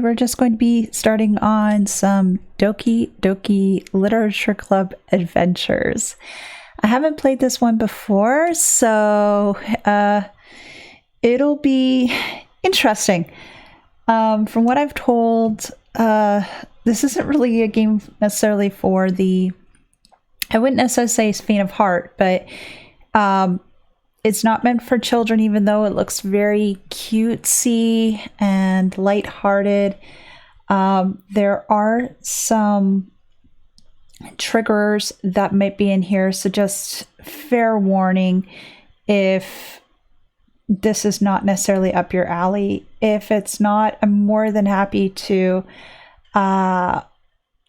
and we're just going to be starting on some Doki Doki Literature Club adventures. I haven't played this one before, so it'll be interesting. From what I've told, this isn't really a game necessarily for the, I wouldn't necessarily say faint of heart, but it's not meant for children, even though it looks very cutesy and lighthearted. There are some triggers that might be in here, so just fair warning if this is not necessarily up your alley. If it's not, I'm more than happy to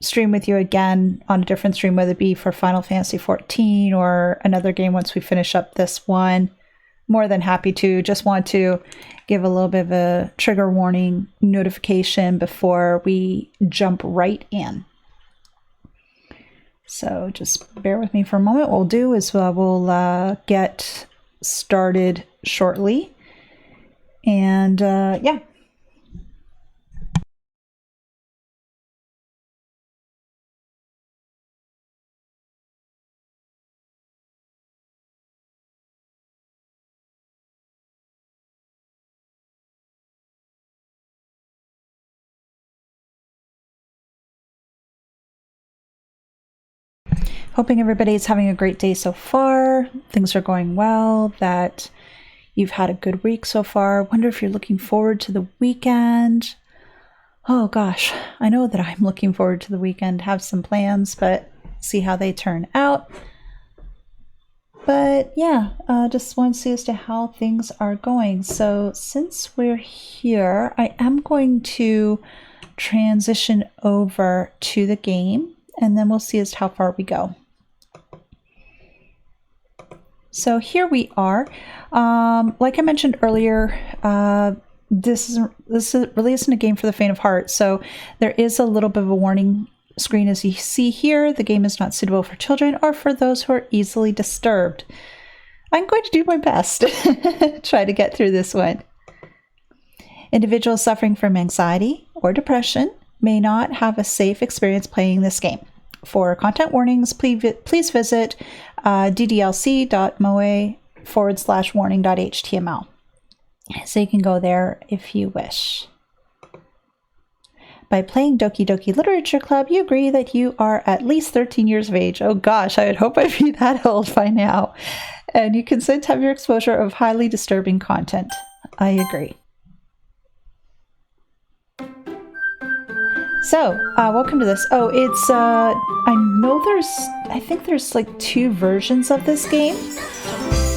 stream with you again on a different stream, whether it be for Final Fantasy XIV or another game once we finish up this one. More than happy to. Just want to give a little bit of a trigger warning notification before we jump right in. So just bear with me for a moment. What we'll do is we'll get started shortly. And yeah. Hoping everybody's having a great day so far. Things are going well, that you've had a good week so far. Wonder if you're looking forward to the weekend. Oh gosh, I know that I'm looking forward to the weekend. Have some plans, but see how they turn out. But yeah, just want to see as to how things are going. So since we're here, I am going to transition over to the game, and then we'll see as to how far we go. So here we are. Like I mentioned earlier, this really isn't a game for the faint of heart. So there is a little bit of a warning screen, as you see here. The game is not suitable for children or for those who are easily disturbed. I'm going to do my best to try to get through this one. Individuals suffering from anxiety or depression may not have a safe experience playing this game. For content warnings, please visit ddlc.moe/warning.html. So you can go there if you wish. By playing Doki Doki Literature Club, you agree that you are at least 13 years of age. Oh gosh, I would hope I'd be that old by now. And you consent to have your exposure of highly disturbing content. I agree. So, welcome to this. Oh, it's, I think there's like two versions of this game.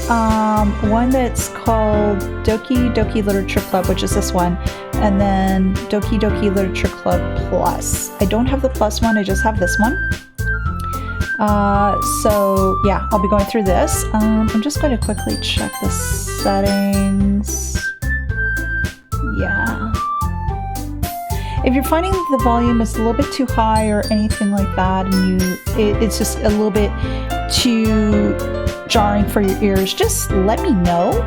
One that's called Doki Doki Literature Club, which is this one, and then Doki Doki Literature Club Plus. I don't have the plus one, I just have this one. So yeah, I'll be going through this. I'm just going to quickly check the settings. Yeah. If you're finding the volume is a little bit too high or anything like that, and it's just a little bit too jarring for your ears, just let me know.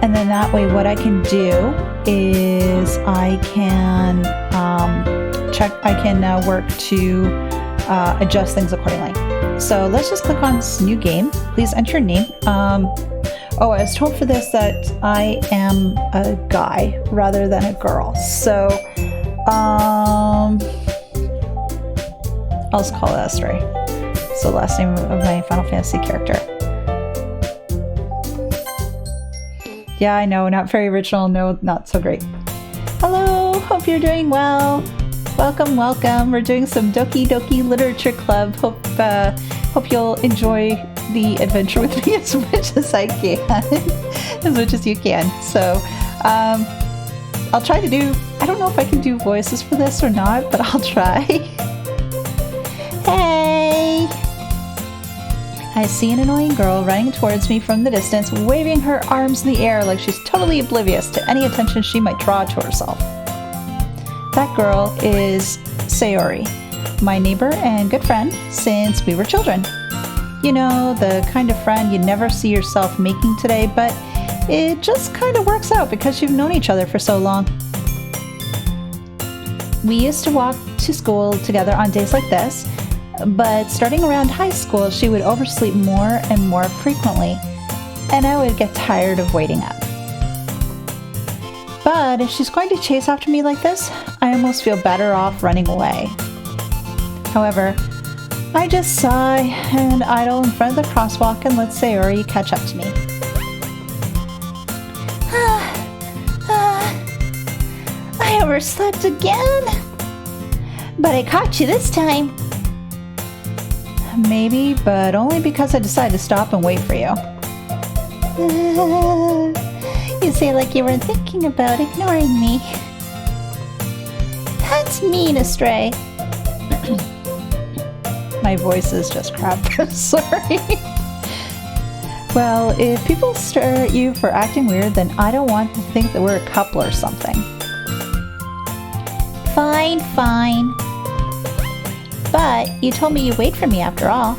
And then that way what I can do is I can work to adjust things accordingly. So let's just click on this new game. Please enter your name. Oh, I was told for this that I am a guy rather than a girl. So I'll just call it Esther. So last name of my Final Fantasy character. Yeah, I know, not very original. No, not so great. Hello, hope you're doing well. Welcome, welcome. We're doing some Doki Doki Literature Club. Hope you'll enjoy the adventure with me as much as I can, as much as you can. So, I'll try to do, I don't know if I can do voices for this or not, but I'll try. Hey! I see an annoying girl running towards me from the distance, waving her arms in the air like she's totally oblivious to any attention she might draw to herself. That girl is Sayori, my neighbor and good friend since we were children. You know, the kind of friend you never see yourself making today, but it just kind of works out because you've known each other for so long. We used to walk to school together on days like this, but starting around high school, she would oversleep more and more frequently, and I would get tired of waiting up. But if she's going to chase after me like this, I almost feel better off running away. However, I just sigh and idle in front of the crosswalk and let Sayori catch up to me. I overslept again. But I caught you this time. Maybe, but only because I decided to stop and wait for you. You say like you were thinking about ignoring me. That's mean, Astray. My voice is just crap. Sorry. Well, if people stare at you for acting weird, then I don't want to think that we're a couple or something. Fine, fine. But you told me you'd wait for me after all.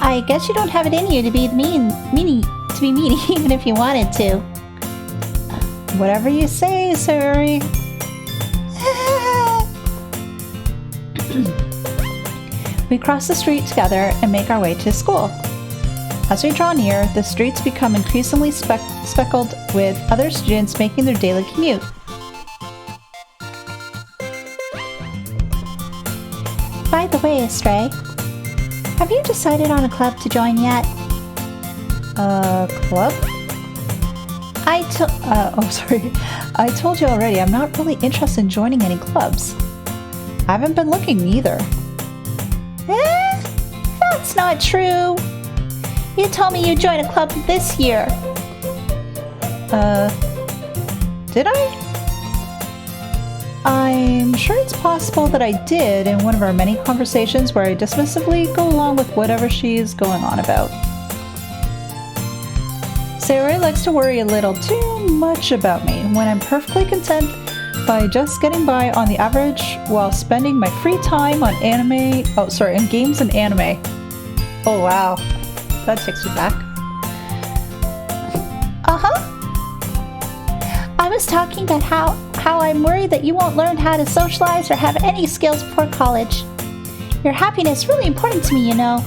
I guess you don't have it in you to be mean even if you wanted to. Whatever you say, Sayori. We cross the street together and make our way to school. As we draw near, the streets become increasingly speckled with other students making their daily commute. By the way, Astray, have you decided on a club to join yet? Club? I told you already, I'm not really interested in joining any clubs. I haven't been looking either. That's not true. You told me you'd join a club this year. Did I? I'm sure it's possible that I did in one of our many conversations where I dismissively go along with whatever she's going on about. Sayori likes to worry a little too much about me when I'm perfectly content by just getting by on the average while spending my free time on in games and anime. Oh wow, that takes you back. I was talking about how I'm worried that you won't learn how to socialize or have any skills before college. Your happiness is really important to me, you know.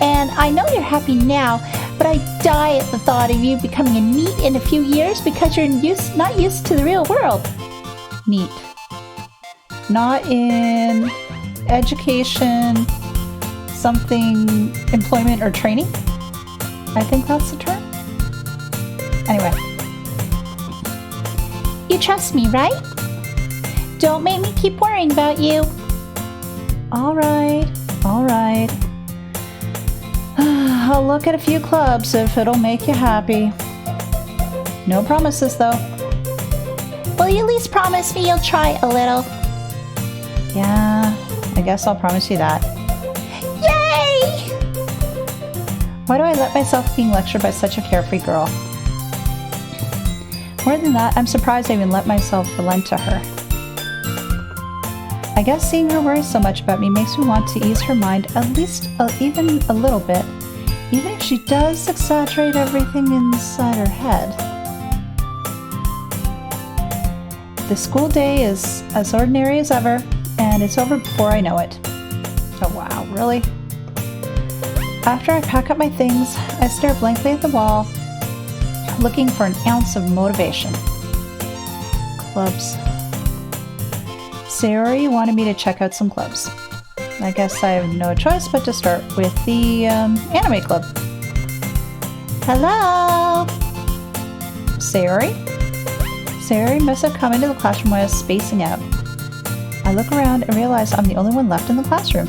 And I know you're happy now, but I die at the thought of you becoming a NEET in a few years because you're not used to the real world. NEET. Not in education, something, employment or training. I think that's the term. Anyway. You trust me, right? Don't make me keep worrying about you. All right. I'll look at a few clubs if it'll make you happy. No promises, though. Will you at least promise me you'll try a little? Yeah, I guess I'll promise you that. Yay! Why do I let myself being lectured by such a carefree girl? More than that, I'm surprised I even let myself relent to her. I guess seeing her worry so much about me makes me want to ease her mind at least even a little bit, even if she does exaggerate everything inside her head. The school day is as ordinary as ever, and it's over before I know it. Oh wow, really? After I pack up my things, I stare blankly at the wall, looking for an ounce of motivation. Clubs. Sayori wanted me to check out some clubs. I guess I have no choice but to start with the anime club. Hello? Sayori? Sayori must have come into the classroom when I was spacing out. I look around and realize I'm the only one left in the classroom.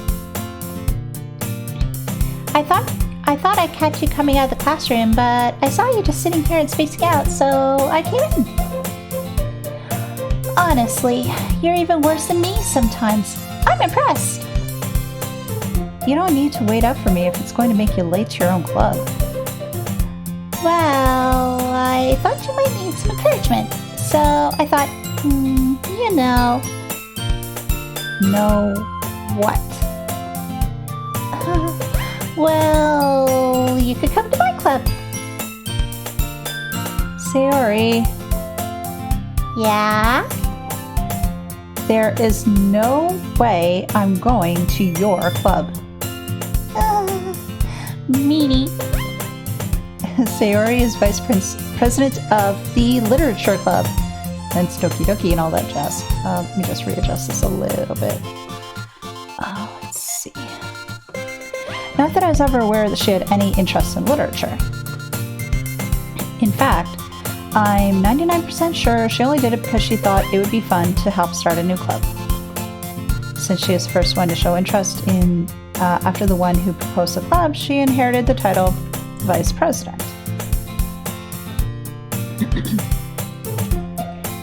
I thought I'd catch you coming out of the classroom, but I saw you just sitting here and spacing out, so I came in. Honestly, you're even worse than me sometimes. I'm impressed. You don't need to wait up for me if it's going to make you late to your own club. Well, I thought you might need some encouragement, so I thought, you know. Know what? Well, you could come to my club. Sayori. Yeah? There is no way I'm going to your club. Meanie. Sayori is vice president of the literature club. And it's Doki Doki and all that jazz. Let me just readjust this a little bit. Let's see. Not that I was ever aware that she had any interest in literature. In fact, I'm 99% sure she only did it because she thought it would be fun to help start a new club. Since she is the first one to show interest in, after the one who proposed the club, she inherited the title Vice President.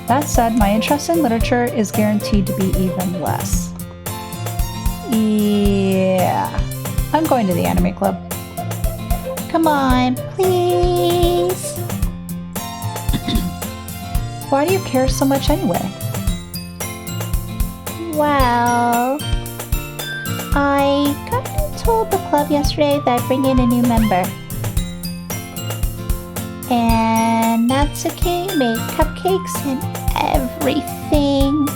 That said, my interest in literature is guaranteed to be even less. Yeah, I'm going to the anime club. Come on, please. Why do you care so much anyway? Well, I kind of told the club yesterday that I'd bring in a new member. And Natsuki made cupcakes and everything.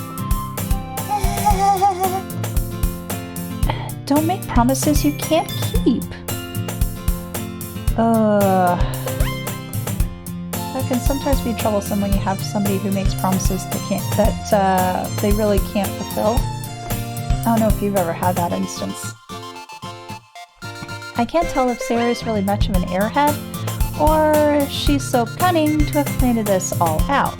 Don't make promises you can't keep. That can sometimes be troublesome when you have somebody who makes promises that they really can't fulfill. I don't know if you've ever had that instance. I can't tell if Sayori's really much of an airhead, or if she's so cunning to have planned this all out.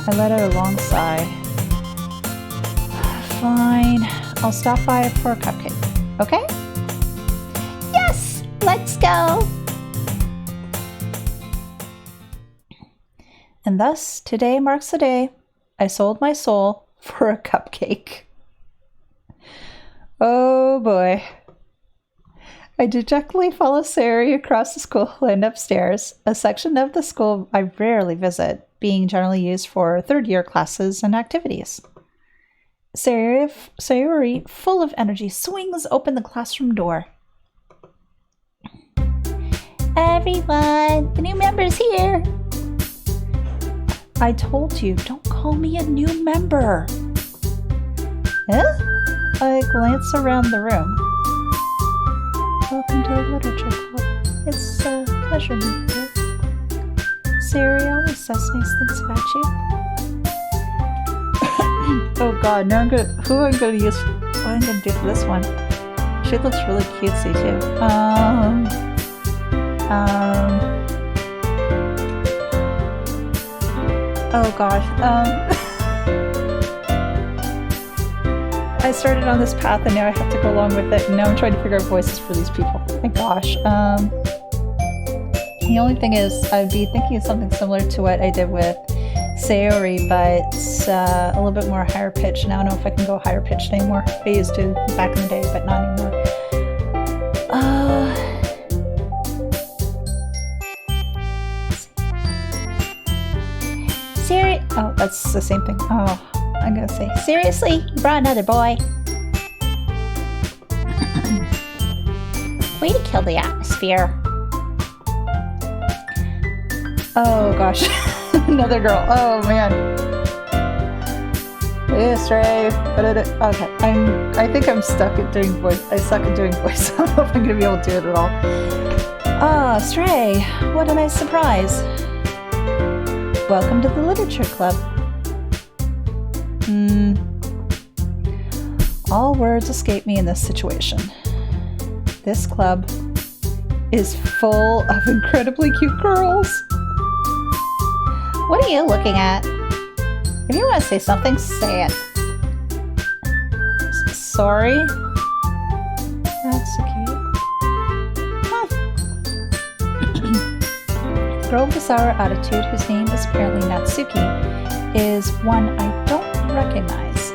I let out a long sigh. Fine, I'll stop by for a cupcake, okay? Yes, let's go. And thus, today marks the day I sold my soul for a cupcake. Oh boy. I dejectedly follow Sayori across the school and upstairs, a section of the school I rarely visit, being generally used for third-year classes and activities. Sayori, full of energy, swings open the classroom door. Everyone, the new member's here. I told you, don't call me a new member. Huh? I glance around the room. Welcome to the literature club. It's a pleasure meeting you. Sayori always says nice things about you. Oh god, now what am I gonna do for this one? She looks really cutesy too. Oh gosh. I started on this path and now I have to go along with it, and now I'm trying to figure out voices for these people. Oh my gosh. The only thing is, I'd be thinking of something similar to what I did with Sayori, but a little bit more higher pitch, and I don't know if I can go higher pitched anymore. I used to back in the day, but not anymore. Oh, that's the same thing. Oh, I'm gonna say, Seriously? You brought another boy? Way to kill the atmosphere. oh gosh, another girl. Oh man. Yes, Ray. Okay, I think I'm stuck at doing voice. I suck at doing voice. I don't know if I'm gonna be able to do it at all. Stray, what a nice surprise. Welcome to the literature club. All words escape me in this situation. This club is full of incredibly cute girls. What are you looking at? If you want to say something, say it. Sorry. That's so cute. The girl with the sour attitude, whose name is apparently Natsuki, is one I don't recognize.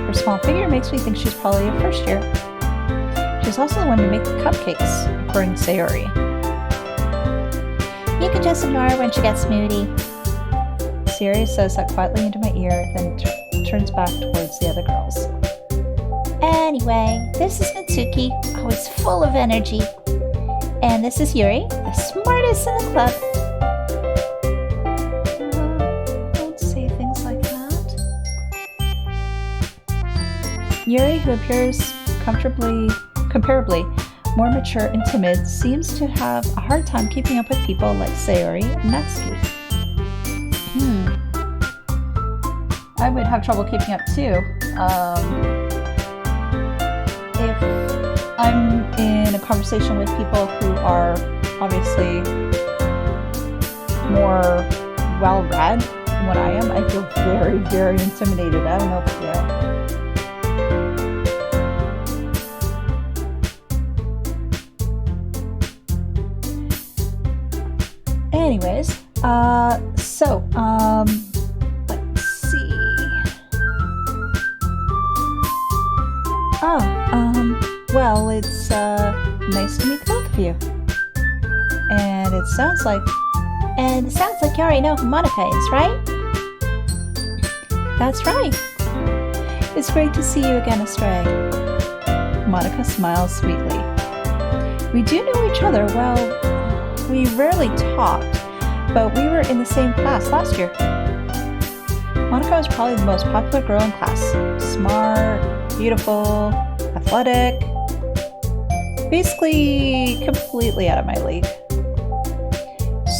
Her small figure makes me think she's probably a first year. She's also the one to make the cupcakes, according to Sayori. You can just ignore her when she gets moody. Sayori says that quietly into my ear, then turns back towards the other girls. Anyway, this is Natsuki, always full of energy. And this is Yuri, the smartest in the club. Don't say things like that. Yuri, who appears comparably more mature and timid, seems to have a hard time keeping up with people like Sayori and Natsuki. I would have trouble keeping up too. If I'm in a conversation with people who are obviously more well-read than what I am, I feel very, very intimidated. I don't know about you. Anyways, let's see. Well, it's nice to meet both of you. And it sounds like you already know who Monica is, right? that's right. It's great to see you again, Astray. Monica smiles sweetly. We do know each other well. We rarely talked, but we were in the same class last year. Monica was probably the most popular girl in class. Smart, beautiful, athletic. Basically, completely out of my league.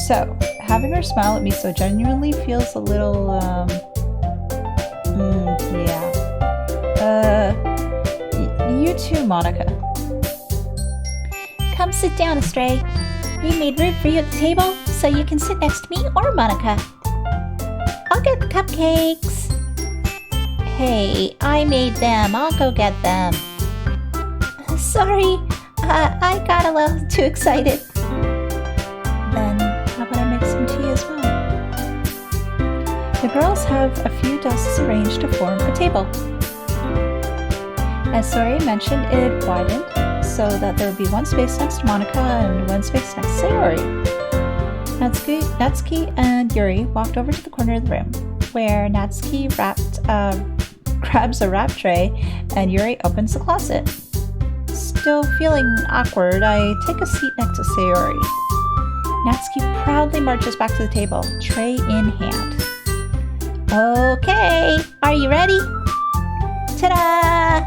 So, having her smile at me so genuinely feels a little, you too, Monica. Come sit down, Astray. We made room for you at the table, so you can sit next to me or Monica. I'll get the cupcakes. Hey, I made them. I'll go get them. Sorry, I got a little too excited. Then, how about I make some tea as well? The girls have a few desks arranged to form a table. As Sori mentioned, it widened so that there would be one space next to Monica and one space next to Sayori. Natsuki and Yuri walked over to the corner of the room, where Natsuki grabs a wrap tray and Yuri opens the closet. Still feeling awkward, I take a seat next to Sayori. Natsuki proudly marches back to the table, tray in hand. Okay, are you ready? Ta-da!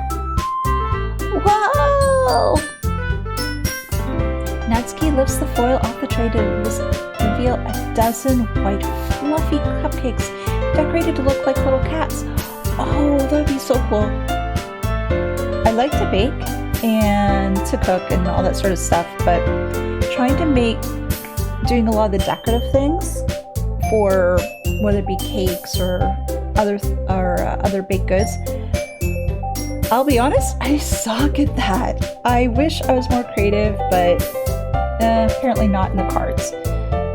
Whoa! Natsuki lifts the foil off the tray to reveal a dozen white, fluffy cupcakes decorated to look like little cats. Oh, that'd be so cool. I like to bake and to cook and all that sort of stuff, but doing a lot of the decorative things for whether it be cakes or other baked goods, I'll be honest, I suck at that. I wish I was more creative, but apparently not in the cards.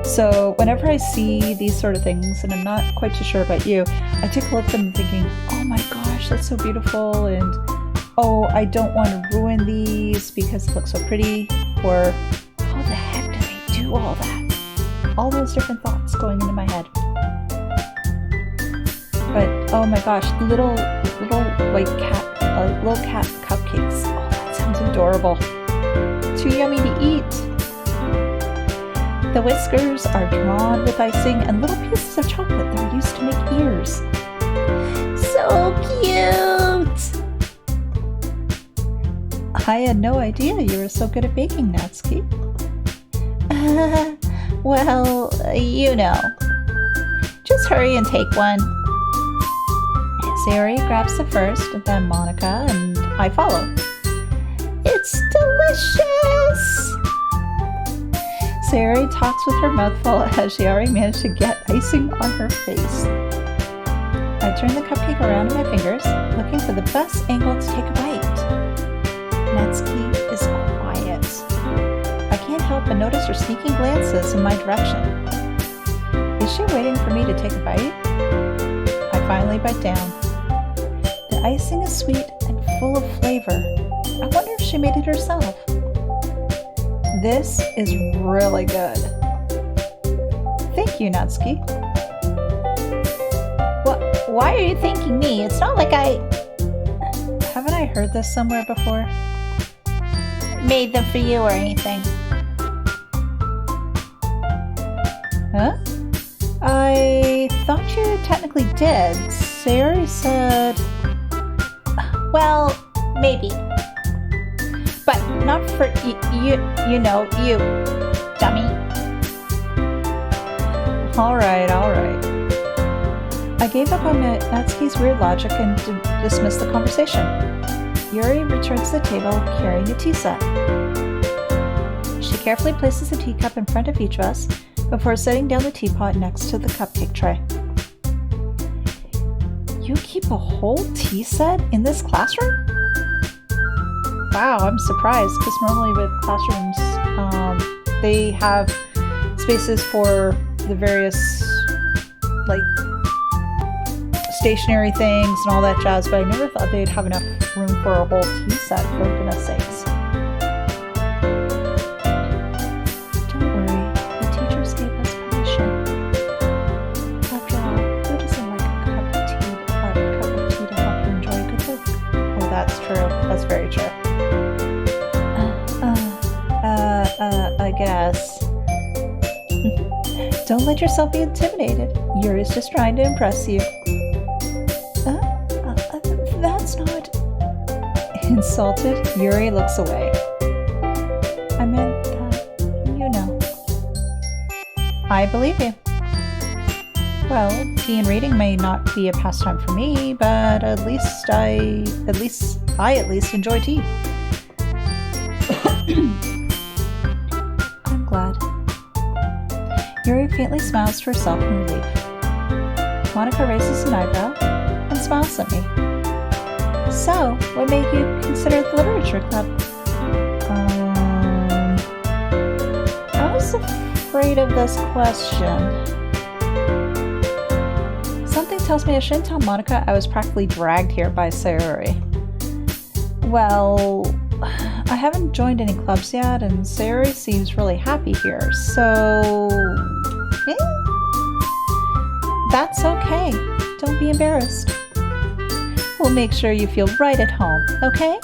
So whenever I see these sort of things, and I'm not quite too sure about you, I take a look at them thinking, oh my gosh, that's so beautiful, and oh, I don't want to ruin these because it looks so pretty, or how the heck do they do all that? All those different thoughts going into my head. But oh my gosh, little white cat, little cat cupcakes. Oh, that sounds adorable. Too yummy to eat. The whiskers are drawn with icing and little pieces of chocolate that are used to make ears. So cute! I had no idea you were so good at baking, Natsuki. Well, you know. Just hurry and take one. Sayori grabs the first, then Monica, and I follow. It's delicious! Sayori talks with her mouth full as she already managed to get icing on her face. I turn the cupcake around in my fingers, looking for the best angle to take a bite. Natsuki is quiet. I can't help but notice her sneaking glances in my direction. Is she waiting for me to take a bite? I finally bite down. The icing is sweet and full of flavor. I wonder if she made it herself. This is really good. Thank you, Natsuki. Why are you thanking me? It's not like I Haven't I heard this somewhere before? made them for you or anything. Huh? I thought you technically did. Sayori said... Well, maybe. But not for you, you, dummy. Alright. I gave up on Natsuki's weird logic and dismissed the conversation. Yuri returns to the table carrying a tea set. She carefully places the teacup in front of each of us before setting down the teapot next to the cupcake tray. You keep a whole tea set in this classroom? Wow, I'm surprised because normally with classrooms, they have spaces for the various, like, stationary things and all that jazz, but I never thought they'd have enough room for a whole tea set, for goodness sakes. Don't worry, the teachers gave us permission. After all, who doesn't like a cup of tea to help you enjoy a good book? Oh, that's true. That's very true. I guess. Don't let yourself be intimidated. Yuri's just trying to impress you. That's not... Insulted, Yuri looks away. I meant that, I believe you. Well, tea and reading may not be a pastime for me, but at least I enjoy tea. I'm glad. Yuri faintly smiles to herself in relief. Monika raises an eyebrow and smiles at me. So, what made you consider the literature club? I was afraid of this question. Something tells me I shouldn't tell Monika I was practically dragged here by Sayori. Well, I haven't joined any clubs yet, and Sayori seems really happy here, so... That's okay. Don't be embarrassed. We'll make sure you feel right at home, okay?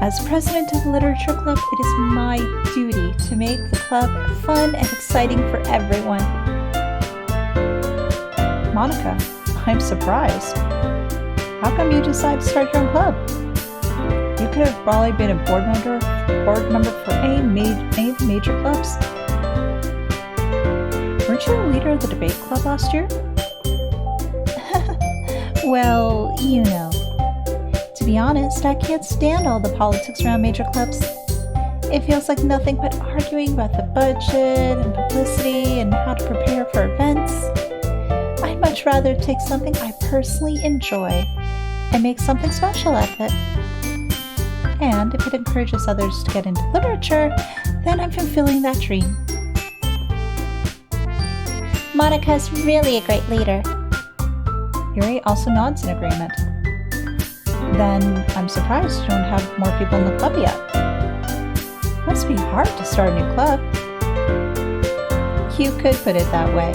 As president of the Literature Club, it is my duty to make the club fun and exciting for everyone. Monika, I'm surprised. How come you decided to start your own club? You could have probably been a board member for any major clubs. Weren't you a leader of the debate club last year? Well, To be honest, I can't stand all the politics around major clubs. It feels like nothing but arguing about the budget and publicity and how to prepare for events. I'd much rather take something I personally enjoy and make something special out of it. And if it encourages others to get into literature, then I'm fulfilling that dream. Monika's really a great leader. Yuri also nods in agreement. Then I'm surprised you don't have more people in the club yet. Must be hard to start a new club. You could put it that way.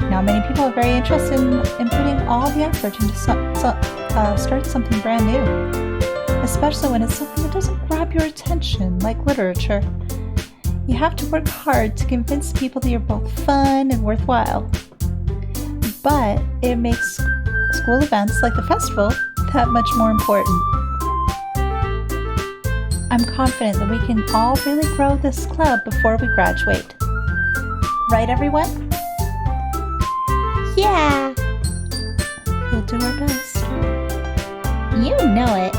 Not many people are very interested in putting all the effort into start something brand new. Especially when it's something that doesn't grab your attention, like literature. You have to work hard to convince people that you're both fun and worthwhile. But it makes school events like the festival that much more important. I'm confident that we can all really grow this club before we graduate. Right, everyone? Yeah! We'll do our best. You know it.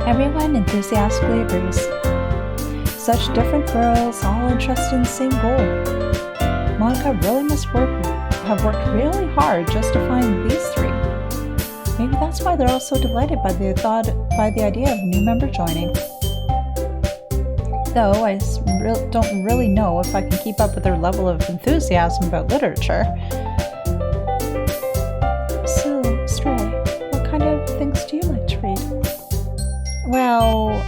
Everyone enthusiastically agrees. Such different girls, all interested in the same goal. Monika really must have worked really hard just to find these three. Maybe that's why they're all so delighted by the idea of a new member joining. Though I don't really know if I can keep up with their level of enthusiasm about literature. So, Stray, what kind of things do you like to read? Well,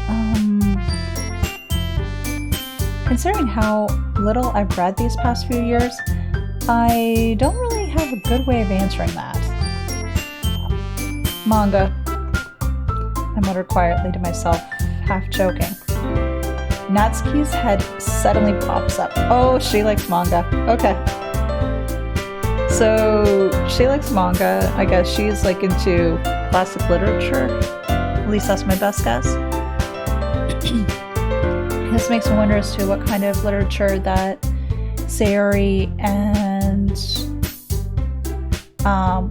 considering how little I've read these past few years, I don't really have a good way of answering that. Manga, I muttered quietly to myself, half joking. Natsuki's head suddenly pops up. Oh, she likes manga. Okay. So, She likes manga. I guess she's like into classic literature. At least that's my best guess. This makes me wonder as to what kind of literature that Sayori and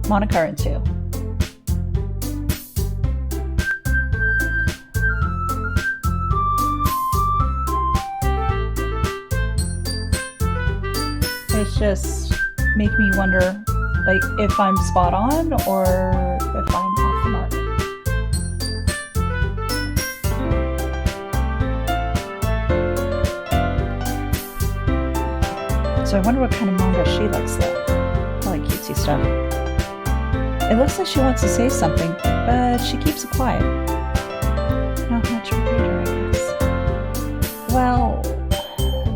Monica are into. It's just make me wonder, like, if I'm spot on or if I'm off the mark. So I wonder what kind of manga she likes though. Probably cutesy stuff. It looks like she wants to say something, but she keeps it quiet. Not much of a reader, I guess. Well,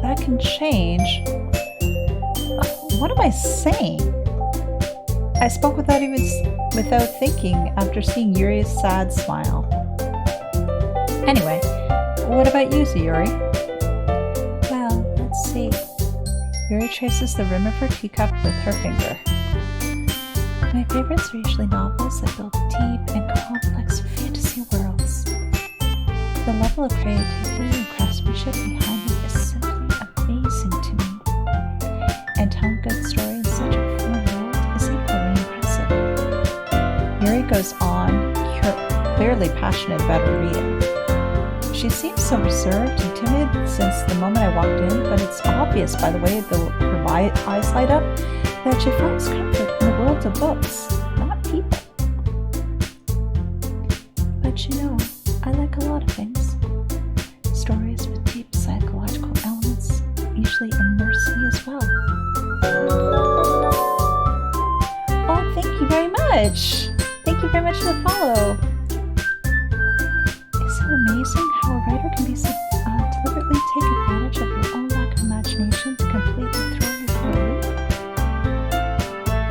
that can change. What am I saying? I spoke without thinking after seeing Yuri's sad smile. Anyway, what about you, Sayori? Well, let's see. Yuri traces the rim of her teacup with her finger. My favorites are usually novels that build deep and complex fantasy worlds. The level of creativity and craftsmanship behind them is simply amazing to me. And telling a good story in such a foreign world is equally impressive. Yuri goes on, clearly passionate about her reading. She seems so reserved and timid since the moment I walked in, but it's obvious by the way her eyes light up that she finds comfort in the world of books, not people. But you know, I like a lot of things. Stories with deep psychological elements usually immerse me as well. Oh, thank you very much. Thank you very much for the follow. Is it amazing how a writer can be deliberately take advantage of your own lack of imagination to completely throw you for a loop?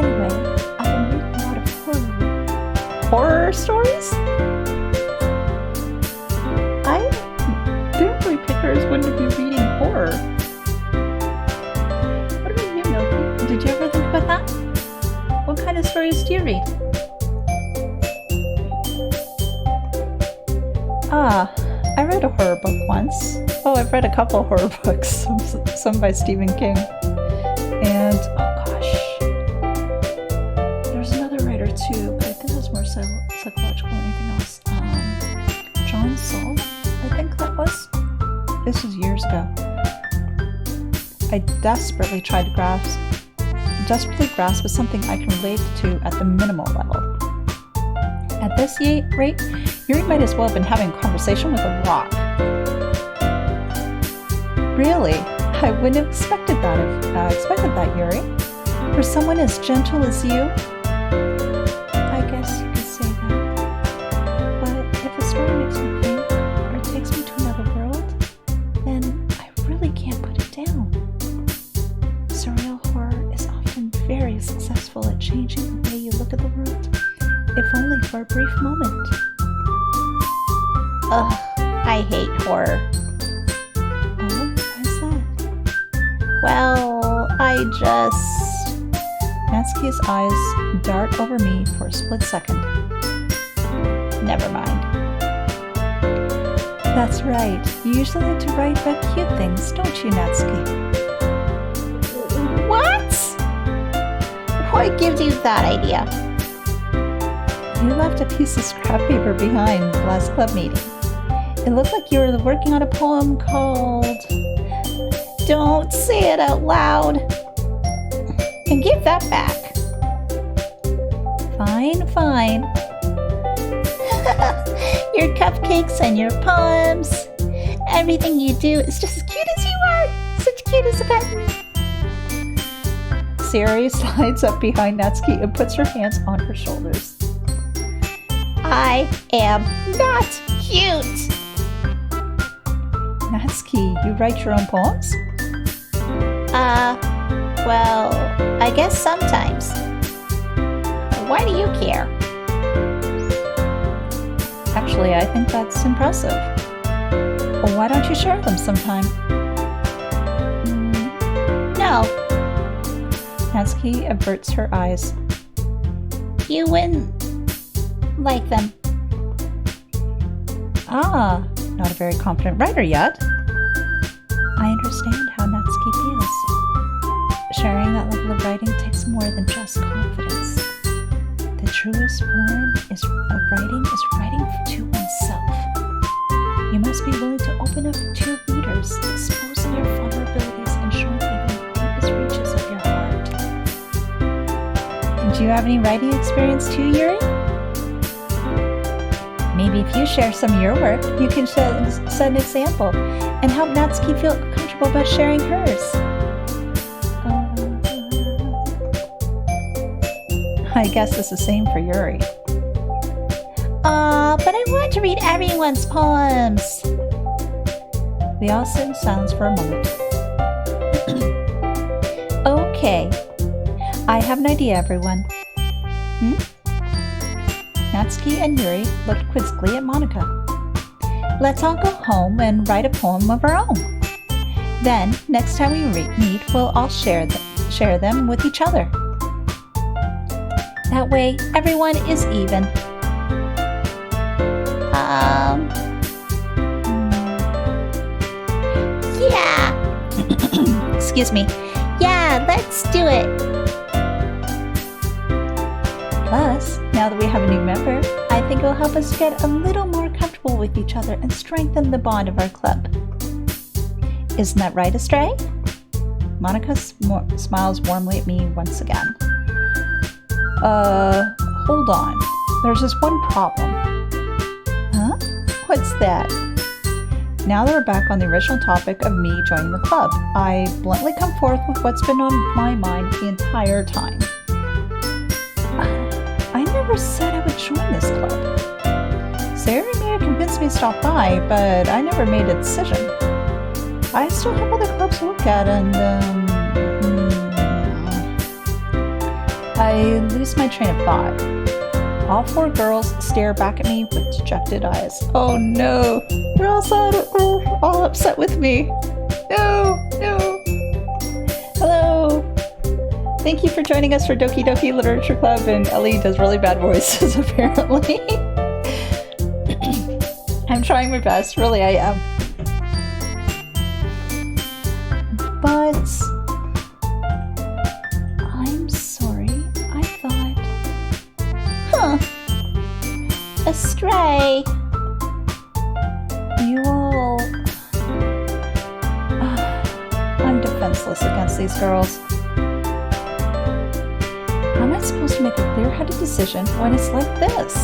Anyway, I've been reading a lot of Horror stories? I didn't really pick her as one to be reading horror. What about you, Milky? Did you ever think about that? What kind of stories do you read? I read a horror book once. Oh, I've read a couple of horror books, some by Stephen King. And, oh gosh, there's another writer too, but I think that's more psychological than anything else. John Saul, I think that was. This was years ago. I desperately tried to grasp with something I can relate to at the minimal level. At this rate, Yuri might as well have been having a conversation with a rock. Really? I wouldn't have expected that, Yuri. For someone as gentle as you? I guess you could say that. But if a story makes me think or takes me to another world, then I really can't put it down. Surreal horror is often very successful at changing the way you look at the world, if only for a brief moment. Ugh, I hate horror. Oh, why's that? Well, I just... Natsuki's eyes dart over me for a split second. Never mind. That's right. You usually like to write about cute things, don't you, Natsuki? What? What gives you that idea? You left a piece of scrap paper behind the last club meeting. It looked like you were working on a poem called... Don't say it out loud. And give that back. Fine. Your cupcakes and your poems. Everything you do is just as cute as you are. Such cute as a button. Sayori slides up behind Natsuki and puts her hands on her shoulders. I am not cute. Natsuki, you write your own poems? Well, I guess sometimes. Why do you care? Actually, I think that's impressive. Well, why don't you share them sometime? No. Natsuki averts her eyes. You wouldn't like them. Ah, not a very confident writer yet. I understand how Natsuki feels. Sharing that level of writing takes more than just confidence. The truest form of writing is writing to oneself. You must be willing to open up to your readers, exposing your vulnerabilities and showing even the deepest reaches of your heart. Do you have any writing experience too, Yuri? Maybe if you share some of your work, you can set an example and help Natsuki feel comfortable about sharing hers. I guess it's the same for Yuri. But I want to read everyone's poems. We all sit in silence for a moment. Okay. I have an idea, everyone. Natsuki and Yuri looked quizzically at Monika. Let's all go home and write a poem of our own. Then, next time we meet, we'll all share them with each other. That way, everyone is even. Yeah. Excuse me. Yeah, let's do it. Plus, now that we have a new member, I think it will help us get a little more comfortable with each other and strengthen the bond of our club. Isn't that right, Astray? Monika smiles warmly at me once again. Hold on. There's just one problem. Huh? What's that? Now that we're back on the original topic of me joining the club, I bluntly come forth with what's been on my mind the entire time. I never said I would join this club. Sayori may have convinced me to stop by, but I never made a decision. I still have other clubs to look at, and I lose my train of thought. All four girls stare back at me with dejected eyes. Oh no, they're all upset with me. No. Hello. Thank you for joining us for Doki Doki Literature Club, and Ellie does really bad voices apparently. I'm trying my best, really I am. But I'm sorry, I thought... Astray. You all... I'm defenseless against these girls. How am I supposed to make a clear-headed decision when it's like this?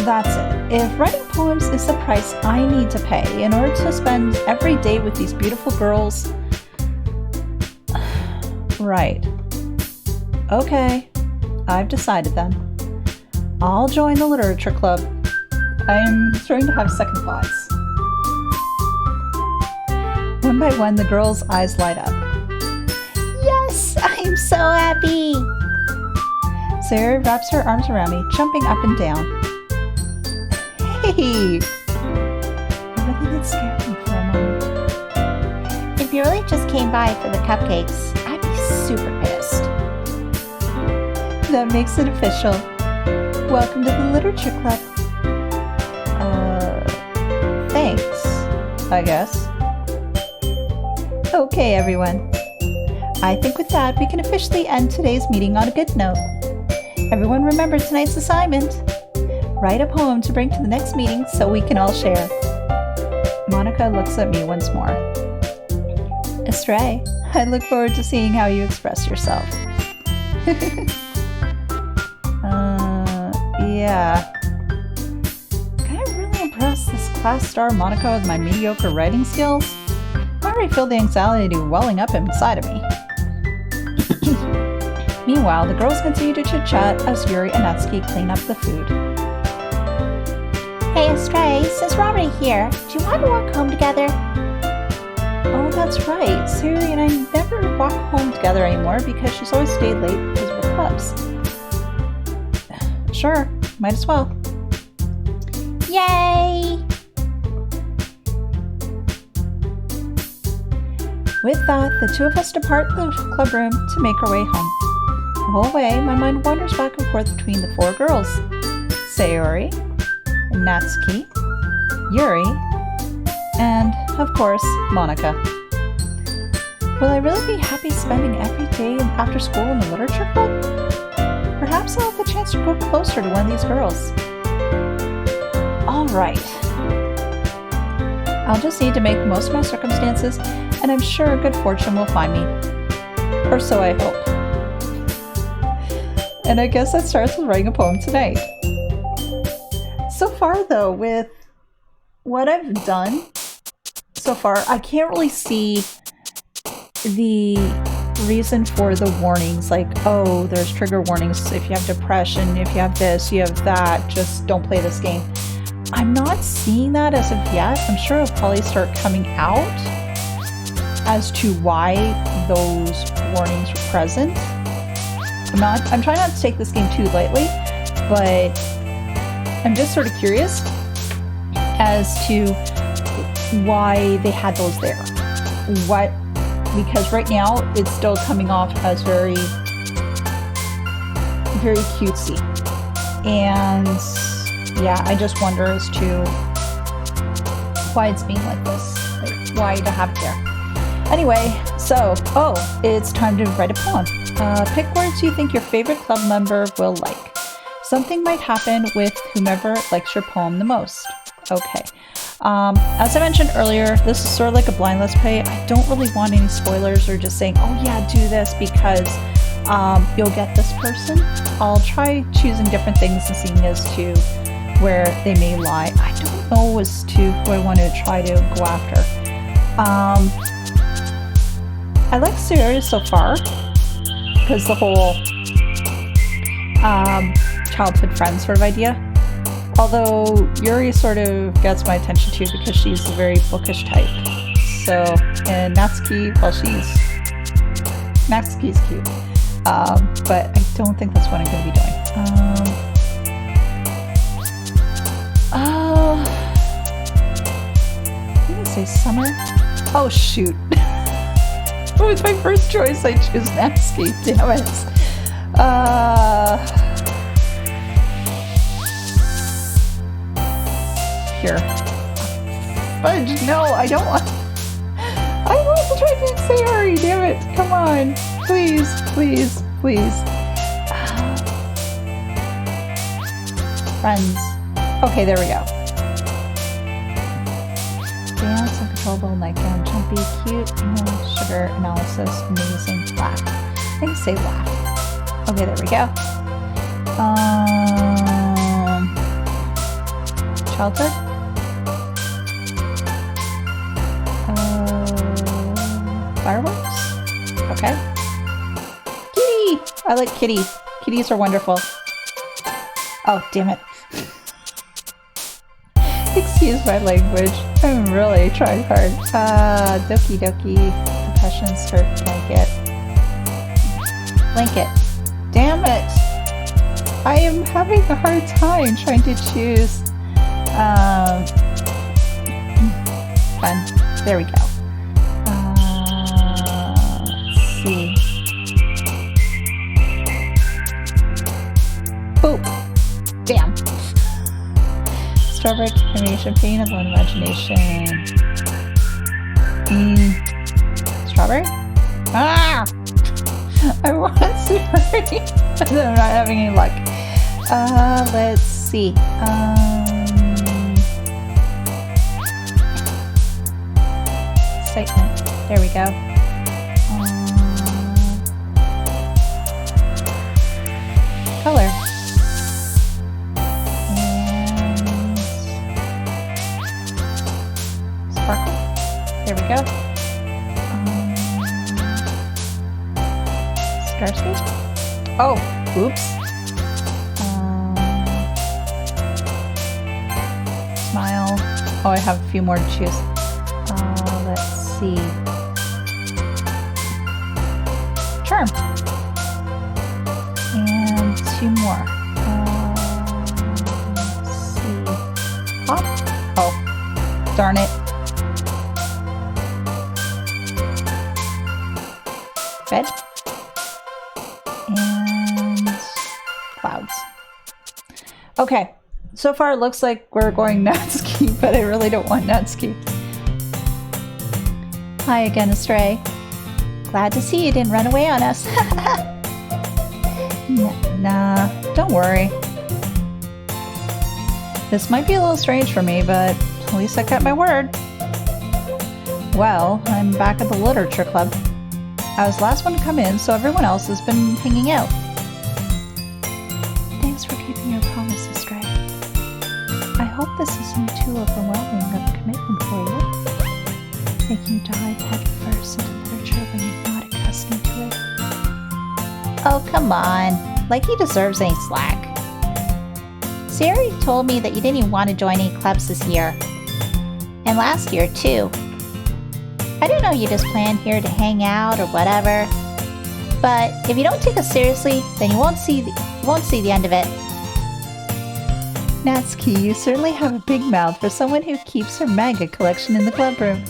That's it. If writing poems is the price I need to pay in order to spend every day with these beautiful girls... Right. Okay. I've decided then. I'll join the literature club. I'm starting to have second thoughts. One by one, the girls' eyes light up. Yes, I'm so happy. Sarah wraps her arms around me, jumping up and down. Hey! It really did scare me for a moment. If you really just came by for the cupcakes, I'd be super pissed. That makes it official. Welcome to the literature club. Thanks, I guess. Okay, everyone. I think with that, we can officially end today's meeting on a good note. Everyone remember tonight's assignment. Write a poem to bring to the next meeting so we can all share. Monika looks at me once more. Astray, I look forward to seeing how you express yourself. Yeah. Can I really impress this class star Monika with my mediocre writing skills? I already feel the anxiety welling up inside of me. Meanwhile, the girls continue to chit-chat as Yuri and Natsuki clean up the food. Hey Astray, since we're already here, do you want to walk home together? Oh, that's right. Sayori and I never walk home together anymore because she's always stayed late because of her clubs. Sure, might as well. Yay! With that, the two of us depart the club room to make our way home. the whole way, my mind wanders back and forth between the 4 girls. Sayori, Natsuki, Yuri, and, of course, Monika. Will I really be happy spending every day after school in the literature club? Perhaps I'll have the chance to grow closer to one of these girls. Alright. I'll just need to make the most of my circumstances, and I'm sure good fortune will find me. Or so I hope. And I guess that starts with writing a poem tonight. So far, though, with what I've done so far, I can't really see the reason for the warnings. Like, oh, there's trigger warnings. If you have depression, if you have this, you have that, just don't play this game. I'm not seeing that as of yet. I'm sure it'll probably start coming out as to why those warnings were present. I'm trying not to take this game too lightly, but I'm just sort of curious as to why they had those there. Because right now it's still coming off as very, very cutesy. And yeah, I just wonder as to why it's being like this. Like, why to have it there. Anyway, so, it's time to write a poem. Pick words you think your favorite club member will like. Something might happen with whomever likes your poem the most. Okay. As I mentioned earlier, this is sort of like a blind let's play. I don't really want any spoilers or just saying, oh yeah, do this because you'll get this person. I'll try choosing different things and seeing as to where they may lie. I don't know as to who I want to try to go after. I like Sayori so far because the whole childhood friend sort of idea. Although Yuri sort of gets my attention too because she's a very bookish type. So, and Natsuki, well, Natsuki's cute. But I don't think that's what I'm going to be doing. I'm going to say summer. Oh, shoot. It was my first choice. I choose Natsuki. Damn it. Here. Fudge, no, I don't want. I want to try to Sayori, damn it. Come on. Please, please, please. Friends. Okay, there we go. Dance, uncontrollable, nightgown, jumpy, cute, sugar, analysis, amazing, laugh. I think say laugh. Okay, there we go. Childhood? Fireworks? Okay. Kitty! I like kitty. Kitties are wonderful. Oh, damn it. Excuse my language. I'm really trying hard. Doki Doki. Depression skirt blanket. Blanket. Damn it! I am having a hard time trying to choose. Fun. There we go. Let's see. Boop. Damn. Strawberry combination, pain of one imagination. Strawberry? Ah! I want strawberry. I'm not having any luck. Let's see. Excitement. There we go. Color. And sparkle. There we go. Starscape. Oh, oops. Smile. Oh, I have a few more to choose. Let's see. Charm. And two more. Let's see. Pop. Oh, darn it. Bed. And Okay, so far it looks like we're going Natsuki, but I really don't want Natsuki. Hi again, Astray. Glad to see you didn't run away on us. Nah, don't worry. This might be a little strange for me, but at least I kept my word. Well, I'm back at the literature club. I was the last one to come in, so everyone else has been hanging out. Thanks for keeping your promise, Astray. I hope this isn't too overwhelming of a commitment for you. Making you dive headfirst into literature when you're not accustomed to it. Oh, come on. Like he deserves any slack. Siri told me that you didn't even want to join any clubs this year. And last year, too. I don't know you just planned here to hang out or whatever. But if you don't take us seriously, then you won't see the end of it. Natsuki, you certainly have a big mouth for someone who keeps her manga collection in the club room.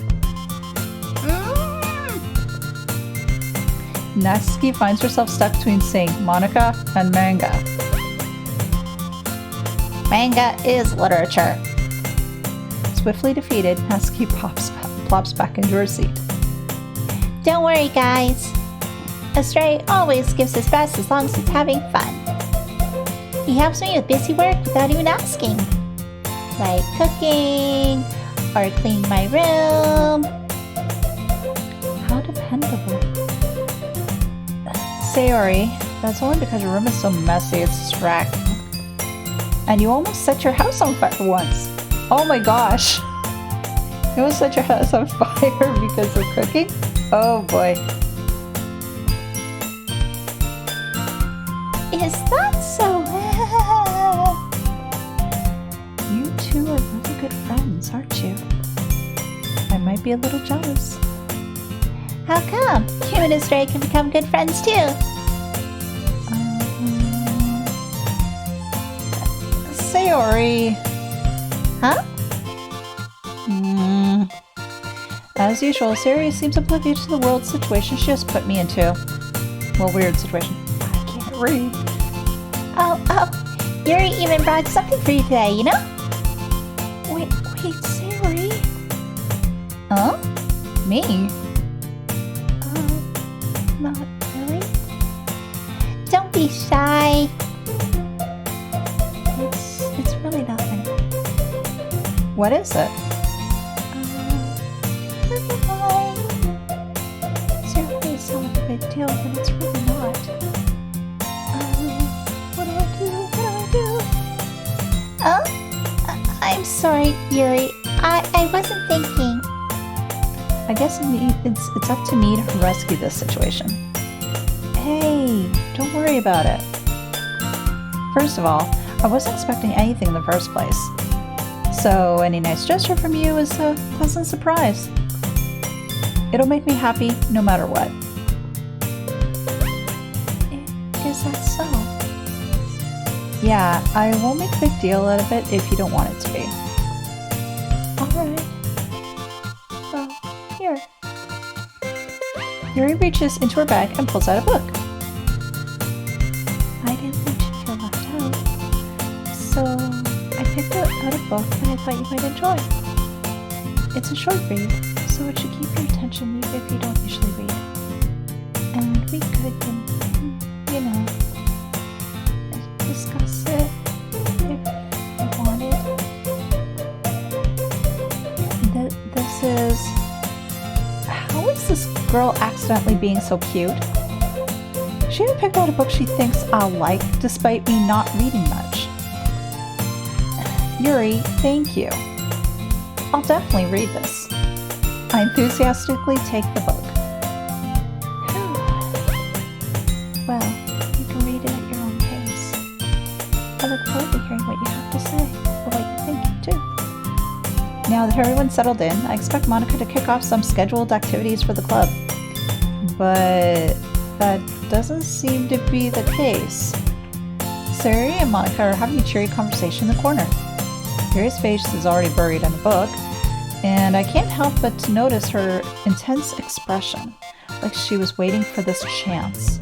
Natsuki finds herself stuck between saying Monica and manga. Manga is literature. Swiftly defeated, Natsuki plops back into her seat. Don't worry, guys. Astray always gives his best as long as he's having fun. He helps me with busy work without even asking. Like cooking, or cleaning my room. How dependable. Sayori, that's only because your room is so messy, it's distracting. And you almost set your house on fire once. Oh my gosh. You almost set your house on fire because of cooking? Oh boy. Is that so? You two are really good friends, aren't you? I might be a little jealous. How come? You and Astray can become good friends too. Sayori. Huh? As usual, Sayori seems oblivious to the world situation she just put me into. Well, weird situation. I can't read. Oh, Yuri even brought something for you today, you know? Wait, Sayori? Huh? Me? Not really. Don't be shy. It's really nothing. What is it? Never mind. Seriously, it sounds like a big deal, but it's really not. What do I do? Oh? I'm sorry, Yuri. I wasn't thinking. I guess it's up to me to rescue this situation. Hey, don't worry about it. First of all, I wasn't expecting anything in the first place. So any nice gesture from you is a pleasant surprise. It'll make me happy no matter what. Is that so? Yeah, I won't make a big deal out of it if you don't want it to be. Alright. Well, here. Yuri reaches into her bag and pulls out a book. I didn't want you to feel left out. So, I picked out a book that I thought you might enjoy. It's a short read, so it should keep your attention even if you don't usually read. And we could, you know, discuss it if you wanted. This is... How is this girl accidentally being so cute? She even picked out a book she thinks I'll like, despite me not reading much. Yuri, thank you. I'll definitely read this. I enthusiastically take the book. Well, you can read it at your own pace. I look forward to hearing what you have to say, or what you think, too. Now that everyone's settled in, I expect Monica to kick off some scheduled activities for the club. But that doesn't seem to be the case. Sayori and Monica are having a cheery conversation in the corner. Yuri's face is already buried in a book, and I can't help but to notice her intense expression, like she was waiting for this chance.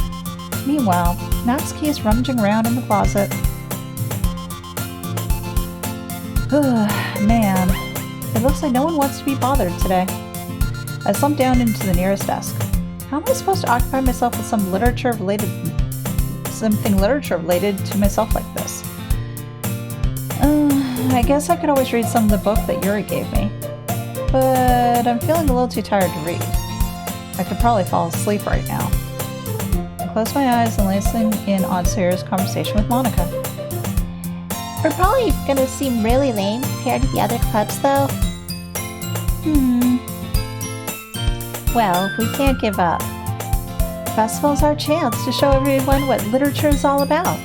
Meanwhile, Natsuki is rummaging around in the closet. Man, it looks like no one wants to be bothered today. I slumped down into the nearest desk. How am I supposed to occupy myself with something literature related to myself like this? I guess I could always read some of the book that Yuri gave me. But I'm feeling a little too tired to read. I could probably fall asleep right now. I close my eyes and listen in on Sayori's conversation with Monica. We're probably gonna seem really lame compared to the other clubs, though. Well, we can't give up. Festival's our chance to show everyone what literature is all about.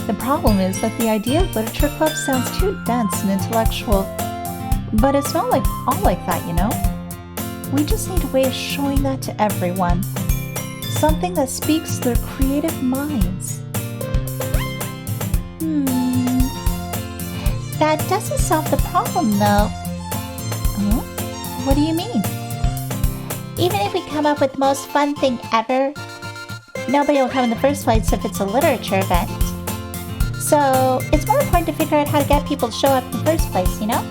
The problem is that the idea of literature clubs sounds too dense and intellectual. But it's not all like that, you know? We just need a way of showing that to everyone. Something that speaks to their creative minds. That doesn't solve the problem, though. Huh? What do you mean? Even if we come up with the most fun thing ever, nobody will come in the first place if it's a literature event. So it's more important to figure out how to get people to show up in the first place, you know?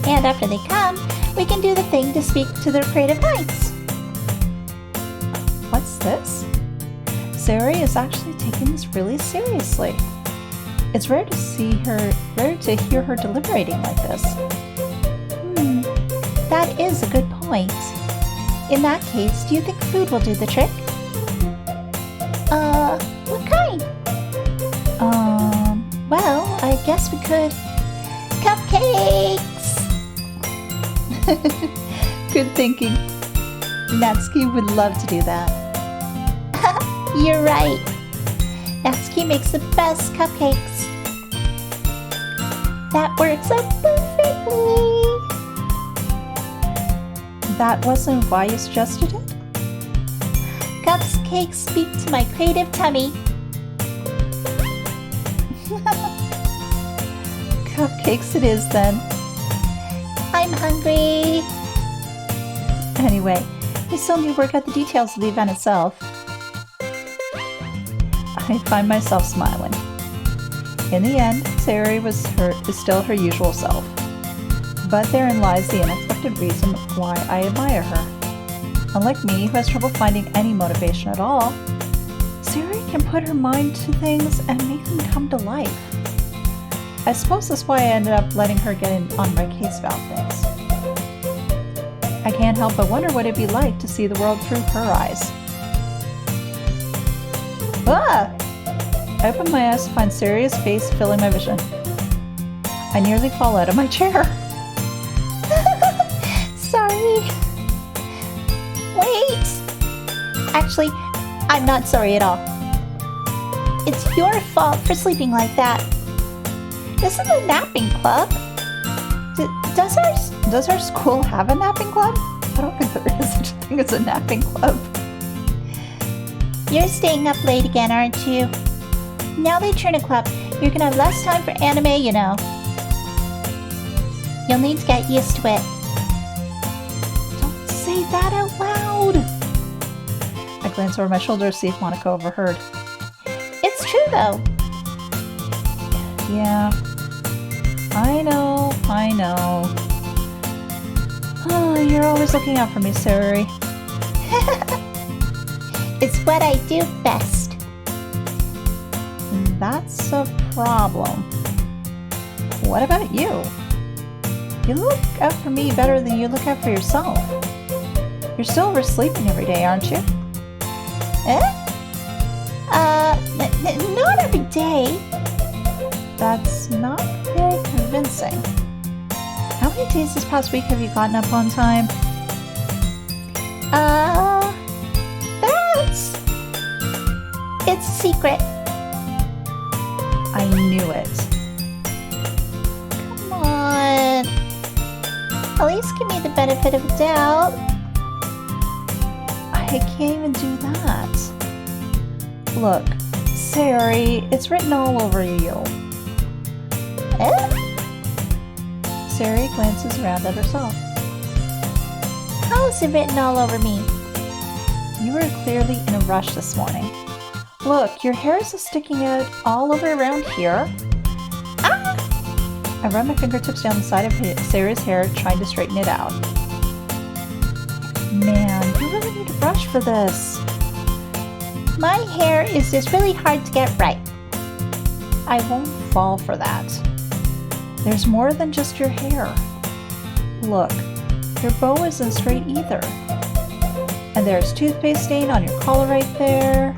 And after they come, we can do the thing to speak to their creative minds. What's this? Sayori is actually taking this really seriously. It's rare to hear her deliberating like this. That is a good point. In that case, do you think food will do the trick? What kind? Well, I guess we could. Cupcakes! Good thinking. Natsuki would love to do that. You're right. Natsuki makes the best cupcakes. That works out perfectly. That wasn't why you suggested it? Cupcakes speak to my creative tummy. Cupcakes it is then. I'm hungry. Anyway, we still need to work out the details of the event itself. I find myself smiling. In the end, Sayori is still her usual self. But therein lies the unexpected reason why I admire her. Unlike me, who has trouble finding any motivation at all, Sayori can put her mind to things and make them come to life. I suppose that's why I ended up letting her get in on my case about things. I can't help but wonder what it'd be like to see the world through her eyes. Ah! I open my eyes to find Sayori's face filling my vision. I nearly fall out of my chair. Sorry. Wait! Actually, I'm not sorry at all. It's your fault for sleeping like that. This is a napping club. Does our school have a napping club? I don't think there is such a thing as a napping club. You're staying up late again, aren't you? Now they turn a club, you're gonna have less time for anime, you know. You'll need to get used to it. Don't say that out loud. I glance over my shoulder to see if Monica overheard. It's true, though. Yeah. I know. Oh, you're always looking out for me, Sayori. It's what I do best. That's a problem. What about you? You look out for me better than you look out for yourself. You're still oversleeping every day, aren't you? Not every day. That's not very convincing. How many days this past week have you gotten up on time? It's a secret. I knew it. Come on. At least give me the benefit of the doubt. I can't even do that. Look, Sayori, it's written all over you. Sayori glances around at herself. How is it written all over me? You were clearly in a rush this morning. Look, your hair is sticking out all over around here. I run my fingertips down the side of Sarah's hair, trying to straighten it out. Man, you really need a brush for this. My hair is just really hard to get right. I won't fall for that. There's more than just your hair. Look, your bow isn't straight either. And there's toothpaste stain on your collar right there.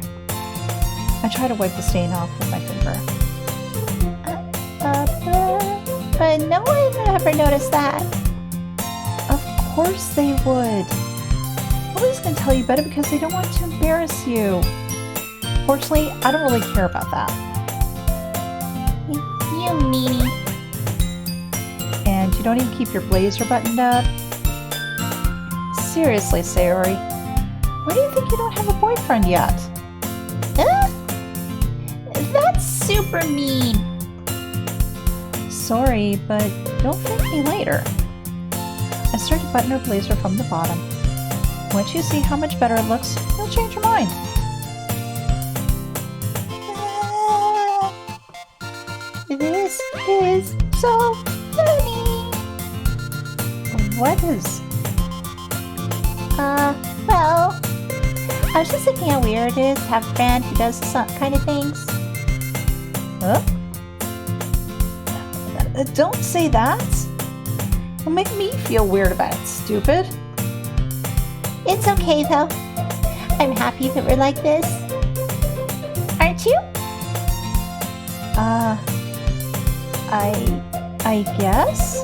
I try to wipe the stain off with my finger. But no one would ever notice that. Of course they would. Nobody's gonna tell you about it because they don't want to embarrass you. Fortunately, I don't really care about that. You meanie. And you don't even keep your blazer buttoned up. Seriously, Sayori, why do you think you don't have a boyfriend yet? That's super mean. Sorry, but don't thank me later. I start to button her blazer from the bottom. Once you see how much better it looks, you'll change your mind. This is so funny. What is? Well, I was just thinking how weird it is to have a friend who does some kind of things. Huh? Don't say that. It'll make me feel weird about it, stupid. It's okay though. I'm happy that we're like this. Aren't you? I guess?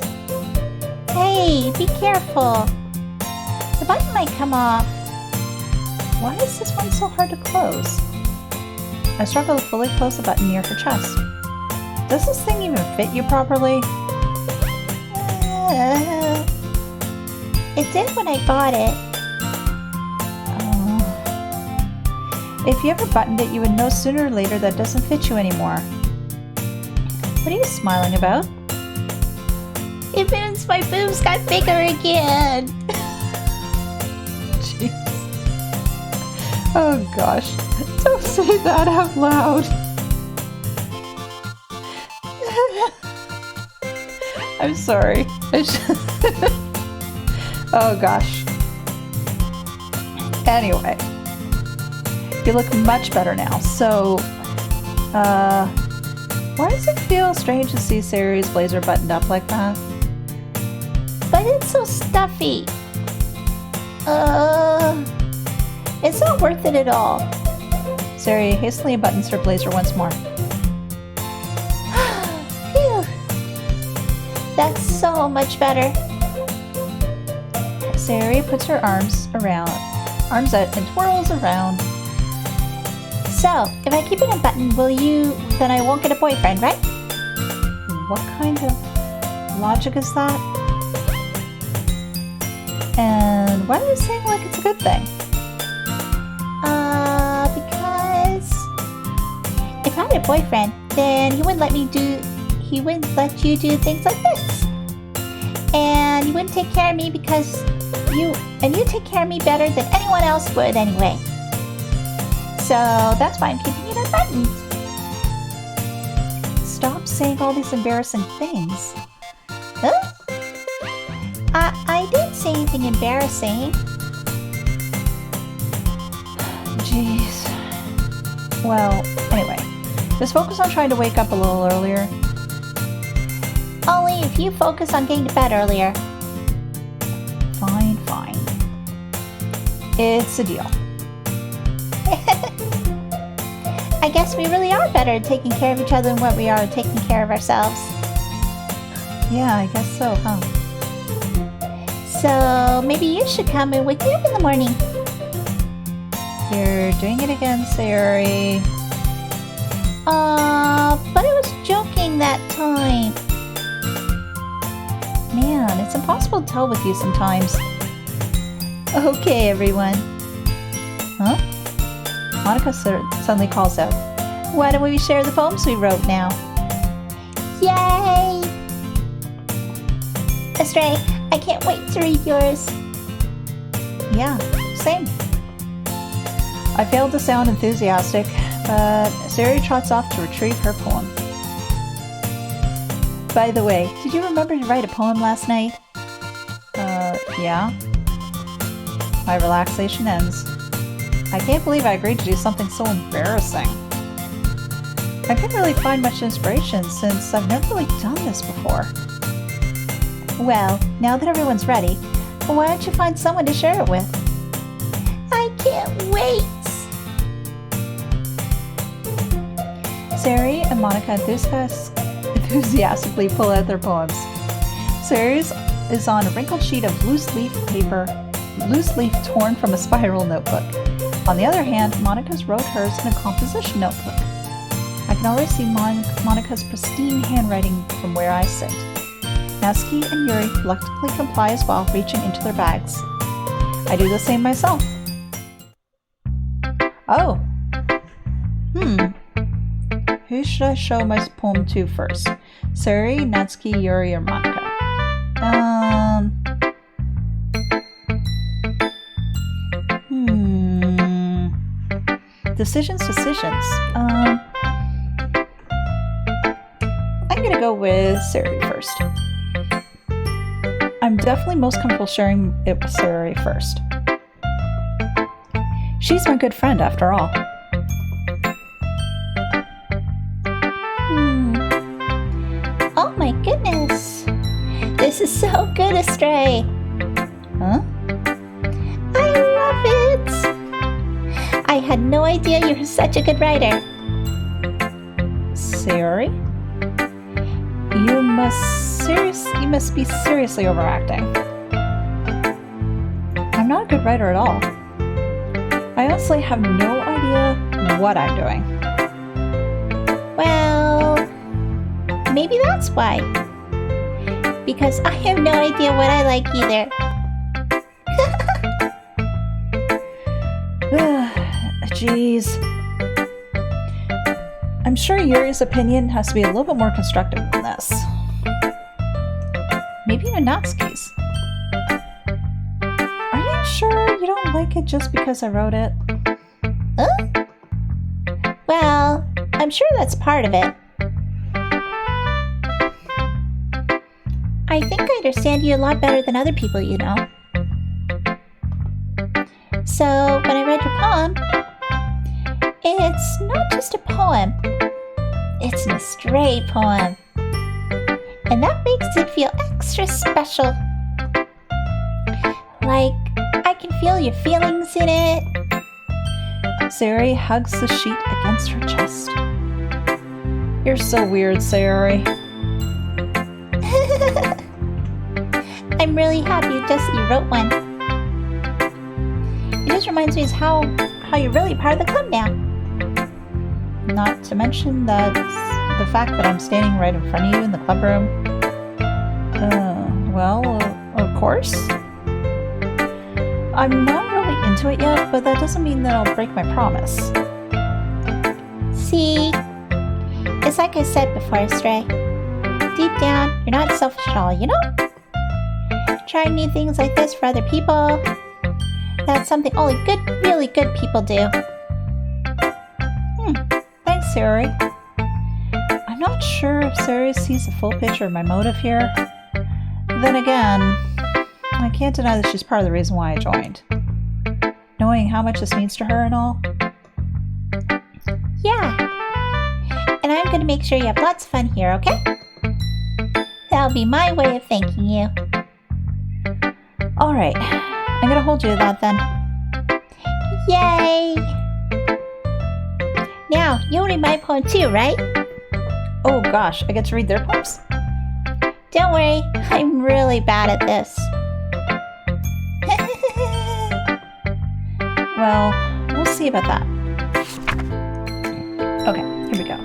Hey, be careful. The button might come off. Why is this one so hard to close? I struggle to fully close the button near her chest. Does this thing even fit you properly? It did when I bought it. If you ever buttoned it, you would know sooner or later that it doesn't fit you anymore. What are you smiling about? It means my boobs got bigger again. Jeez. Oh gosh, don't say that out loud. I'm sorry. Oh gosh. Anyway, you look much better now. So, why does it feel strange to see Sayori's blazer buttoned up like that? But it's so stuffy. It's not worth it at all. Sayori hastily buttons her blazer once more. Phew. That's so much better. Sayori puts her arms out and twirls around. So, if I keep it unbuttoned, then I won't get a boyfriend, right? What kind of logic is that? And why are you saying like it's a good thing? Because if I had a boyfriend, then he wouldn't let you do things like this. And you wouldn't take care of me because you take care of me better than anyone else would anyway. So that's why I'm keeping it unbuttoned. Stop saying all these embarrassing things. Huh? I didn't say anything embarrassing. Jeez. Well, anyway, just focus on trying to wake up a little earlier. Only if you focus on getting to bed earlier. Fine. It's a deal. I guess we really are better at taking care of each other than what we are at taking care of ourselves. Yeah, I guess so, huh? So maybe you should come and wake me up in the morning. You're doing it again, Sayori. But I was joking that time. Man, it's impossible to tell with you sometimes. Okay, everyone. Huh? Monica suddenly calls out. Why don't we share the poems we wrote now? Yay! Astray, I can't wait to read yours. Yeah, same. I failed to sound enthusiastic, but Sayori trots off to retrieve her poem. By the way, did you remember to write a poem last night? Yeah. My relaxation ends. I can't believe I agreed to do something so embarrassing. I couldn't really find much inspiration since I've never really done this before. Well, now that everyone's ready, why don't you find someone to share it with? I can't wait! Sari and Monica enthusiastically pull out their poems. Sari's is on a wrinkled sheet of loose leaf torn from a spiral notebook. On the other hand, Monica's wrote hers in a composition notebook. I can already see Monica's pristine handwriting from where I sit. Natsuki and Yuri reluctantly comply as well, reaching into their bags. I do the same myself. Oh. Who should I show my poem to first? Sari, Natsuki, Yuri, or Monica? Decisions. I'm gonna go with Sari first. I'm definitely most comfortable sharing it with Sari first. She's my good friend after all. Oh my goodness! This is so good, Astray! Huh? I love it! I had no idea you were such a good writer. Sari? You must be seriously overacting. I'm not a good writer at all. I honestly have no idea what I'm doing. Well, maybe that's why. Because I have no idea what I like either. Jeez. I'm sure Yuri's opinion has to be a little bit more constructive than this. Maybe even Natsuki's. Are you sure you don't like it just because I wrote it? Huh? Well, I'm sure that's part of it. I think I understand you a lot better than other people, you know. So, when I read your poem, it's not just a poem. It's an Astray poem. And that makes it feel extra special. Like, I can feel your feelings in it. Sari hugs the sheet against her chest. You're so weird, Sari. I'm really happy just that you wrote one. It just reminds me of how you're really part of the club now. Not to mention that the fact that I'm standing right in front of you in the club room. Of course. I'm not really into it yet, but that doesn't mean that I'll break my promise. See? It's like I said before, Astray. Deep down, you're not selfish at all, you know? Trying new things like this for other people, that's something only really good people do. Thanks, Sari. I'm not sure if Sari sees the full picture of my motive here. Then again, I can't deny that she's part of the reason why I joined. Knowing how much this means to her and all. Yeah. And I'm going to make sure you have lots of fun here, okay? That'll be my way of thanking you. Alright, I'm gonna hold you to that then. Yay! Now, you'll read my poem too, right? Oh gosh, I get to read their poems? Don't worry, I'm really bad at this. Well, we'll see about that. Okay, here we go.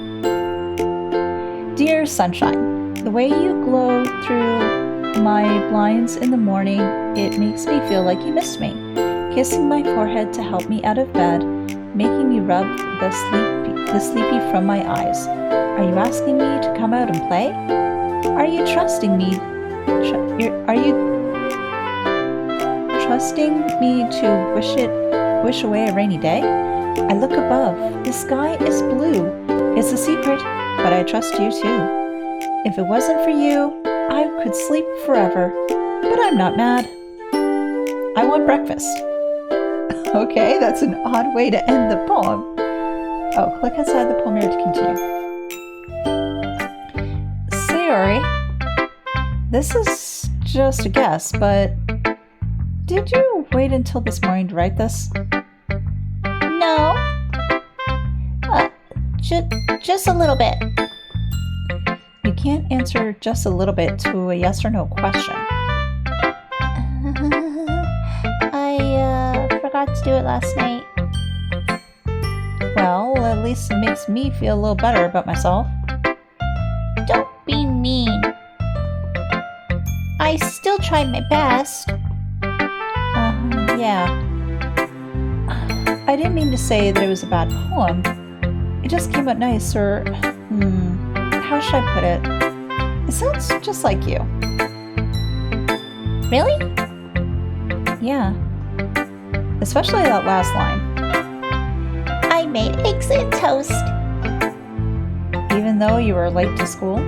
Dear Sunshine, the way you glow through my blinds in the morning, it makes me feel like you missed me. Kissing my forehead to help me out of bed, making me rub the sleepy from my eyes. Are you asking me to come out and play? Are you trusting me? Are you trusting me to wish away a rainy day? I look above. The sky is blue. It's a secret, but I trust you too. If it wasn't for you, I could sleep forever. But I'm not mad. I want breakfast. Okay, that's an odd way to end the poem. Oh, click inside the poem here to continue. Sayori, this is just a guess, but did you wait until this morning to write this? No. Just a little bit. You can't answer just a little bit to a yes or no question. I forgot to do it last night. Well, at least it makes me feel a little better about myself. Don't be mean. I still tried my best. Yeah. I didn't mean to say that it was a bad poem. It just came out nice, or how should I put it? It sounds just like you. Really? Yeah. Especially that last line. I made eggs and toast. Even though you were late to school?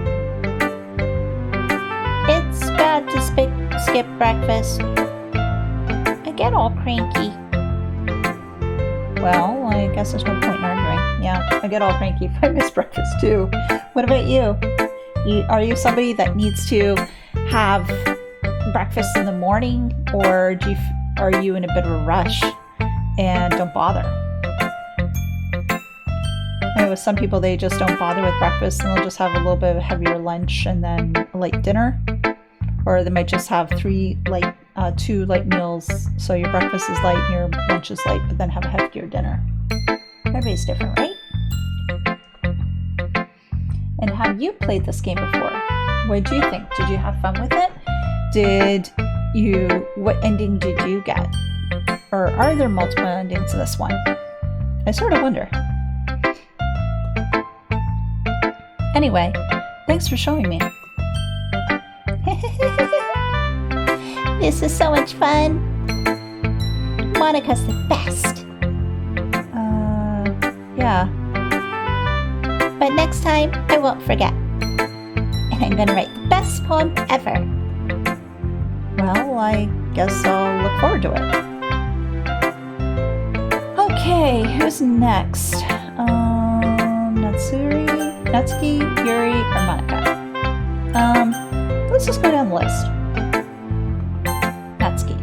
It's bad to skip breakfast. I get all cranky. Well, I guess there's no point in arguing. Yeah, I get all cranky if I miss breakfast too. What about you? Are you somebody that needs to have breakfast in the morning, or are you in a bit of a rush and don't bother? With some people, they just don't bother with breakfast and they'll just have a little bit of a heavier lunch and then a light dinner, or they might just have two light meals, so your breakfast is light and your lunch is light, but then have a heftier dinner. Everybody's different, right? And have you played this game before? What did you think? Did you have fun with it? What ending did you get? Or are there multiple endings to this one? I sort of wonder. Anyway, thanks for showing me. This is so much fun. Monica's the best. Yeah. But next time, I won't forget. And I'm gonna write the best poem ever. Well, I guess I'll look forward to it. Okay, who's next? Natsuki, Yuri, or Monica? Let's just go down the list. Natsuki.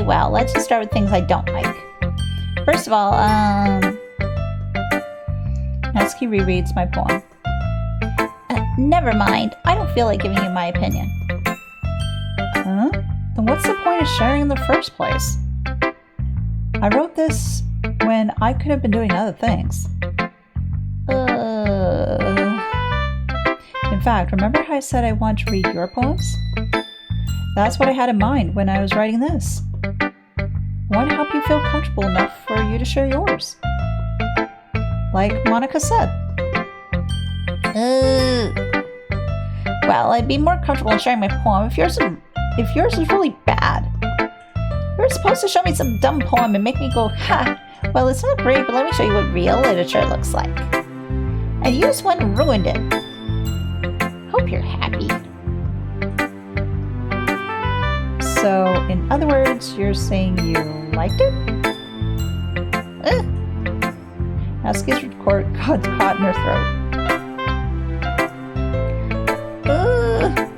Well, let's just start with things I don't like. First of all, Natsuki rereads my poem. Never mind. I don't feel like giving you my opinion. Huh? Then what's the point of sharing in the first place? I wrote this when I could have been doing other things. In fact, remember how I said I want to read your poems? That's what I had in mind when I was writing this. I want to help you feel comfortable enough for you to share yours. Like Monica said. Well, I'd be more comfortable in sharing my poem if yours is really bad. You were supposed to show me some dumb poem and make me go, ha! Well, it's not great, but let me show you what real literature looks like. And you just went and ruined it. Hope you're happy. So, in other words, you're saying you liked it? Natsuki's record got caught in her throat.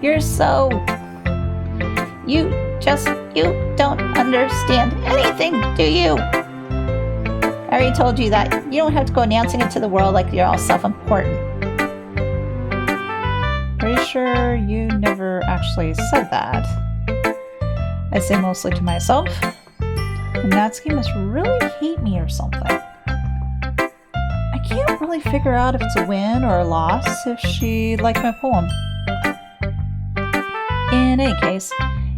You're so... You don't understand anything, do you? I already told you that. You don't have to go announcing it to the world like you're all self-important. Pretty sure you never actually said that. I say mostly to myself. And Natsuki must really hate me or something. I can't really figure out if it's a win or a loss if she liked my poem. In any case,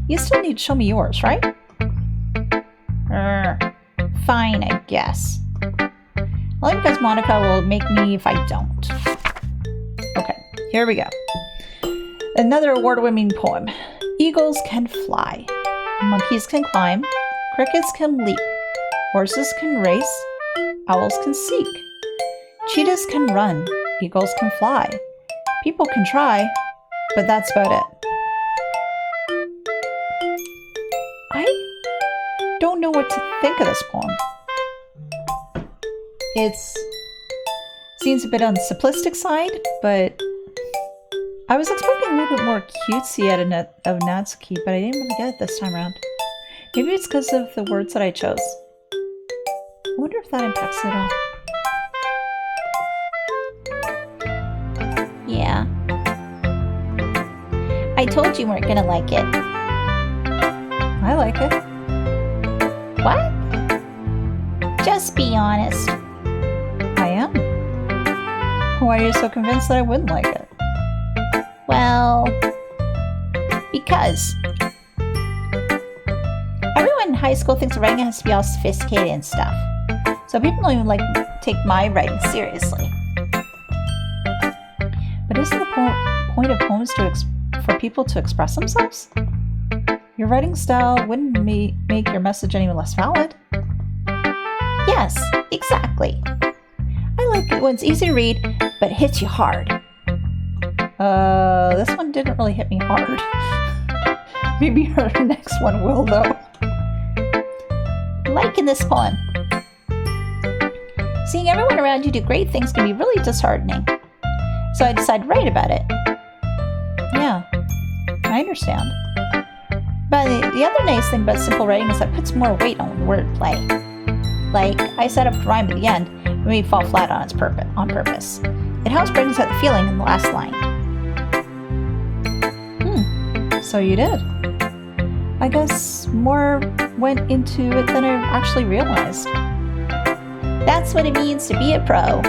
you still need to show me yours, right? Fine, I guess. Only because Monica will make me if I don't. Okay, here we go. Another award-winning poem. Eagles can fly. Monkeys can climb. Crickets can leap. Horses can race. Owls can seek. Cheetahs can run. Eagles can fly. People can try, but that's about it. I don't know what to think of this poem. Seems a bit on the simplistic side, but I was expecting a little bit more cutesy out of Natsuki, but I didn't really get it this time around. Maybe it's because of the words that I chose. I wonder if that impacts it at all. Yeah. I told you weren't gonna like it. I like it. What? Just be honest. I am. Why are you so convinced that I wouldn't like it? Well, because everyone in high school thinks writing has to be all sophisticated and stuff. So people don't even take my writing seriously. But isn't the point of poems for people to express themselves? Your writing style wouldn't make your message any less valid. Yes, exactly. I like it when it's easy to read, but it hits you hard. This one didn't really hit me hard. Maybe our next one will, though. Like in this poem. Seeing everyone around you do great things can be really disheartening. So I decided to write about it. Yeah, I understand. But the other nice thing about simple writing is that it puts more weight on wordplay. Like, I set up a rhyme at the end, and made it fall flat on purpose. It helps bring out the feeling in the last line. So you did. I guess more went into it than I actually realized. That's what it means to be a pro.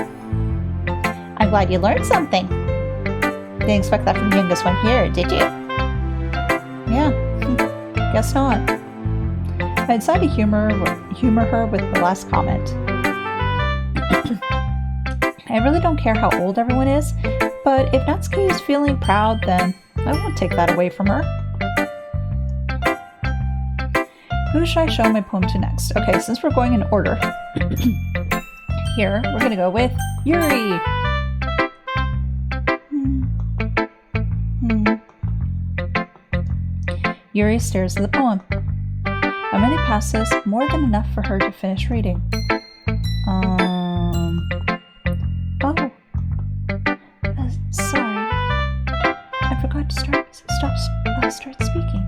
I'm glad you learned something. Didn't expect that from the youngest one here, did you? Yeah, guess not. I decided to humor her with the last comment. I really don't care how old everyone is, but if Natsuki is feeling proud, then I won't take that away from her. Who should I show my poem to next? Okay, since we're going in order, here we're gonna go with Yuri. Yuri stares at the poem. A minute passes, more than enough for her to finish reading. Sorry. I forgot to start speaking.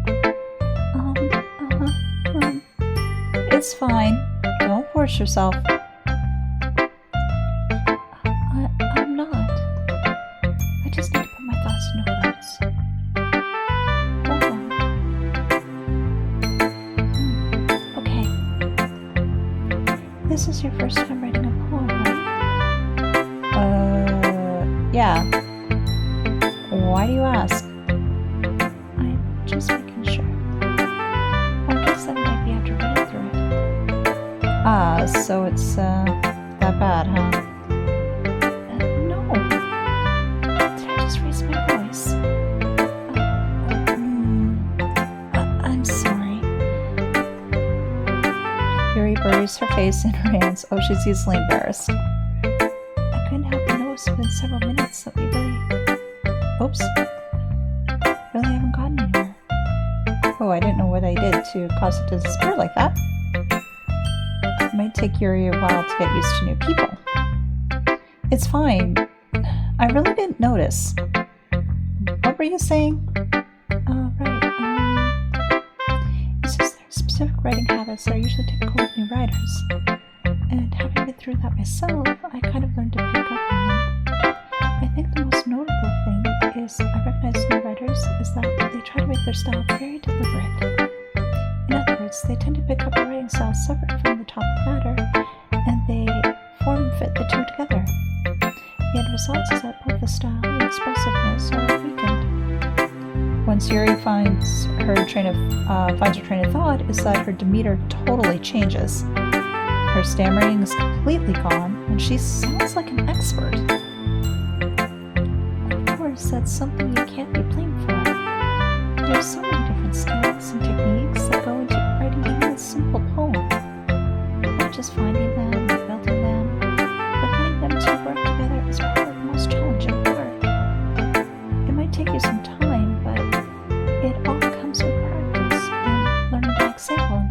It's fine. Don't force yourself. I'm not. I just need to put my thoughts into words. Hold on. Okay. This is your first time writing a poem, right? Yeah. Why do you ask? I'm just making sure. I guess that might be after reading through it. Ah, so it's, that bad, huh? No. Did I just raise my voice? I'm sorry. Yuri buries her face in her hands. Oh, she's easily embarrassed. I couldn't help but notice within several minutes that we really haven't gotten anywhere. Oh, I didn't know what I did to cause it to disappear like that. It might take Yuri a while to get used to new people. It's fine. I really didn't notice. What were you saying? Right. It's just their specific writing habits that are usually typical of new writers. And having been through that myself, I kind of learned to pick up on them. I think the most notable thing I recognize new writers is that they try to make their style very deliberate. In other words, they tend to pick up a writing style separate from the topic matter, and they form fit the two together. The end result is that both the style and expressiveness are weakened. Once Yuri finds her train of thought, is that her demeanor totally changes. Her stammering is completely gone, and she sounds like an expert. That's something you can't be blamed for. There's so many different skills and techniques that go into writing even a simple poem. Not just finding them and building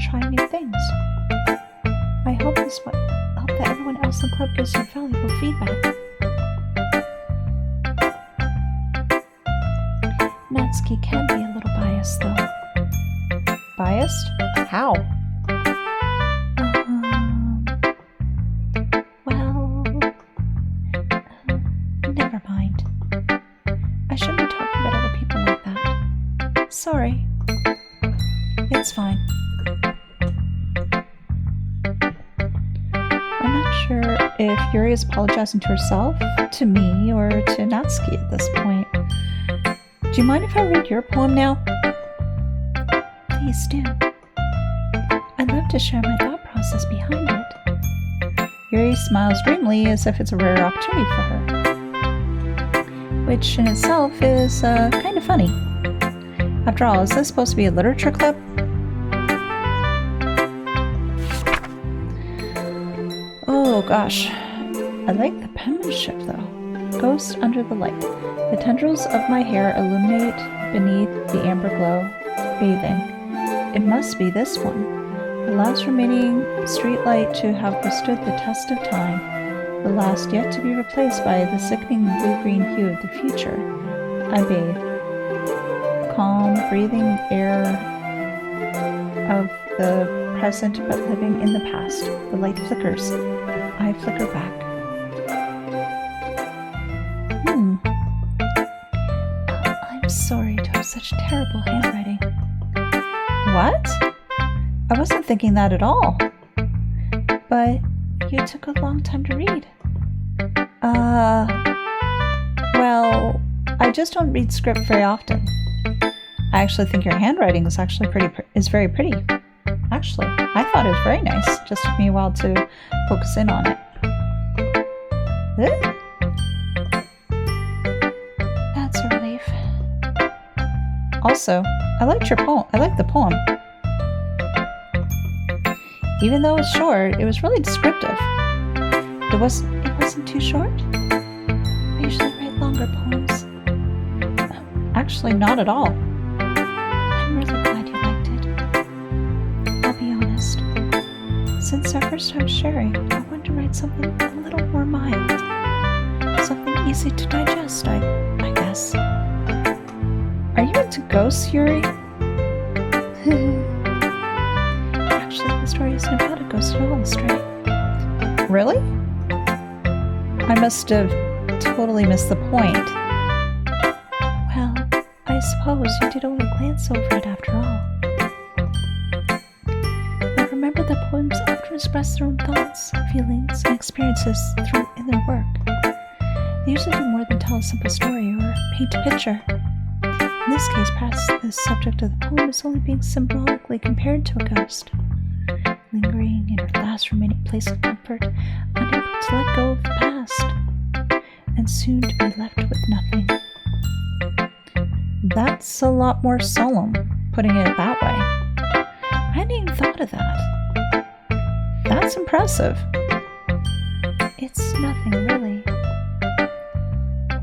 trying new things. I hope that everyone else in the club gives you valuable feedback. Natsuki can be a little biased, though. Biased? How? Never mind. I shouldn't be talking about other people like that. Sorry. It's fine. I'm not sure if Yuri is apologizing to herself, to me, or to Natsuki at this point. Do you mind if I read your poem now? Please do. I'd love to share my thought process behind it. Yuri smiles dreamily as if it's a rare opportunity for her, which in itself is kind of funny. After all, is this supposed to be a literature club? Oh gosh, I like the penmanship though. Ghost under the light. The tendrils of my hair illuminate beneath the amber glow, bathing. It must be this one, the last remaining streetlight to have withstood the test of time, the last yet to be replaced by the sickening blue-green hue of the future. I bathe. Calm, breathing air of the present but living in the past. The light flickers. I flicker back. I'm sorry to have such terrible handwriting. What? I wasn't thinking that at all. But you took a long time to read. Well, I just don't read script very often. I actually think your handwriting is actually very pretty. Actually, I thought it was very nice. It just took me a while to focus in on it. That's a relief. Also, I liked your poem. I liked the poem. Even though it's short, it was really descriptive. It wasn't too short. I usually write longer poems. Actually, not at all. I'm really glad you liked it. I'll be honest. Since our first time sharing, I wanted to write something a little more mild. Something easy to digest, I guess. Are you into ghosts, Yuri? Actually, the story isn't about a ghost at all, Stray. Really? I must have totally missed the point. Well, I suppose you did only glance over it after all. But remember that poems often express their own thoughts, feelings, and experiences in their work. They usually do more than tell a simple story or paint a picture. In this case, perhaps the subject of the poem is only being symbolically compared to a ghost, lingering in her last remaining place of comfort, unable to let go of the past, and soon to be left with nothing. That's a lot more solemn, putting it that way. I hadn't even thought of that. That's impressive. It's nothing, really.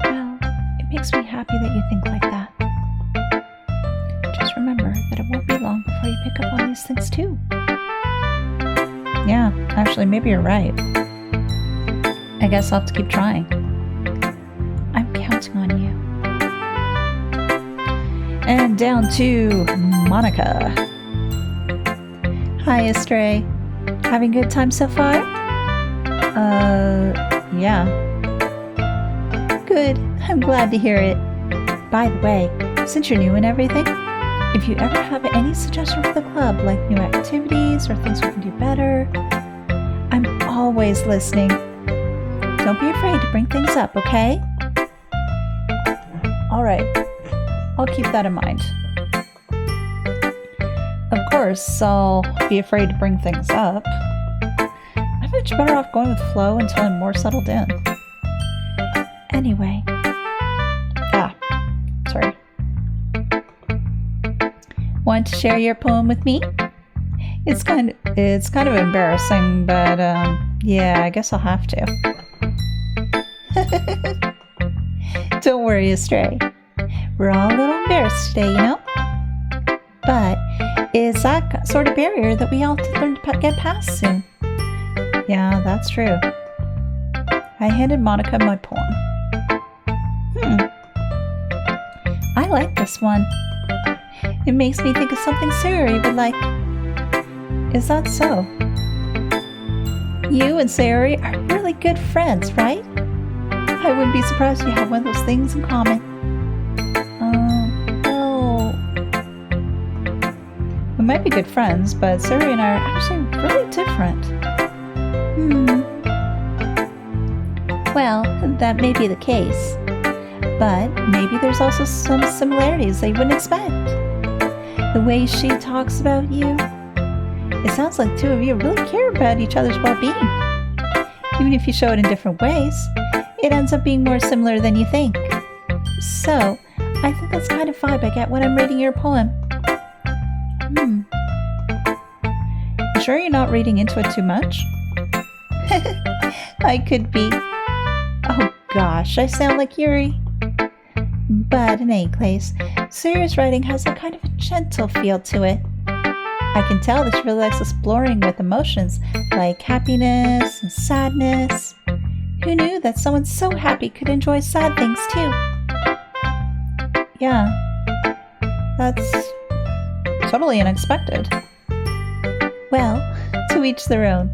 Well, it makes me happy that you think like that. Just remember that it won't be long before you pick up on these things too. Yeah, actually, maybe you're right. I guess I'll have to keep trying. I'm counting on you. And down to Monica. Hi, Astray. Having a good time so far? Yeah. Good. I'm glad to hear it. By the way, since you're new and everything, if you ever have any suggestions for the club, like new activities or things we can do better, I'm always listening. Don't be afraid to bring things up, okay? Alright, I'll keep that in mind. Of course, I'll be afraid to bring things up. I'm much better off going with the flow until I'm more settled in. Anyway. Sorry. Want to share your poem with me? It's kind of embarrassing, but yeah, I guess I'll have to. Don't worry, Astray. We're all a little embarrassed today, you know? But is that sort of barrier that we all have to learn to get past soon. Yeah, that's true. I handed Monica my poem. I like this one. It makes me think of something Sayori would like. Is that so? You and Sayori are really good friends, right? I wouldn't be surprised if you have one of those things in common. Well... We might be good friends, but Sayori and I are actually really different. Well, that may be the case. But maybe there's also some similarities that you wouldn't expect. The way she talks about you, it sounds like the two of you really care about each other's well-being. Even if you show it in different ways, it ends up being more similar than you think. So, I think that's the kind of vibe I get when I'm reading your poem. You sure you're not reading into it too much? I could be. Oh gosh, I sound like Yuri. But in any case, Sayori's writing has a kind of a gentle feel to it. I can tell that she really likes exploring with emotions like happiness and sadness. Who knew that someone so happy could enjoy sad things too? Yeah, that's totally unexpected. Well, to each their own.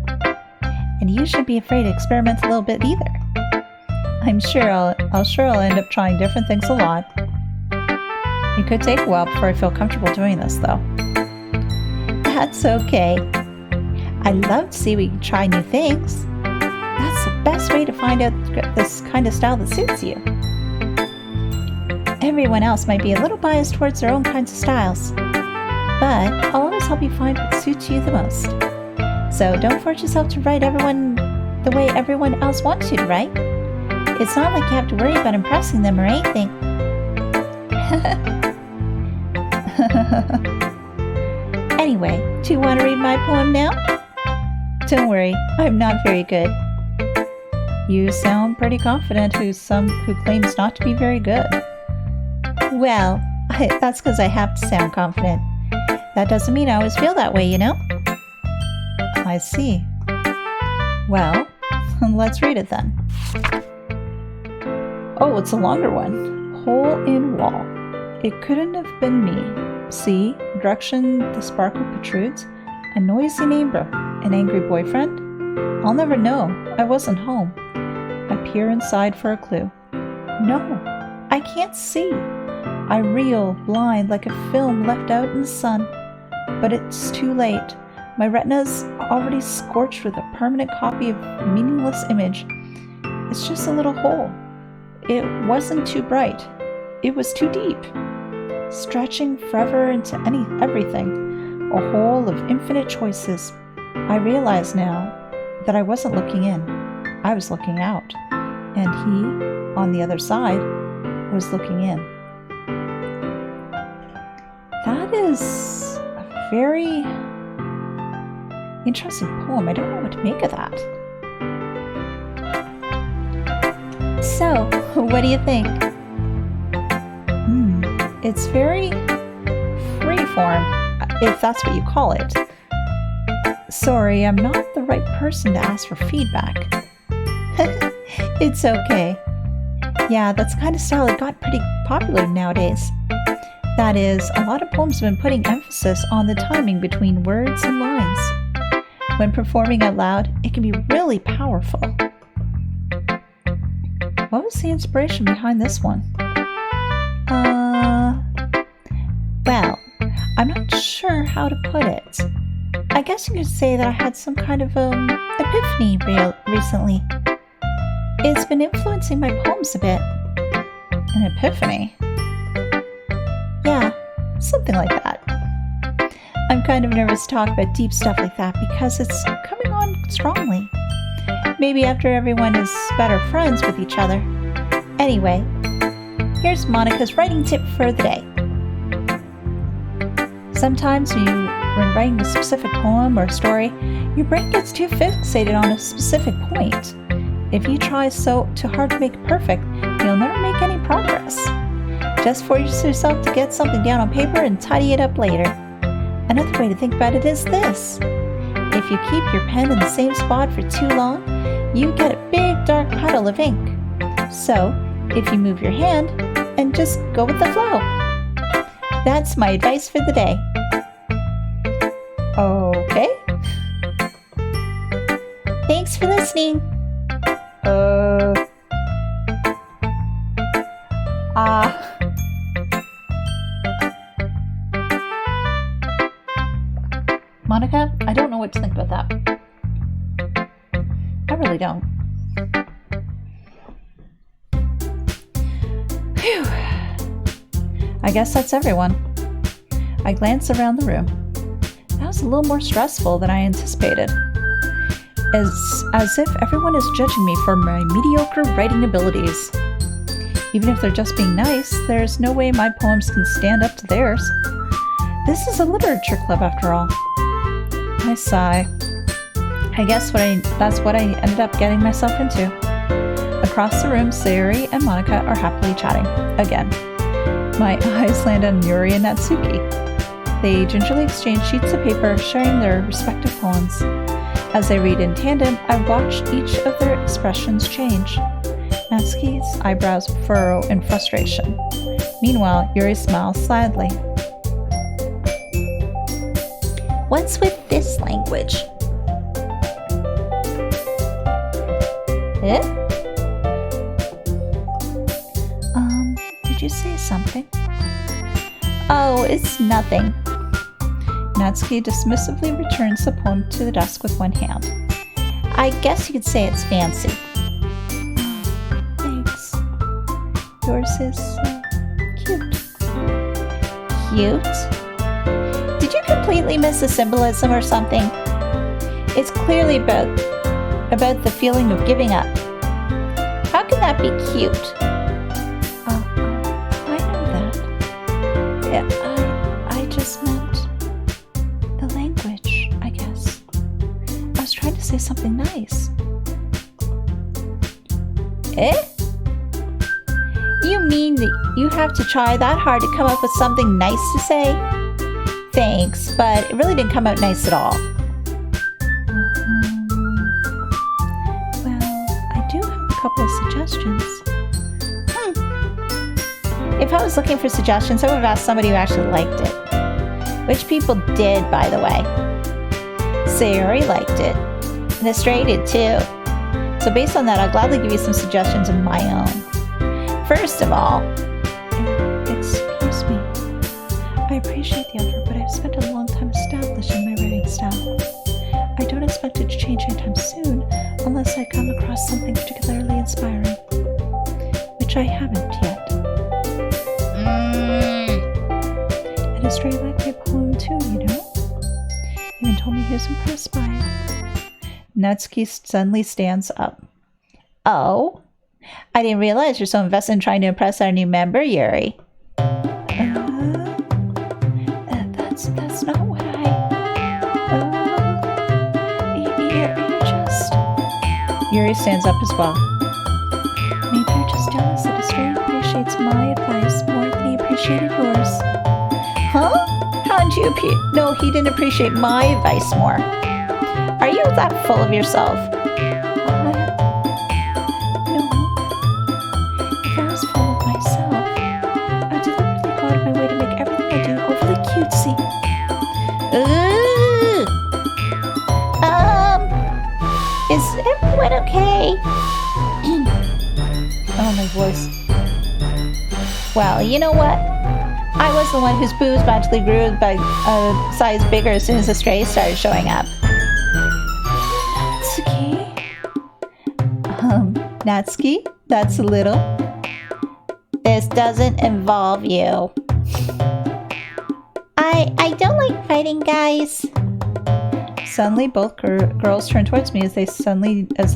And you shouldn't be afraid to experiment a little bit either. I'm sure I'll end up trying different things a lot. It could take a while before I feel comfortable doing this, though. That's okay. I love to see we can try new things. That's the best way to find out this kind of style that suits you. Everyone else might be a little biased towards their own kinds of styles, but I'll always help you find what suits you the most. So don't force yourself to write everyone the way everyone else wants you to write. It's not like you have to worry about impressing them or anything. Anyway, do you want to read my poem now? Don't worry, I'm not very good. You sound pretty confident who claims not to be very good. Well, that's because I have to sound confident. That doesn't mean I always feel that way, you know? I see. Well, let's read it then. Oh, it's a longer one. Hole in wall. It couldn't have been me. See, direction the sparkle protrudes. A noisy neighbor. An angry boyfriend. I'll never know. I wasn't home. I peer inside for a clue. No, I can't see. I reel, blind, like a film left out in the sun. But it's too late. My retina's already scorched with a permanent copy of a meaningless image. It's just a little hole. It wasn't too bright. It was too deep. Stretching forever into everything. A hole of infinite choices. I realize now that I wasn't looking in. I was looking out. And he, on the other side, was looking in. That is a very interesting poem. I don't know what to make of that. So, what do you think? It's very freeform, if that's what you call it. Sorry, I'm not the right person to ask for feedback. It's okay. Yeah, that's the kind of style that got pretty popular nowadays. That is, a lot of poems have been putting emphasis on the timing between words and lines. When performing out loud, it can be really powerful. What was the inspiration behind this one? Well, I'm not sure how to put it. I guess you could say that I had some kind of epiphany recently. It's been influencing my poems a bit. An epiphany? Yeah, something like that. I'm kind of nervous to talk about deep stuff like that because it's coming on strongly. Maybe after everyone is better friends with each other. Anyway, here's Monica's writing tip for the day. Sometimes when writing a specific poem or story, your brain gets too fixated on a specific point. If you try so hard to make it perfect, you'll never make any progress. Just force yourself to get something down on paper and tidy it up later. Another way to think about it is this. If you keep your pen in the same spot for too long, you get a big dark puddle of ink. So, if you move your hand and just go with the flow. That's my advice for the day. Okay. Thanks for listening. Monica, I don't know what to think about that. I really don't. Phew. I guess that's everyone. I glance around the room. That was a little more stressful than I anticipated. As if everyone is judging me for my mediocre writing abilities. Even if they're just being nice, there's no way my poems can stand up to theirs. This is a literature club after all. I sigh. I guess that's what I ended up getting myself into. Across the room, Sayori and Monica are happily chatting. Again. My eyes land on Yuri and Natsuki. They gingerly exchange sheets of paper, sharing their respective poems. As they read in tandem, I watch each of their expressions change. Natsuki's eyebrows furrow in frustration. Meanwhile, Yuri smiles sadly. What's with this language? Did you say something? Oh, it's nothing. Natsuki dismissively returns the poem to the desk with one hand. I guess you could say it's fancy. Thanks. Yours is cute. Cute? Did you completely miss the symbolism or something? It's clearly about the feeling of giving up. How can that be cute? I know that. Yeah, I just meant the language, I guess. I was trying to say something nice. You mean that you have to try that hard to come up with something nice to say? Thanks, but it really didn't come out nice at all. Well, I do have a couple of suggestions. If I was looking for suggestions, I would have asked somebody who actually liked it. Which people did, by the way. Sayori liked it. And Astray did too. So based on that, I'll gladly give you some suggestions of my own. First of all, Excuse me. I appreciate the offer, but I've spent a long time establishing my writing style. I don't expect it to change anytime soon, unless I come across something particularly inspiring. Which I haven't yet. And Astray liked my poem too, you know? Even told me he was impressed by it. Natsuki suddenly stands up. oh, I didn't realize you're so invested in trying to impress our new member, Yuri. That's not what you're just... Yuri stands up as well. Maybe you're just jealous that Astray appreciates my advice more than he appreciated yours. Huh? How'd you No, he didn't appreciate my advice more. Are you that full of yourself? No. If I was full of myself, I deliberately go out of my way to make everything I do overly cutesy. Is everyone okay? Oh, my voice. Well, you know what? I was the one whose boobs magically grew by a size bigger as soon as the Stray started showing up. Natsuki, that's a little. This doesn't involve you. I don't like fighting, guys. Suddenly, both girls turn towards me as they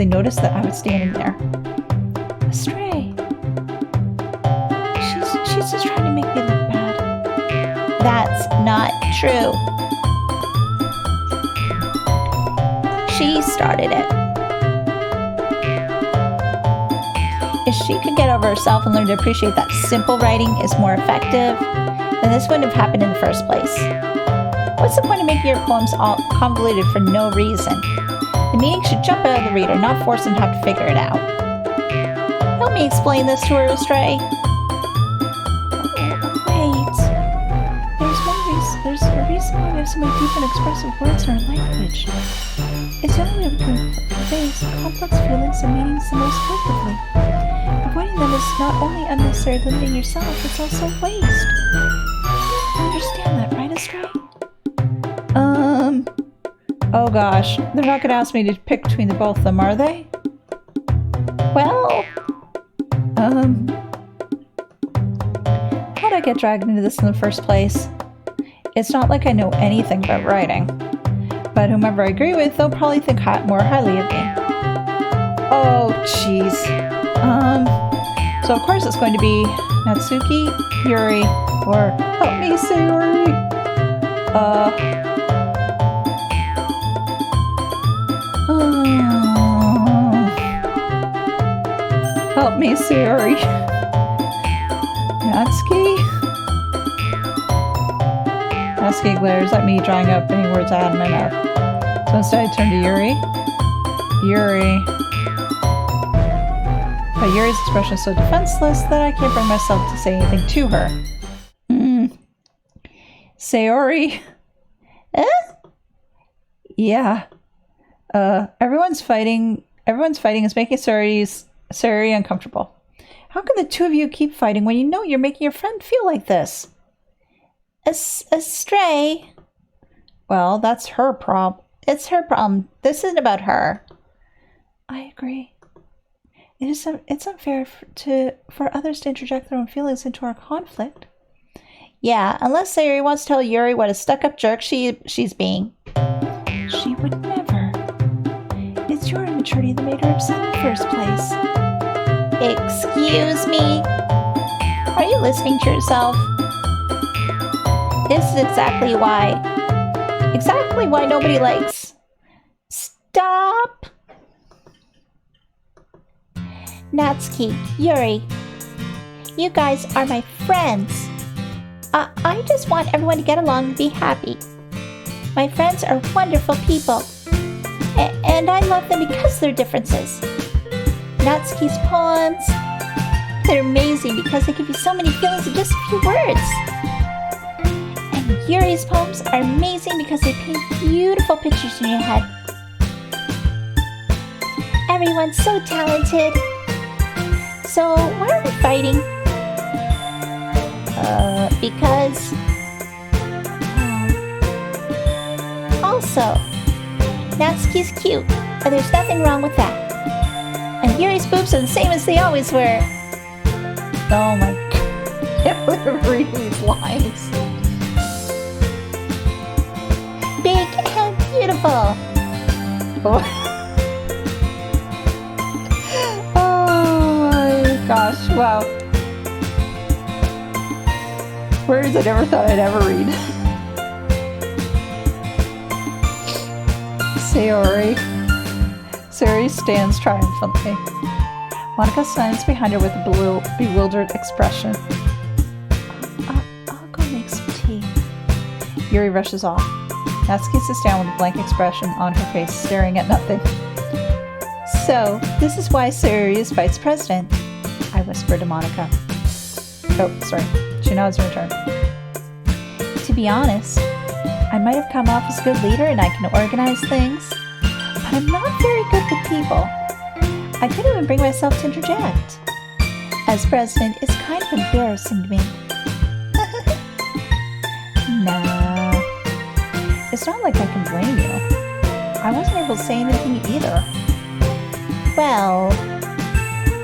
notice that I was standing there. Astray. She's just trying to make me look bad. That's not true. She started it. If she could get over herself and learn to appreciate that simple writing is more effective, then this wouldn't have happened in the first place. What's the point of making your poems all convoluted for no reason? The meaning should jump out of the reader, not force them to have to figure it out. Help me explain this to her, Astray. Wait. There's a reason why we have so many deep and expressive words in our language. It's the only way we can convey complex feelings and meanings the most effectively. Avoiding them is not only unnecessary limiting yourself, it's also waste. You understand that, right, Astray? Oh gosh, they're not gonna ask me to pick between the both of them, are they? Well, How'd I get dragged into this in the first place? It's not like I know anything about writing, but whomever I agree with, they'll probably think more highly of me. Oh, jeez. So of course it's going to be Natsuki, Yuri, or help me, Sayori. Help me, Sayori. Natsuki? Natsuki glares at me, drawing up any words I had in my mouth. So instead I turn to Yuri. Yuri. But Yuri's expression is so defenseless that I can't bring myself to say anything to her. Sayori. Yeah. Everyone's fighting is making Sayori uncomfortable. How can the two of you keep fighting when you know you're making your friend feel like this? Astray. Well, that's her problem. It's her problem. This isn't about her. I agree. It's unfair for others to interject their own feelings into our conflict. Yeah, unless Sayori wants to tell Yuri what a stuck-up jerk she's being. She would never. It's your immaturity that made her upset in the first place. Excuse me? Are you listening to yourself? This is exactly why nobody likes. Stop! Natsuki, Yuri, you guys are my friends. I just want everyone to get along and be happy. My friends are wonderful people, and I love them because of their differences. Natsuki's poems, they're amazing because they give you so many feelings in just a few words. And Yuri's poems are amazing because they paint beautiful pictures in your head. Everyone's so talented. So why are we fighting? Because... Also, Natsuki's cute, and there's nothing wrong with that. And Yuri's boobs are the same as they always were. Oh my god. I can't read these lines. Big and beautiful. Oh my gosh, wow. Words I never thought I'd ever read. Sayori stands triumphantly. Monika stands behind her with a bewildered expression. I'll go make some tea. Yuri rushes off. Natsuki sits down with a blank expression on her face, staring at nothing. So, this is why Sayori is vice president, I whisper to Monika. Oh, sorry. She nods in return. To be honest, I might have come off as a good leader and I can organize things, but I'm not very good with people. I couldn't even bring myself to interject. As president, it's kind of embarrassing to me. Nah. It's not like I can blame you. I wasn't able to say anything either. Well,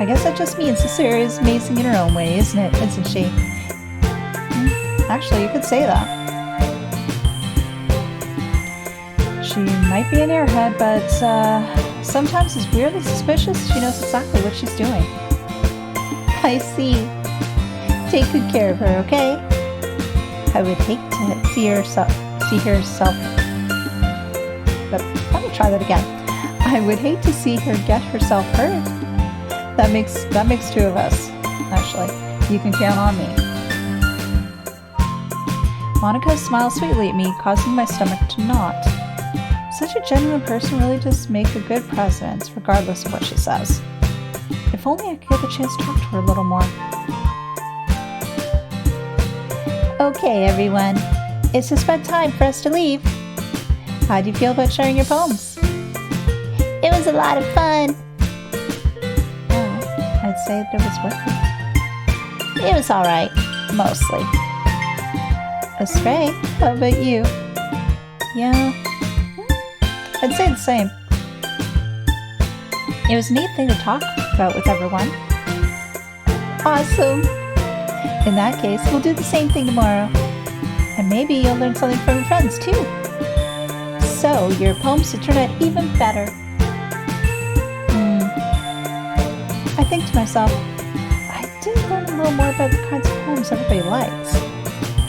I guess that just means Sayori is amazing in her own way, isn't she? Actually, you could say that. She might be an airhead, but sometimes is weirdly suspicious. She knows exactly what she's doing. I see. Take good care of her, okay? I would hate to see herself. But let me try that again. I would hate to see her get herself hurt. That makes two of us. Actually, you can count on me. Monica smiles sweetly at me, causing my stomach to knot. Such a genuine person really does make a good president, regardless of what she says. If only I could get the chance to talk to her a little more. Okay, everyone. It's just about time for us to leave. How do you feel about sharing your poems? It was a lot of fun. Well, I'd say that it was worth it. It was alright. Mostly. Astray, how about you? Yeah, I'd say the same. It was a neat thing to talk about with everyone. Awesome. In that case, we'll do the same thing tomorrow. And maybe you'll learn something from your friends too. So, your poems will turn out even better. I think to myself, I did learn a little more about the kinds of poems everybody likes.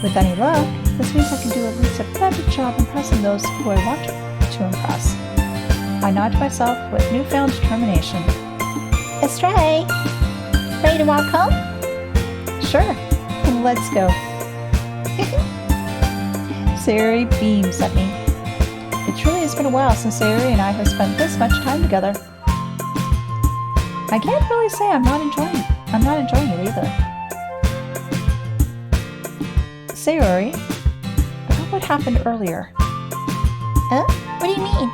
With any luck, this means I can do at least a better job impressing those who I want to impress. I nod to myself with newfound determination. Astray, ready to walk home? Sure, let's go. Sayuri beams at me. It truly has been a while since Sayuri and I have spent this much time together. I can't really say I'm not enjoying it either. Sayuri, about what happened earlier. Huh? What do you mean?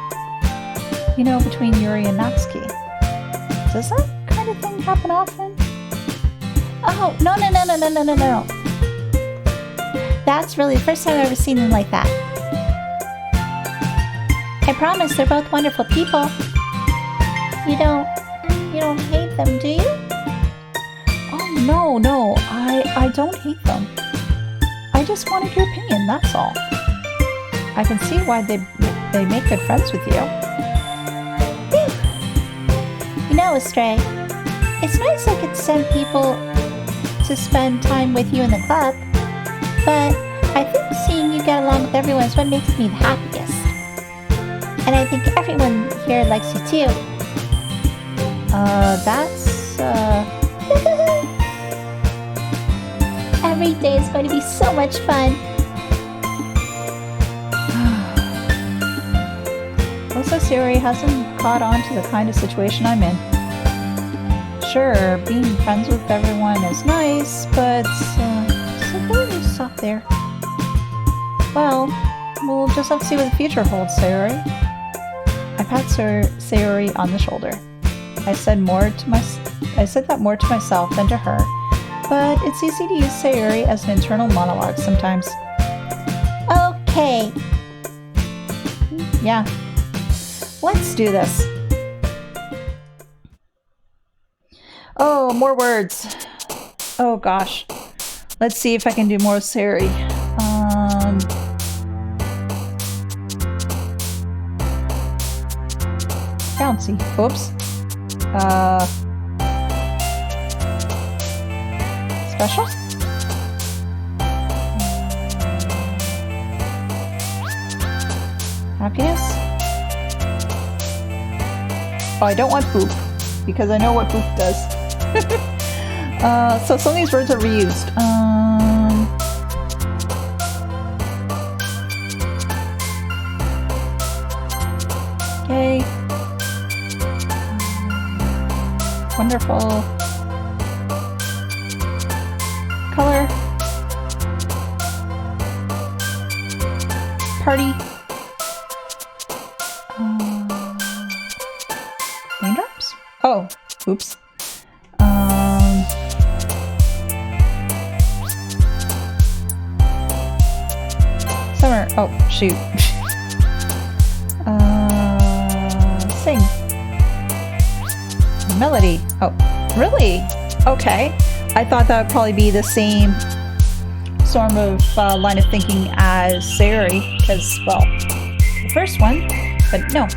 You know, between Yuri and Natsuki. Does that kind of thing happen often? Oh, no. That's really the first time I've ever seen them like that. I promise they're both wonderful people. You don't hate them, do you? Oh, no, I don't hate them. I just wanted your opinion, that's all. I can see why they make good friends with you. Phew. You know, Astray, it's nice I could send people to spend time with you in the club, but I think seeing you get along with everyone is what makes me the happiest. And I think everyone here likes you too. Every day is going to be so much fun. Looks like Sayuri hasn't caught on to the kind of situation I'm in. Sure, being friends with everyone is nice, but so really just stop there. Well, we'll just have to see what the future holds, Sayuri. I pat Sayuri on the shoulder. I said that more to myself than to her, but it's easy to use Sayuri as an internal monologue sometimes. Okay. Yeah. Let's do this. Oh, more words. Oh gosh. Let's see if I can do more Sayuri. Bouncy. Oops. Special? Happiness? Oh, I don't want boop, because I know what boop does. So some of these words are reused. Okay. Wonderful. Color. Party. Raindrops? Oh, oops. Summer. Oh, shoot. Sing. Melody. Oh, really? Okay. I thought that would probably be the same sort of line of thinking as Sayuri, because, well, the first one, but no.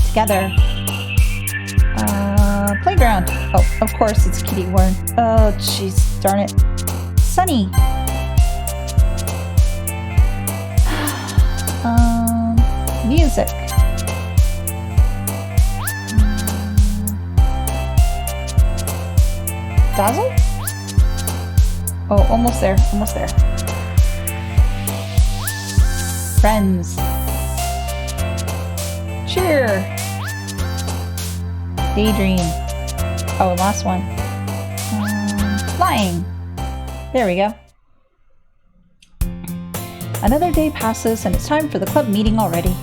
Together. Playground. Oh, of course it's Kitty Warren. Oh, jeez, darn it. Sunny. Music. Dazzle? Oh, almost there. Almost there. Friends. Cheer. Daydream. Oh, last one. Flying. There we go. Another day passes and it's time for the club meeting already.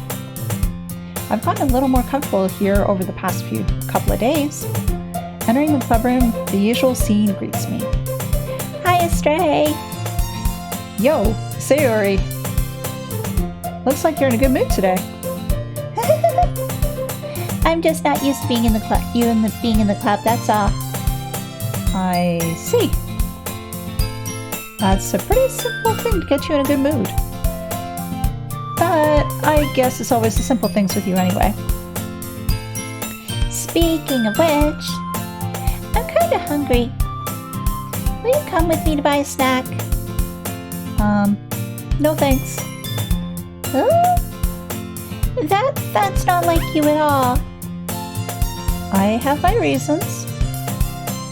I've gotten a little more comfortable here over the past couple of days. Entering the club room, the usual scene greets me. Hi, Astray. Yo, Sayori. Looks like you're in a good mood today. I'm just not used to being in the club. Being in the club. That's all. I see. That's a pretty simple thing to get you in a good mood. But I guess it's always the simple things with you anyway. Speaking of which, I'm kind of hungry. Will you come with me to buy a snack? No thanks. That's not like you at all. I have my reasons.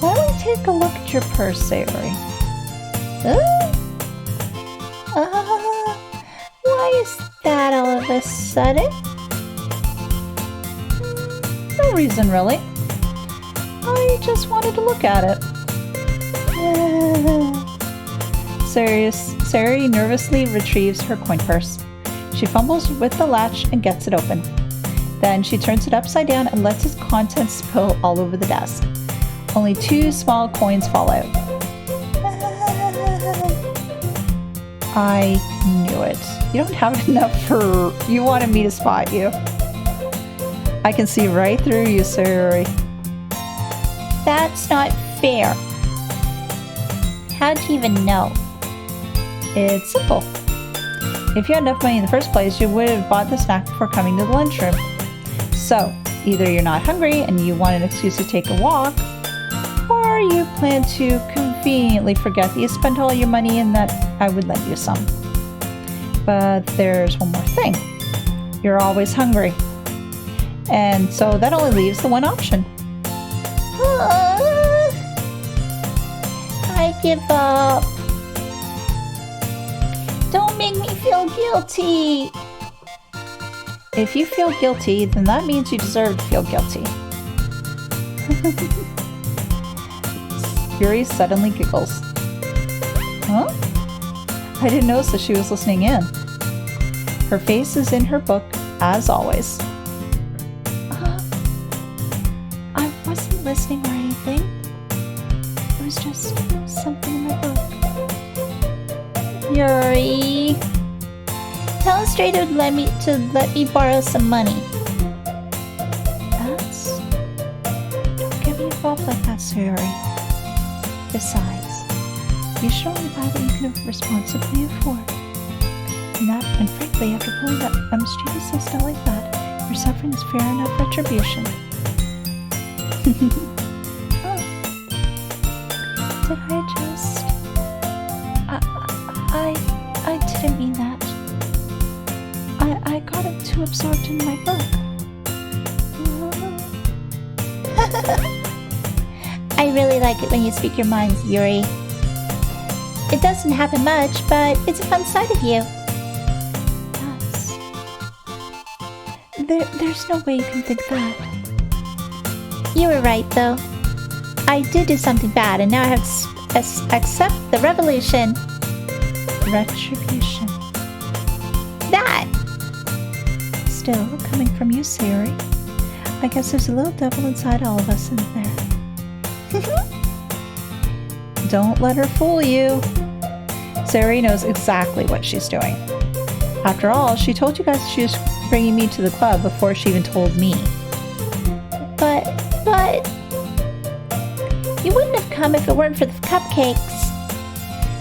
Why don't we take a look at your purse, Sayori? Why is that all of a sudden? No reason, really. I just wanted to look at it. Sayori nervously retrieves her coin purse. She fumbles with the latch and gets it open. Then she turns it upside down and lets its contents spill all over the desk. Only 2 small coins fall out. I knew it. You don't have enough for... You wanted me to spot you. I can see right through you, Sayori. That's not fair. How'd you even know? It's simple. If you had enough money in the first place, you would have bought the snack before coming to the lunchroom. So, either you're not hungry and you want an excuse to take a walk, or you plan to conveniently forget that you spent all your money and that I would lend you some. But there's one more thing. You're always hungry. And so that only leaves the one option. I give up. Don't make me feel guilty. If you feel guilty, then that means you deserve to feel guilty. Yuri suddenly giggles. Huh? I didn't notice that she was listening in. Her face is in her book, as always. I wasn't listening or anything. It was just something in my book. Yuri, tell Astray to let me borrow some money. Don't get me involved like that, Sayori. Besides, you should only buy what you can responsibly afford. And frankly, after pulling up a mischievous stunt like that, your suffering is fair enough retribution. Did I just... I didn't mean that. I got too absorbed in my book. I really like it when you speak your mind, Yuri. It doesn't happen much, but it's a fun side of you. There's no way you can think that. You were right, though. I did do something bad, and now I have to accept the revolution. Retribution. That! Still, coming from you, Sayori, I guess there's a little devil inside all of us, isn't there? Don't let her fool you. Sayori knows exactly what she's doing. After all, she told you guys she was bringing me to the club before she even told me. But... You wouldn't have come if it weren't for the cupcakes.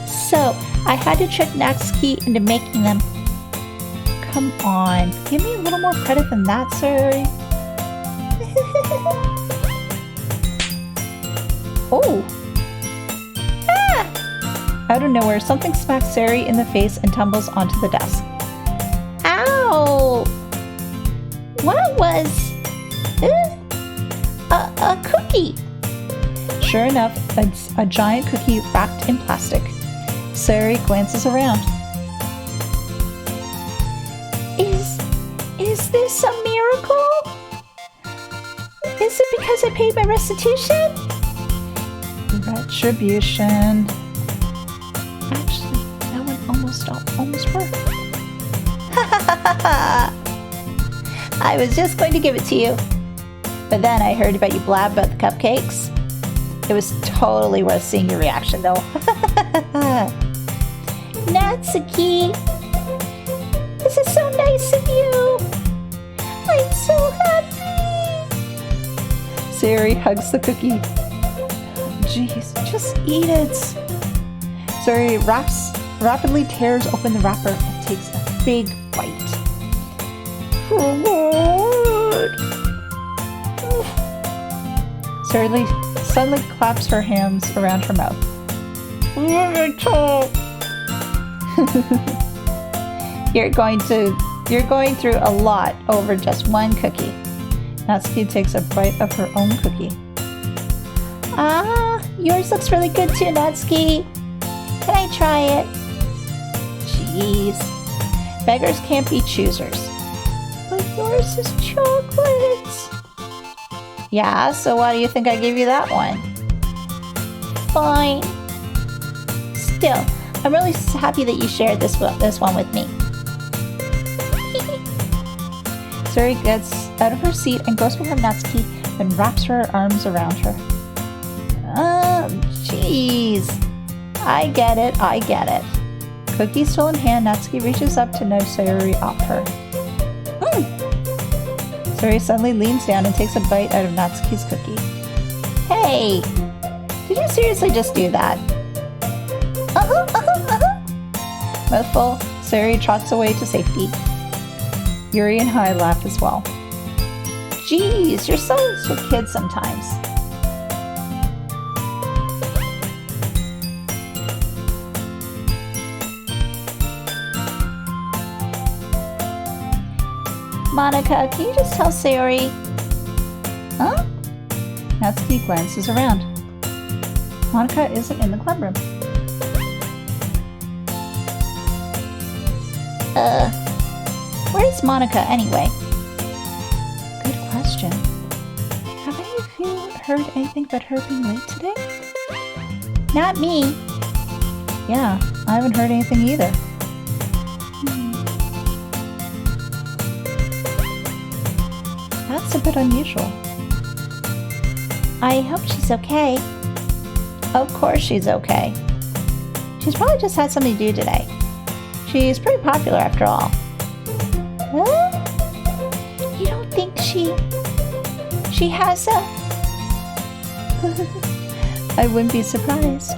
So, I had to trick Natsuki into making them. Come on, give me a little more credit than that, Sayori. Oh! Ah! Out of nowhere, something smacks Sayori in the face and tumbles onto the desk. Ow! What was... a cookie? Sure enough, it's a giant cookie wrapped in plastic. Sayori glances around. Is this a miracle? Is it because I paid my restitution? Retribution. Actually, that one almost worked. I was just going to give it to you. But then I heard about you blab about the cupcakes. It was totally worth seeing your reaction, though. Natsuki, this is so nice of you. I'm so happy. Sayori hugs the cookie. Jeez, just eat it. Sayori rapidly tears open the wrapper and takes a big bite. Sayori suddenly claps her hands around her mouth. You're going through a lot over just one cookie. Natsuki takes a bite of her own cookie. Ah, yours looks really good too, Natsuki. Can I try it? Jeez. Beggars can't be choosers. But yours is chocolate. Yeah, so why do you think I gave you that one? Fine. Still, I'm really happy that you shared this one with me. Sayori gets out of her seat and goes behind Natsuki and wraps her arms around her. Jeez. I get it. Cookie still in hand, Natsuki reaches up to nudge Sayori off her. Sayori suddenly leans down and takes a bite out of Natsuki's cookie. Hey, did you seriously just do that? Mouthful, Sayori trots away to safety. Yuri and Hai laugh as well. Jeez, you're such a kid sometimes. Monica, can you just tell Sayori? Huh? Natsuki glances around. Monica isn't in the club room. Where's Monica anyway? Good question. Have any of you heard anything about her being late today? Not me. Yeah, I haven't heard anything either. That's a bit unusual. I hope she's okay. Of course she's okay. She's probably just had something to do today. She's pretty popular after all. Huh? You don't think she has a... I wouldn't be surprised.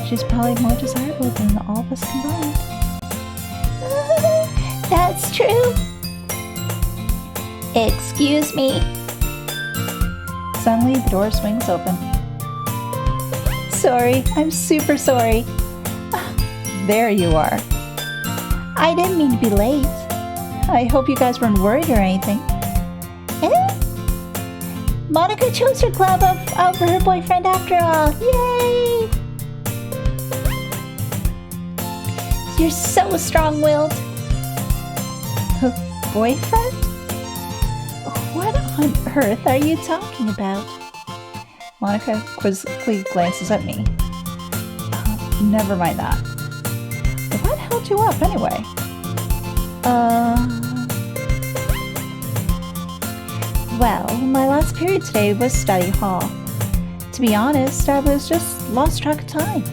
She's probably more desirable than all of us combined. That's true. Excuse me. Suddenly, the door swings open. Sorry, I'm super sorry. There you are. I didn't mean to be late. I hope you guys weren't worried or anything. Monica chose her club over her boyfriend after all. Yay! You're so strong-willed. Her boyfriend? What on earth are you talking about? Monica quizzically glances at me. Never mind that. What held you up anyway? Well, my last period today was study hall. To be honest, I was just lost track of time.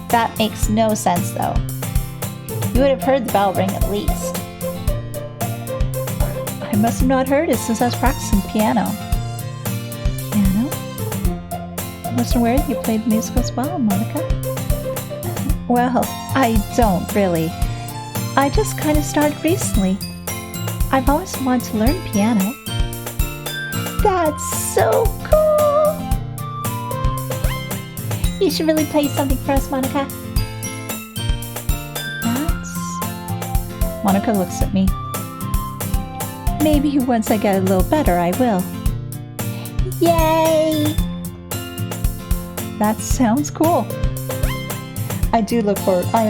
That makes no sense though. You would have heard the bell ring at least. I must have not heard it since I was practicing piano. Piano? I wasn't aware that you played music as well, Monica. Well, I don't really. I just kind of started recently. I've always wanted to learn piano. That's so cool. You should really play something for us, Monica. Monica looks at me. Maybe once I get a little better, I will. Yay! That sounds cool. I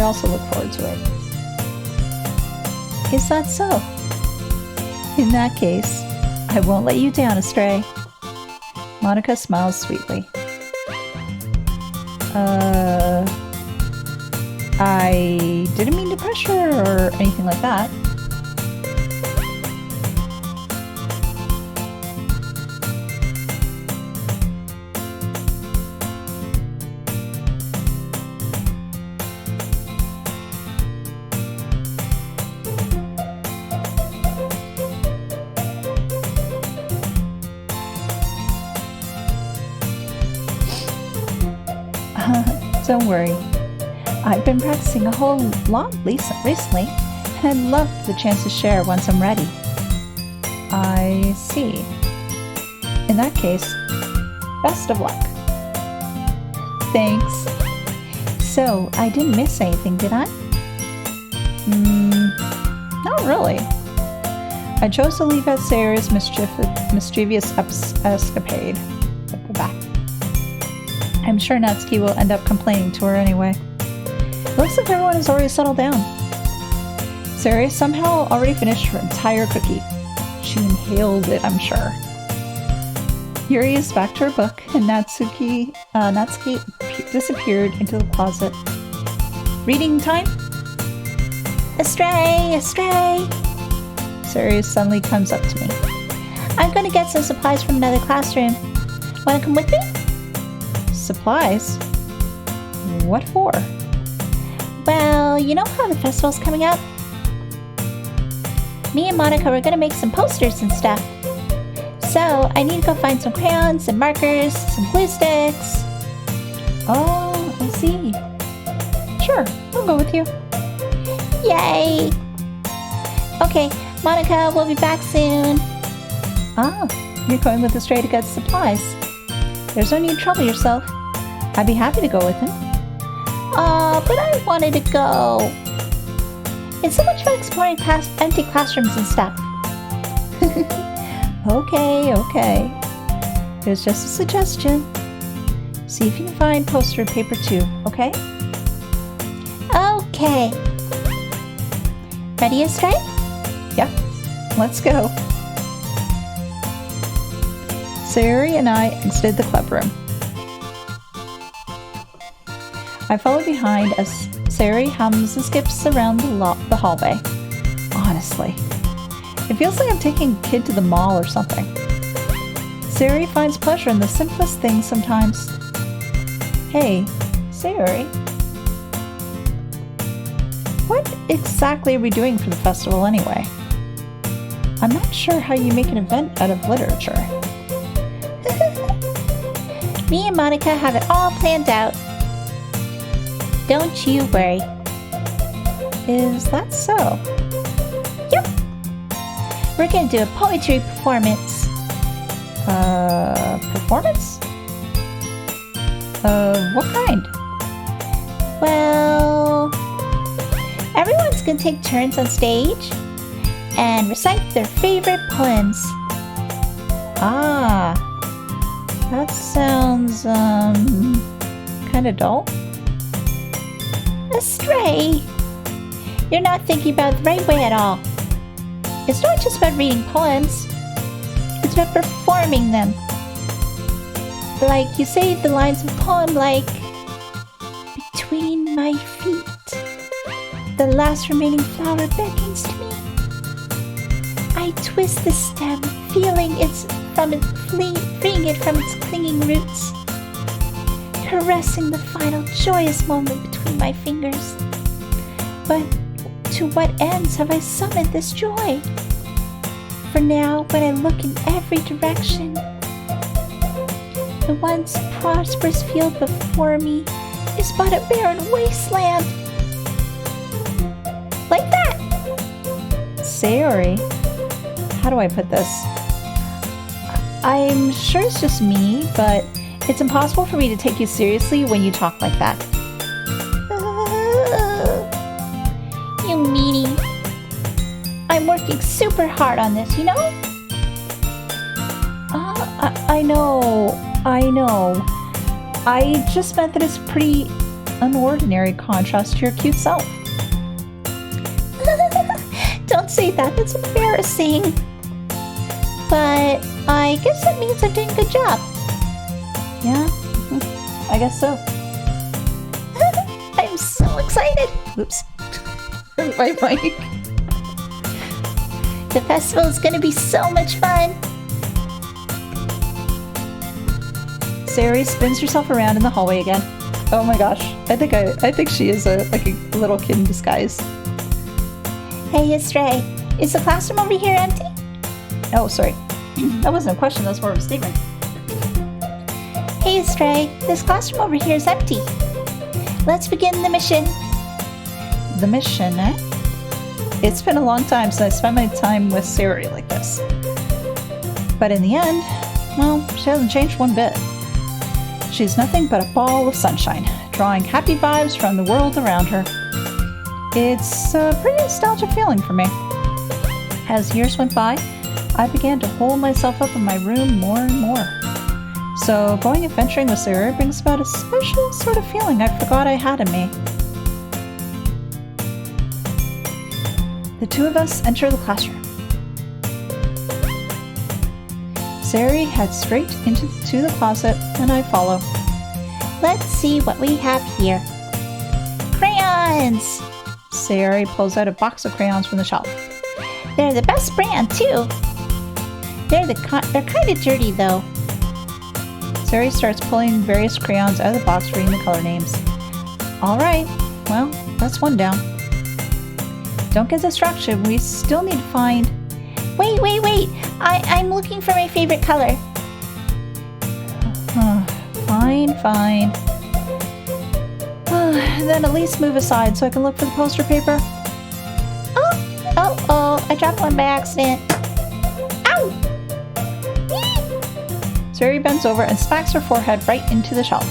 also look forward to it. Is that so? In that case, I won't let you down, Astray. Monica smiles sweetly. I didn't mean to pressure or anything like that. Don't worry. I've been practicing a whole lot recently, and I'd love the chance to share once I'm ready. I see. In that case, best of luck. Thanks. So, I didn't miss anything, did I? Not really. I chose to leave out Sayori's mischievous escapade. I'm sure Natsuki will end up complaining to her anyway. It looks like everyone has already settled down. Sayori somehow already finished her entire cookie. She inhaled it, I'm sure. Yuri is back to her book, and Natsuki disappeared into the closet. Reading time? Astray! Astray! Sayori suddenly comes up to me. I'm going to get some supplies from another classroom. Want to come with me? Supplies? What for? Well, you know how the festival's coming up? Me and Monica were gonna make some posters and stuff. So, I need to go find some crayons and markers, some glue sticks. Oh, I see. Sure, I'll go with you. Yay! Okay, Monica, we'll be back soon. Ah, you're going with Astray to get supplies. There's no need to trouble yourself. I'd be happy to go with him. Aw, but I wanted to go. It's so much fun exploring empty classrooms and stuff. Okay. There's just a suggestion. See if you can find poster paper too, okay? Okay. Ready, Astray? Yep, let's go. Sayori and I exited the club room. I follow behind as Sayori hums and skips around the hallway. Honestly, it feels like I'm taking a kid to the mall or something. Sayori finds pleasure in the simplest things sometimes. Hey, Sayori. What exactly are we doing for the festival anyway? I'm not sure how you make an event out of literature. Me and Monica have it all planned out. Don't you worry. Is that so? Yep. We're gonna do a poetry performance. Performance? What kind? Well, everyone's gonna take turns on stage and recite their favorite poems. Ah, that sounds, kind of dull. Astray! You're not thinking about it the right way at all. It's not just about reading poems. It's about performing them. Like you say the lines of a poem like, between my feet, the last remaining flower beckons to me. I twist the stem, feeling freeing it from its clinging roots, caressing the final joyous moment between my fingers. But to what ends have I summoned this joy? For now, when I look in every direction, the once prosperous field before me is but a barren wasteland. Like that! Sayori, how do I put this? I'm sure it's just me, but it's impossible for me to take you seriously when you talk like that. You meanie. I'm working super hard on this, you know? I know. I just meant that it's pretty unordinary contrast to your cute self. Don't say that, that's embarrassing. But I guess that means I'm doing a good job. Yeah, I guess so. I'm so excited. Oops. My mic. The festival is gonna be so much fun. Sari spins herself around in the hallway again. Oh my gosh, I think she is a little kid in disguise. Hey, Astray, is the classroom over here empty? Oh, sorry. That wasn't a question, that's more of a statement. Hey, Astray, this classroom over here is empty. Let's begin the mission. The mission, eh? It's been a long time since I spent my time with Sari like this. But in the end, well, she hasn't changed one bit. She's nothing but a ball of sunshine, drawing happy vibes from the world around her. It's a pretty nostalgic feeling for me. As years went by, I began to hold myself up in my room more and more. So going adventuring with Sari brings about a special sort of feeling I forgot I had in me. The two of us enter the classroom. Sari heads straight into the closet, and I follow. Let's see what we have here. Crayons! Sari pulls out a box of crayons from the shelf. They're the best brand, too. They're kind of dirty, though. Sari starts pulling various crayons out of the box, reading the color names. All right, well, that's one down. Don't get distracted. We still need to find... Wait. I'm looking for my favorite color. Fine. Then at least move aside so I can look for the poster paper. Oh, I dropped one by accident. Ow! Sari bends over and smacks her forehead right into the shelf.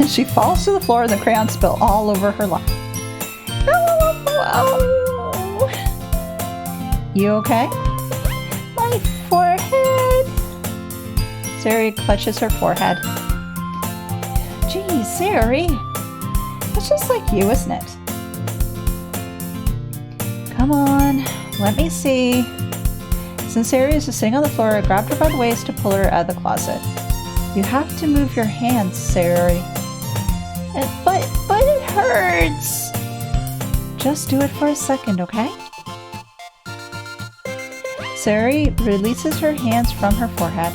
She falls to the floor and the crayons spill all over her lap. Oh. You okay? My forehead. Sari clutches her forehead. Geez, Sari. It's just like you, isn't it? Come on, let me see. Since Sari is just sitting on the floor, I grabbed her by the waist to pull her out of the closet. You have to move your hands, Sari. But it hurts. Just do it for a second, okay? Sari releases her hands from her forehead.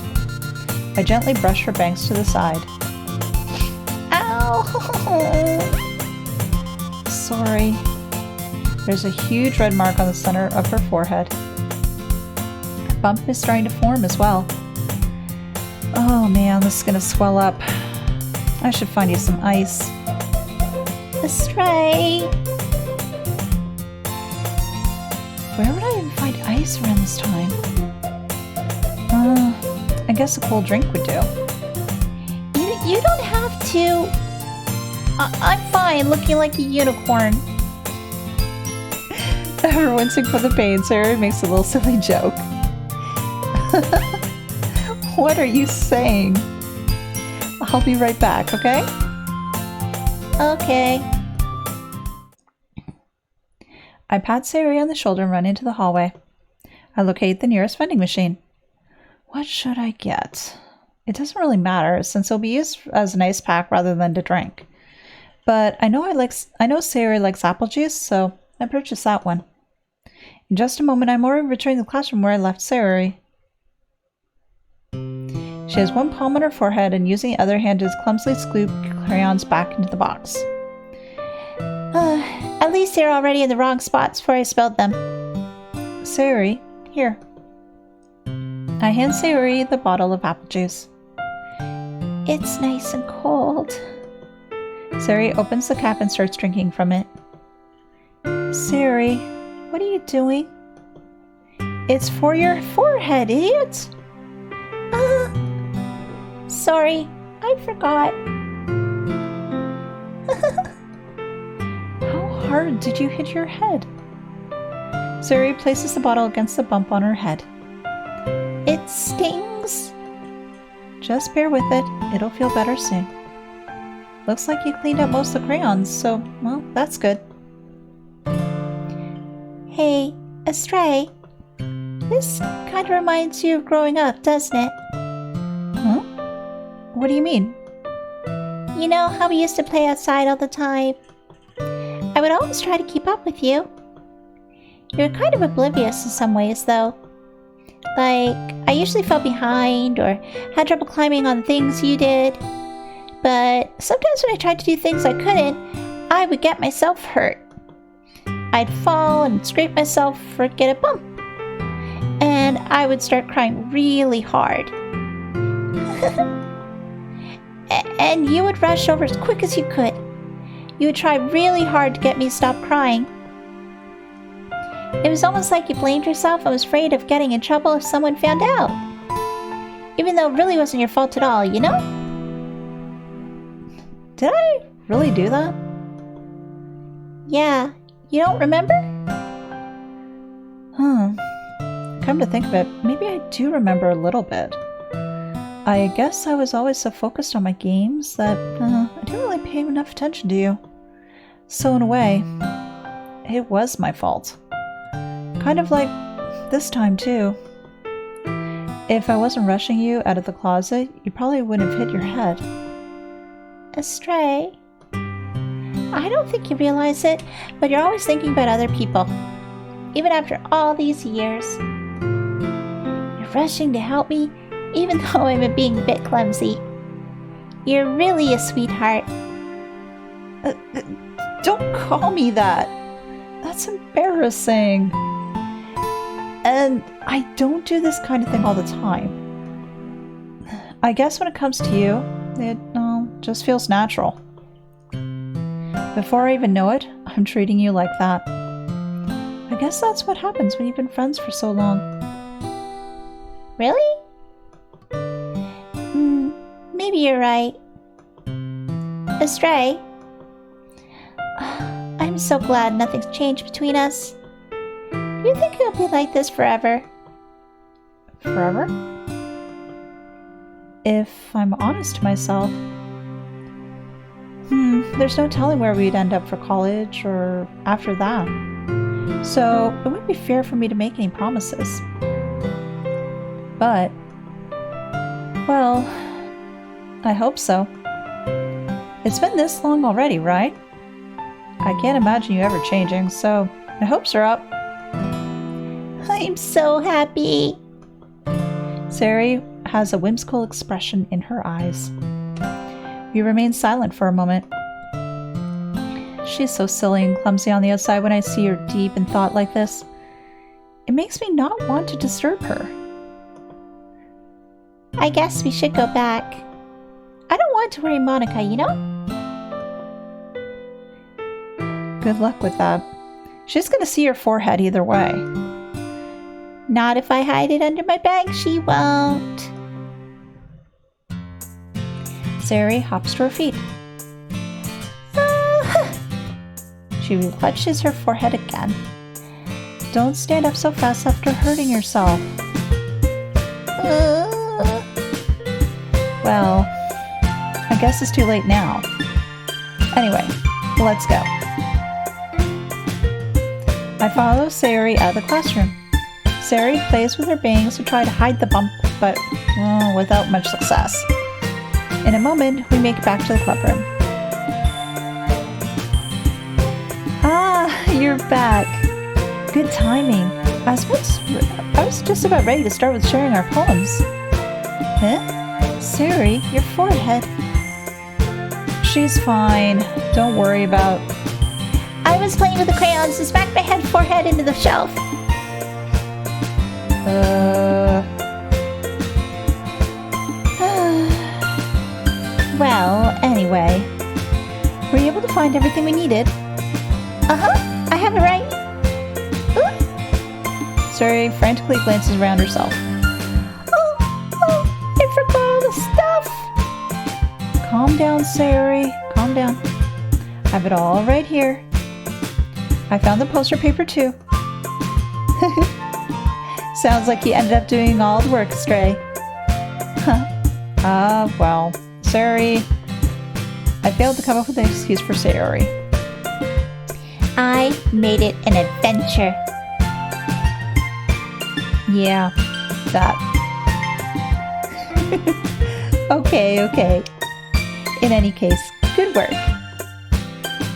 I gently brush her bangs to the side. Ow! Sorry. There's a huge red mark on the center of her forehead. Her bump is starting to form as well. Oh man, this is gonna swell up. I should find you some ice. Astray. Where would I even find ice around this time? I guess a cold drink would do. You don't have to. I'm fine looking like a unicorn. Ever wincing for the pain, Sari makes a little silly joke. What are you saying? I'll be right back, okay? Okay. I pat Sari on the shoulder and run into the hallway. I locate the nearest vending machine. What should I get? It doesn't really matter since it'll be used as an ice pack rather than to drink. But I know Sari likes apple juice, so I purchased that one. In just a moment, I'm already returning to the classroom where I left Sari. She has one palm on her forehead and using the other hand to clumsily scoop crayons back into the box. At least they're already in the wrong spots before I spelled them. Sari, here. I hand Sari the bottle of apple juice. It's nice and cold. Sari opens the cap and starts drinking from it. Sari, what are you doing? It's for your forehead, idiot! Sorry, I forgot. How hard did you hit your head? Suri places the bottle against the bump on her head. It stings. Just bear with it. It'll feel better soon. Looks like you cleaned up most of the crayons, so, well, that's good. Hey, Astray. This kind of reminds you of growing up, doesn't it? Huh? What do you mean? You know how we used to play outside all the time? I would always try to keep up with you. You're kind of oblivious in some ways, though. Like, I usually fell behind or had trouble climbing on things you did. But sometimes when I tried to do things I couldn't, I would get myself hurt. I'd fall and scrape myself or get a bump. And I would start crying really hard. And you would rush over as quick as you could. You would try really hard to get me to stop crying. It was almost like you blamed yourself and was afraid of getting in trouble if someone found out. Even though it really wasn't your fault at all, you know? Did I really do that? Yeah, you don't remember? Come to think of it, maybe I do remember a little bit. I guess I was always so focused on my games that I didn't really pay enough attention to you. So in a way, it was my fault. Kind of like this time too. If I wasn't rushing you out of the closet, you probably wouldn't have hit your head. Astray. I don't think you realize it, but you're always thinking about other people. Even after all these years. You're rushing to help me, even though I'm being a bit clumsy. You're really a sweetheart. Don't call me that. That's embarrassing. And I don't do this kind of thing all the time. I guess when it comes to you, it just feels natural. Before I even know it, I'm treating you like that. I guess that's what happens when you've been friends for so long. Really? Maybe you're right. Astray. I'm so glad nothing's changed between us. Do you think it'll be like this forever? Forever? If I'm honest to myself, there's no telling where we'd end up for college or after that. So it wouldn't be fair for me to make any promises. But, well, I hope so. It's been this long already, right? I can't imagine you ever changing, so my hopes are up. I'm so happy. Sari has a whimsical expression in her eyes. We remain silent for a moment. She's so silly and clumsy on the outside when I see her deep in thought like this. It makes me not want to disturb her. I guess we should go back. I don't want to worry Monica, you know? Good luck with that. She's gonna see your forehead either way. Not if I hide it under my bag, she won't. Sari hops to her feet. She clutches her forehead again. Don't stand up so fast after hurting yourself. Well, I guess it's too late now. Anyway, let's go. I follow Sari out of the classroom. Sari plays with her bangs to try to hide the bump, but without much success. In a moment, we make it back to the club room. Ah, you're back. Good timing. I was just about ready to start with sharing our poems. Huh? Sari, your forehead. She's fine. Don't worry about... I was playing with the crayons and smacked my forehead into the shelf. Well, anyway. Were you able to find everything we needed? Uh-huh. I have it right. Sari frantically glances around herself. I forgot all the stuff. Calm down, Sari. Calm down. I have it all right here. I found the poster paper too. Sounds like you ended up doing all the work, Stray. Well, sorry. I failed to come up with an excuse for Sayori. I made it an adventure. Yeah, that. Okay. In any case, good work.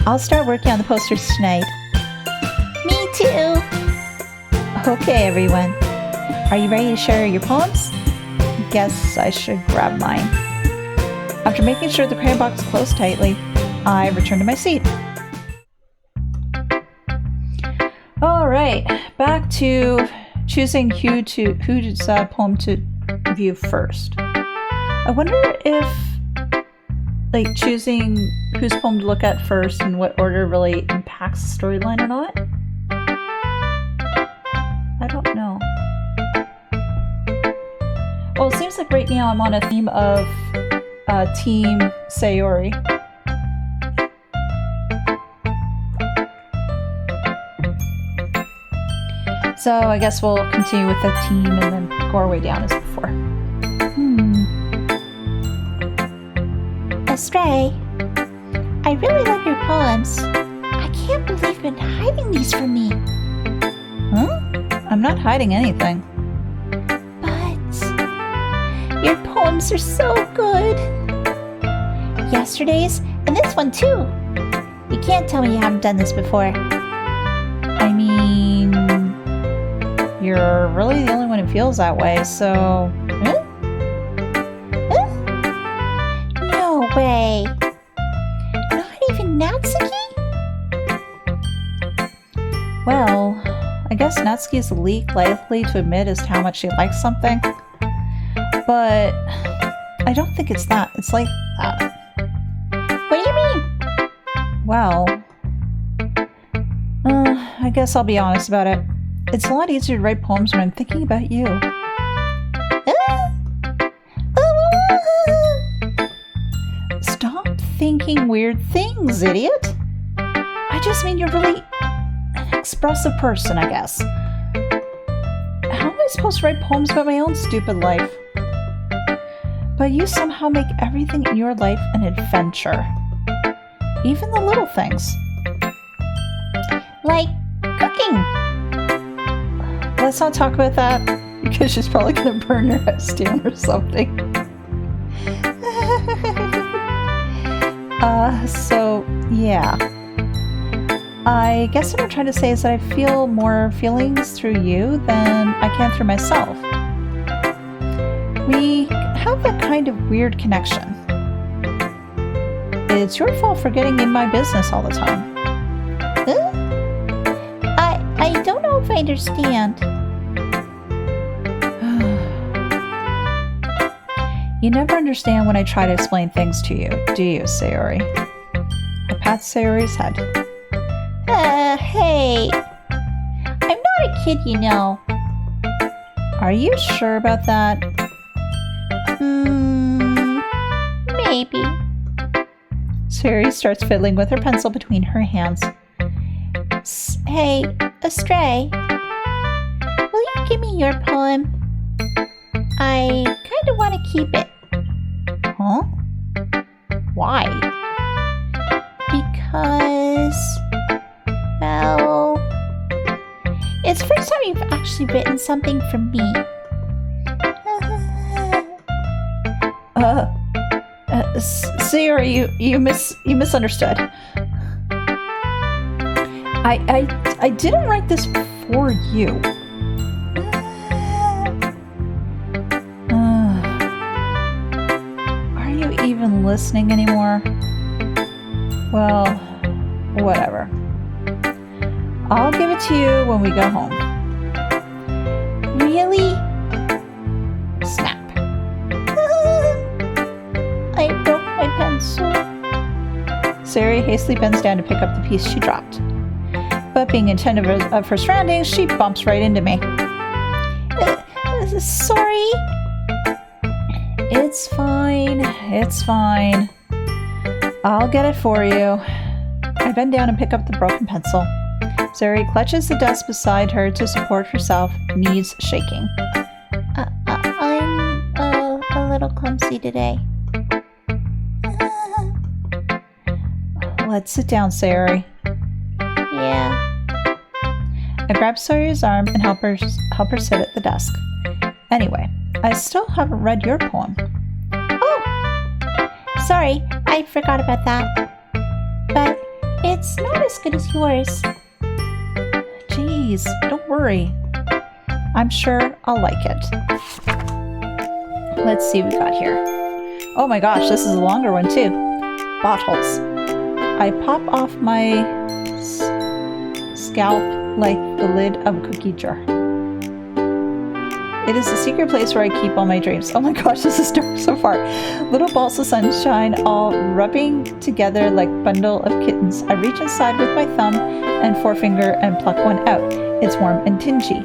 I'll start working on the posters tonight. Me too. Okay, everyone. Are you ready to share your poems? Guess I should grab mine. After making sure the crayon box closed tightly, I returned to my seat. Alright, back to choosing whose poem to view first. I wonder if choosing whose poem to look at first and what order really impacts the storyline or not. I don't know. Well, it seems like right now I'm on a theme of Team Sayori. So I guess we'll continue with the team and then go our way down as before. Astray, I really love your poems. I can't believe you've been hiding these from me. Huh? I'm not hiding anything. But your poems are so good. Yesterday's and this one too. You can't tell me you haven't done this before. I mean, you're really the only one who feels that way, so... Huh? No way. Not even Natsuki? Well, I guess Natsuki is the least likely to admit as to how much she likes something. But I don't think it's that. It's like that. What do you mean? Well, I guess I'll be honest about it. It's a lot easier to write poems when I'm thinking about you. Stop thinking weird things, idiot. I just mean you're really an expressive person, I guess. How am I supposed to write poems about my own stupid life? But you somehow make everything in your life an adventure. Even the little things. Like cooking. Let's not talk about that, because she's probably gonna burn her house down or something. So, yeah. I guess what I'm trying to say is that I feel more feelings through you than I can through myself. We have a kind of weird connection. It's your fault for getting in my business all the time. I don't know if I understand. You never understand when I try to explain things to you, do you, Sayori? I pat Sayori's head. Hey. I'm not a kid, you know. Are you sure about that? Maybe. Sayori starts fiddling with her pencil between her hands. Hey, Astray. Will you give me your poem? I kind of want to keep it. Huh? Why? Because, well, it's the first time you've actually written something for me. Sayori, you misunderstood. I didn't write this for you. Are you even listening anymore? Well, whatever. I'll give it to you when we go home. Really? Snap. I broke my pencil. Sayori hastily bends down to pick up the piece she dropped. But being attentive of her surroundings, she bumps right into me. Sorry. It's fine. It's fine. I'll get it for you. I bend down and pick up the broken pencil. Sari clutches the desk beside her to support herself, knees shaking. I'm a little clumsy today. Let's sit down, Sari. Yeah. I grab Sari's arm and help her sit at the desk. Anyway, I still haven't read your poem. Oh! Sorry, I forgot about that. But it's not as good as yours. Jeez, don't worry. I'm sure I'll like it. Let's see what we got here. Oh my gosh, this is a longer one too. Bottles. I pop off my scalp like the lid of a cookie jar. It is the secret place where I keep all my dreams. Oh my gosh, this is dark so far. Little balls of sunshine all rubbing together like bundle of kittens. I reach inside with my thumb and forefinger and pluck one out. It's warm and tingly.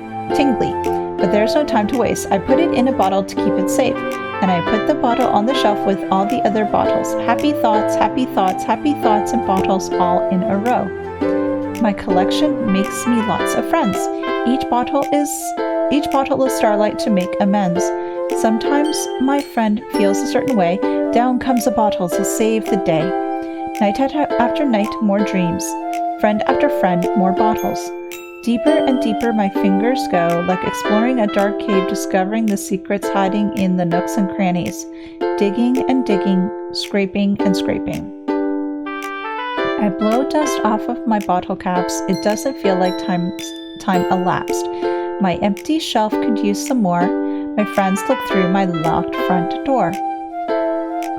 But there's no time to waste. I put it in a bottle to keep it safe. And I put the bottle on the shelf with all the other bottles. Happy thoughts, happy thoughts, happy thoughts, and bottles all in a row. My collection makes me lots of friends. Each bottle is starlight to make amends. Sometimes my friend feels a certain way. Down comes a bottle to save the day. Night after night, more dreams. Friend after friend, more bottles. Deeper and deeper my fingers go, like exploring a dark cave, discovering the secrets hiding in the nooks and crannies. Digging and digging, scraping and scraping. I blow dust off of my bottle caps. It doesn't feel like time elapsed. My empty shelf could use some more. My friends look through my locked front door.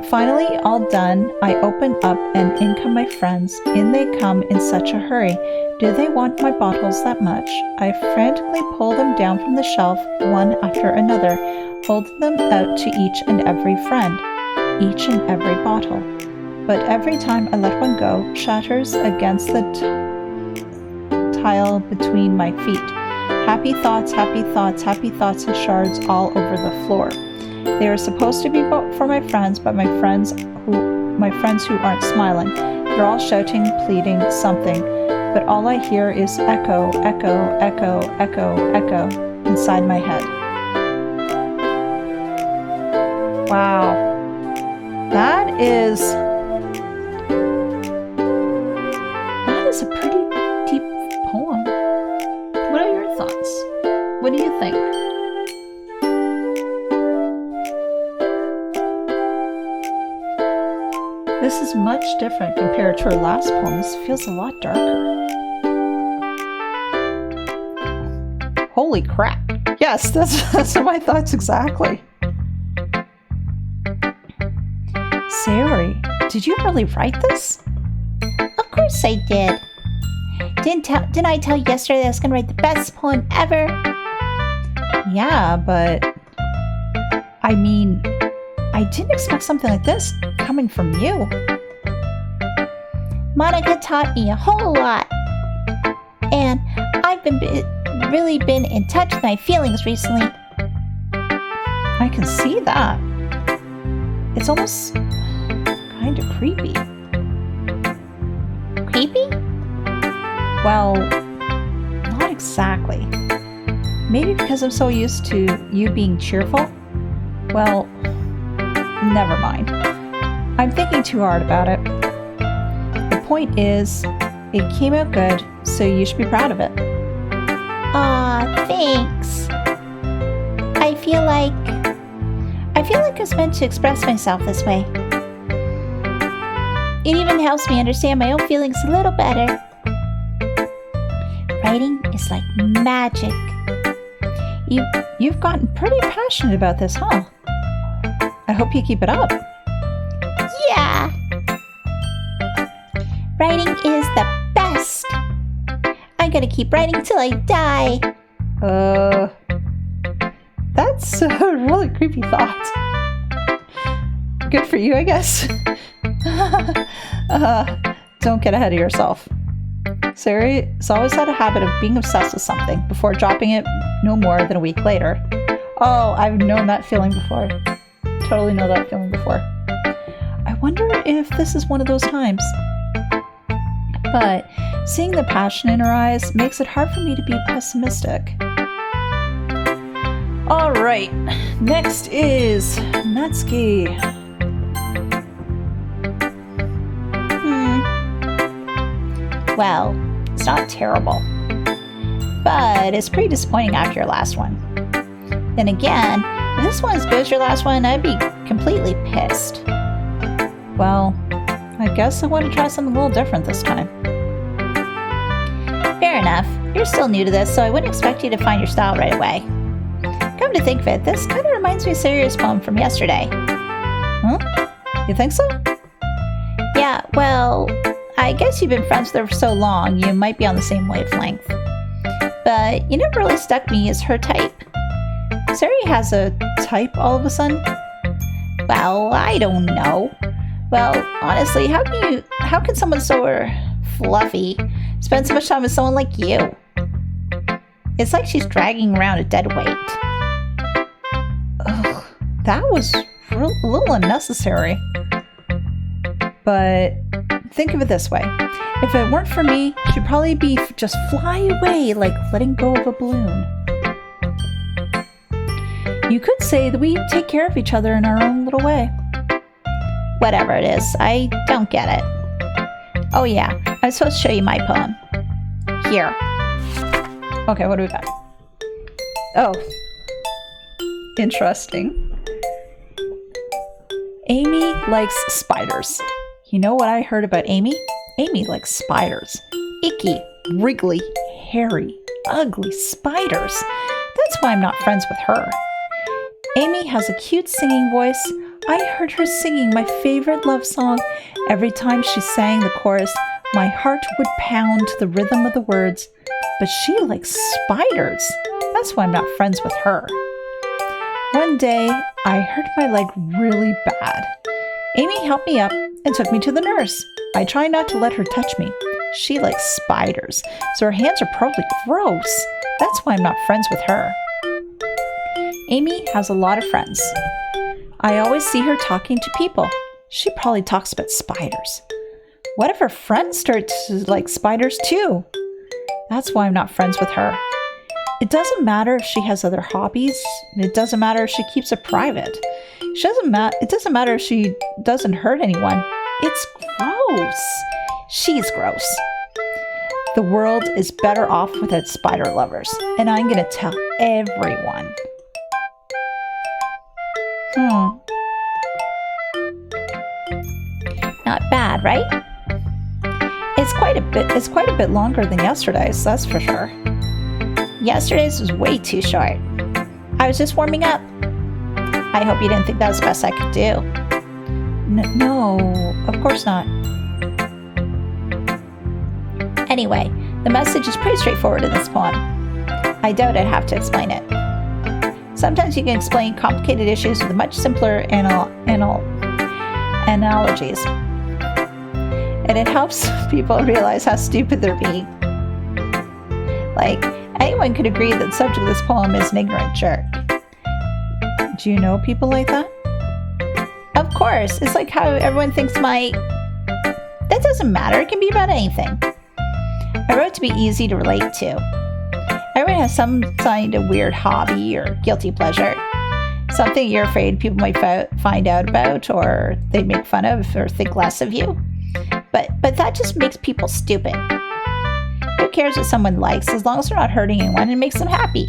Finally, all done, I open up and in come my friends. In they come in such a hurry. Do they want my bottles that much? I frantically pull them down from the shelf, one after another, holding them out to each and every friend, each and every bottle. But every time I let one go, shatters against the tile between my feet. Happy thoughts, happy thoughts, happy thoughts, and shards all over the floor. They are supposed to be for my friends, but my friends who aren't smiling. They're all shouting, pleading, something. But all I hear is echo, echo, echo, echo, echo inside my head. Wow. That is a pretty deep poem. What are your thoughts? What do you think? This is much different compared to her last poem. This feels a lot darker. Holy crap. Yes, that's my thoughts exactly. Sari, did you really write this? Of course I did. Didn't I tell you yesterday that I was going to write the best poem ever? Yeah, but I mean, I didn't expect something like this coming from you. Monica taught me a whole lot. And I've really been in touch with my feelings recently. I can see that. It's almost kind of creepy. Creepy? Well, not exactly. Maybe because I'm so used to you being cheerful. Well, never mind. I'm thinking too hard about it. The point is, it came out good, so you should be proud of it. Aw, thanks. I feel like I was meant to express myself this way. It even helps me understand my own feelings a little better. Writing is like magic. You've gotten pretty passionate about this, huh? I hope you keep it up. Yeah! Writing is the best! I'm gonna keep writing till I die. That's a really creepy thought. Good for you, I guess. Don't get ahead of yourself. Sari's always had a habit of being obsessed with something before dropping it no more than a week later. Oh, I've known that feeling before. Totally know that feeling before. I wonder if this is one of those times. but seeing the passion in her eyes makes it hard for me to be pessimistic. Alright, next is Natsuki. Well, it's not terrible, but it's pretty disappointing after your last one. Then again, if this one's as good as your last one, I'd be completely pissed. Well, I guess I want to try something a little different this time. Fair enough. You're still new to this, so I wouldn't expect you to find your style right away. Come to think of it, this kind of reminds me of Saria's poem from yesterday. You think so? Yeah, well, I guess you've been friends with her for so long, you might be on the same wavelength. But you never really struck me as her type. Saria has a type all of a sudden? Well, I don't know. Well, honestly, how can someone so fluffy spend so much time with someone like you? It's like she's dragging around a dead weight. Ugh, that was a little unnecessary. But think of it this way. If it weren't for me, she'd probably be just fly away like letting go of a balloon. You could say that we take care of each other in our own little way. Whatever it is, I don't get it. Oh yeah, I'm supposed to show you my poem. Here. Okay, what do we got? Oh. Interesting. Amy likes spiders. You know what I heard about Amy? Amy likes spiders. Icky, wriggly, hairy, ugly spiders. That's why I'm not friends with her. Amy has a cute singing voice. I heard her singing my favorite love song. Every time she sang the chorus, my heart would pound to the rhythm of the words. But she likes spiders. That's why I'm not friends with her. One day, I hurt my leg really bad. Amy helped me up and took me to the nurse. I try not to let her touch me. She likes spiders, so her hands are probably gross. That's why I'm not friends with her. Amy has a lot of friends. I always see her talking to people. She probably talks about spiders. What if her friends start to like spiders too? That's why I'm not friends with her. It doesn't matter if she has other hobbies. It doesn't matter if she keeps it private. It doesn't matter if she doesn't hurt anyone. It's gross. She's gross. The world is better off without spider lovers, and I'm gonna tell everyone. Not bad, right? It's quite a bit longer than yesterday's, that's for sure. Yesterday's was way too short. I was just warming up. I hope you didn't think that was the best I could do. No, of course not. Anyway, the message is pretty straightforward in this poem. I doubt I'd have to explain it. Sometimes you can explain complicated issues with much simpler analogies. And it helps people realize how stupid they're being. Like, anyone could agree that the subject of this poem is an ignorant jerk. Do you know people like that? Of course. It's like how everyone thinks that doesn't matter. It can be about anything. I wrote to be easy to relate to. Everyone has some kind of weird hobby or guilty pleasure. Something you're afraid people might find out about, or they'd make fun of or think less of you. But that just makes people stupid. Who cares what someone likes as long as they're not hurting anyone and makes them happy?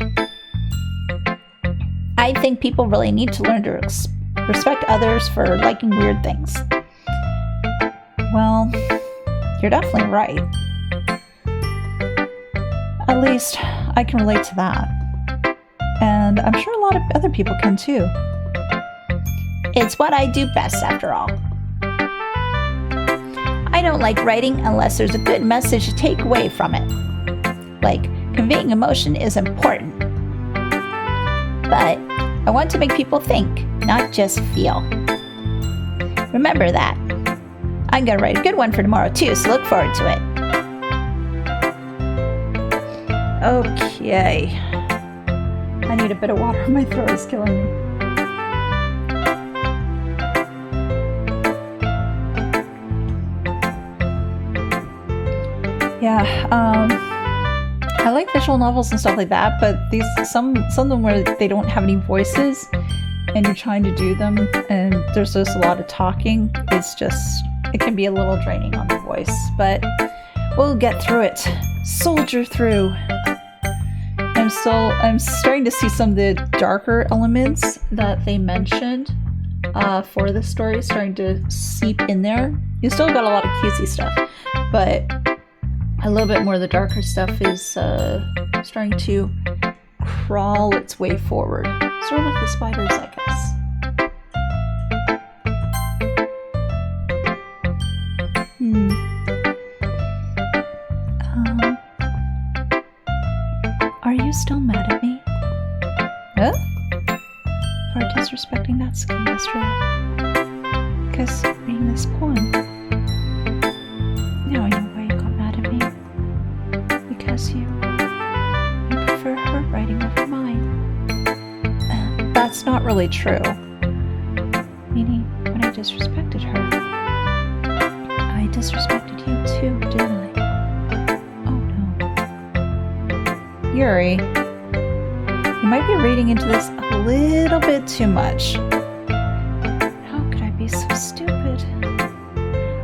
I think people really need to learn to respect others for liking weird things. Well, you're definitely right. At least I can relate to that. And I'm sure a lot of other people can too. It's what I do best, after all. I don't like writing unless there's a good message to take away from it. Like, conveying emotion is important. But I want to make people think, not just feel. Remember that. I'm going to write a good one for tomorrow too, so look forward to it. Okay. I need a bit of water. My throat is killing me. Yeah, I like visual novels and stuff like that, but some of them where they don't have any voices and you're trying to do them and there's just a lot of talking, it can be a little draining on the voice, but we'll get through it. Soldier through. I'm starting to see some of the darker elements that they mentioned for the story starting to seep in there. You still got a lot of cutesy stuff, but a little bit more of the darker stuff is starting to crawl its way forward. Sort of like the spiders, I guess. Are you still mad at me? Huh? For disrespecting that ski yesterday? Because reading this poem. Now I know why you got mad at me. Because you prefer her writing over mine. That's not really true. Meaning, when I disrespected her, I disrespected you too, didn't I? Oh no. Yuri, you might be reading into this a little bit too much. How could I be so stupid?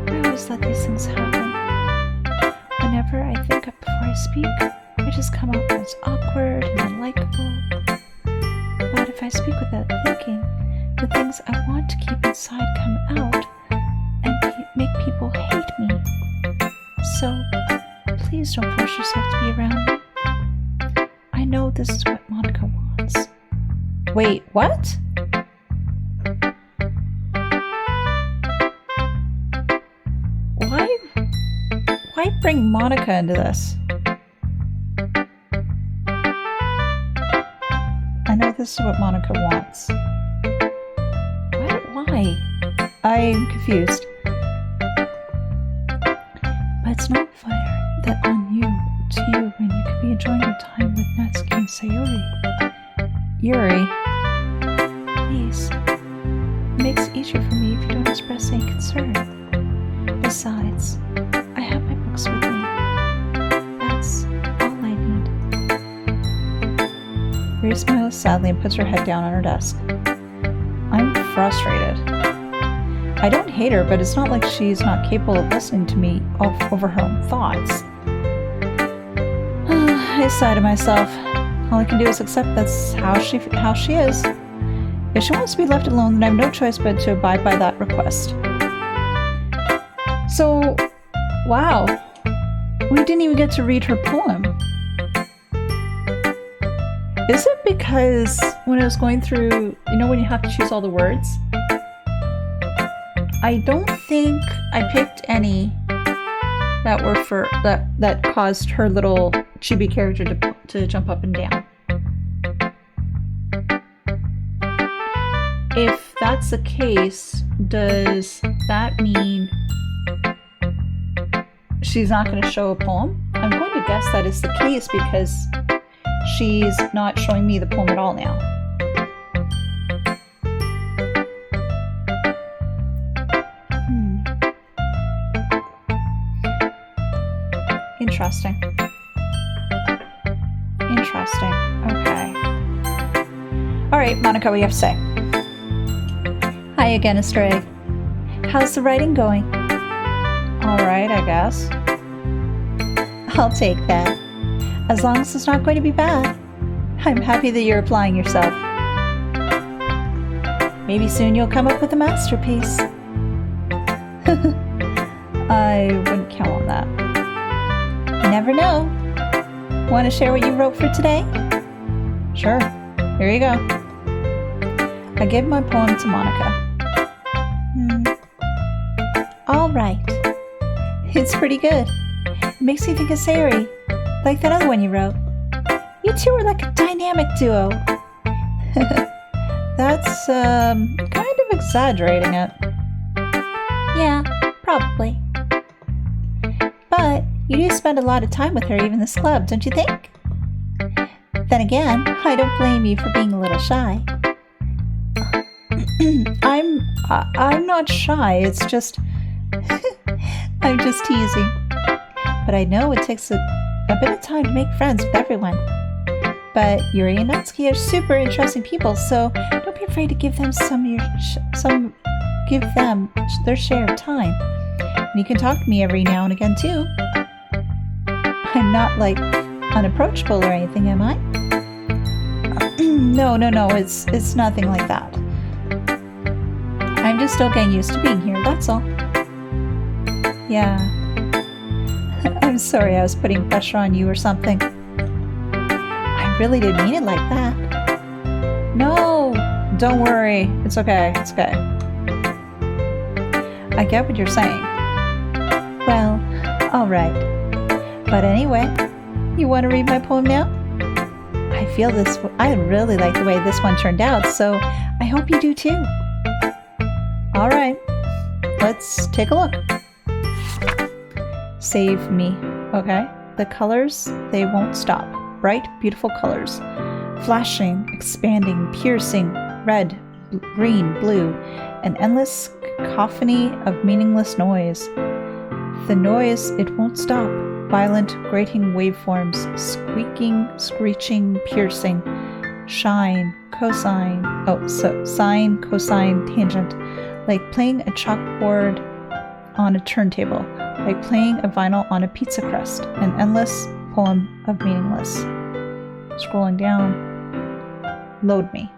I always let these things happen. Whenever I think up before I speak, I just come off as awkward and unlikable. But if I speak without thinking, the things I want to keep inside come out and make people hate me. So, please don't force yourself to be around me. I know this is what Monica wants. Wait, what? Why bring Monica into this? I know this is what Monica wants. Why? I'm confused. But it's not fair that on you, to you, when you could be enjoying your time with Natsuki and Sayori. Yuri. Please. It makes it easier for me if you don't express any concern. Besides, I have my books with me. That's all I need. Yuri smiles sadly and puts her head down on her desk. I'm frustrated. I don't hate her, but it's not like she's not capable of listening to me over her own thoughts. I sigh to myself. All I can do is accept that's how she is. If she wants to be left alone, then I have no choice but to abide by that request. So, wow. We didn't even get to read her poem. Is it because when I was going through, when you have to choose all the words? I don't think I picked any that were for that caused her little chibi character to jump up and down. If that's the case, does that mean she's not going to show a poem? I'm going to guess that is the case because she's not showing me the poem at all now. Interesting. Okay. Alright, Monica, what do you have to say? Hi again, Astray. How's the writing going? Alright, I guess. I'll take that. As long as it's not going to be bad. I'm happy that you're applying yourself. Maybe soon you'll come up with a masterpiece. I wouldn't count on that. You never know. Want to share what you wrote for today? Sure. Here you go. I gave my poem to Monica. All right. It's pretty good. It makes me think of Sayori, like that other one you wrote. You two are like a dynamic duo. That's, kind of exaggerating it. Yeah, probably. But you do spend a lot of time with her even this club, don't you think? Then again, I don't blame you for being a little shy. I'm not shy, it's just... I'm just teasing. but I know it takes a bit of time to make friends with everyone. But Yuri and Natsuki are super interesting people, so don't be afraid to give them their share of time. And you can talk to me every now and again too. I'm not like unapproachable or anything, am I? No, it's nothing like that. I'm just still getting used to being here, that's all. Yeah. I'm sorry I was putting pressure on you or something. I really didn't mean it like that. No, don't worry. It's okay, it's okay. I get what you're saying. Well, alright. But anyway, you want to read my poem now? I really like the way this one turned out, so I hope you do too. Alright, let's take a look. Save me, okay? The colors, they won't stop. Bright, beautiful colors. Flashing, expanding, piercing, red, green, blue. An endless cacophony of meaningless noise. The noise, it won't stop. Violent, grating waveforms, squeaking, screeching, piercing, sine, cosine, tangent, like playing a chalkboard on a turntable, like playing a vinyl on a pizza crust, an endless poem of meaningless. Scrolling down, load me.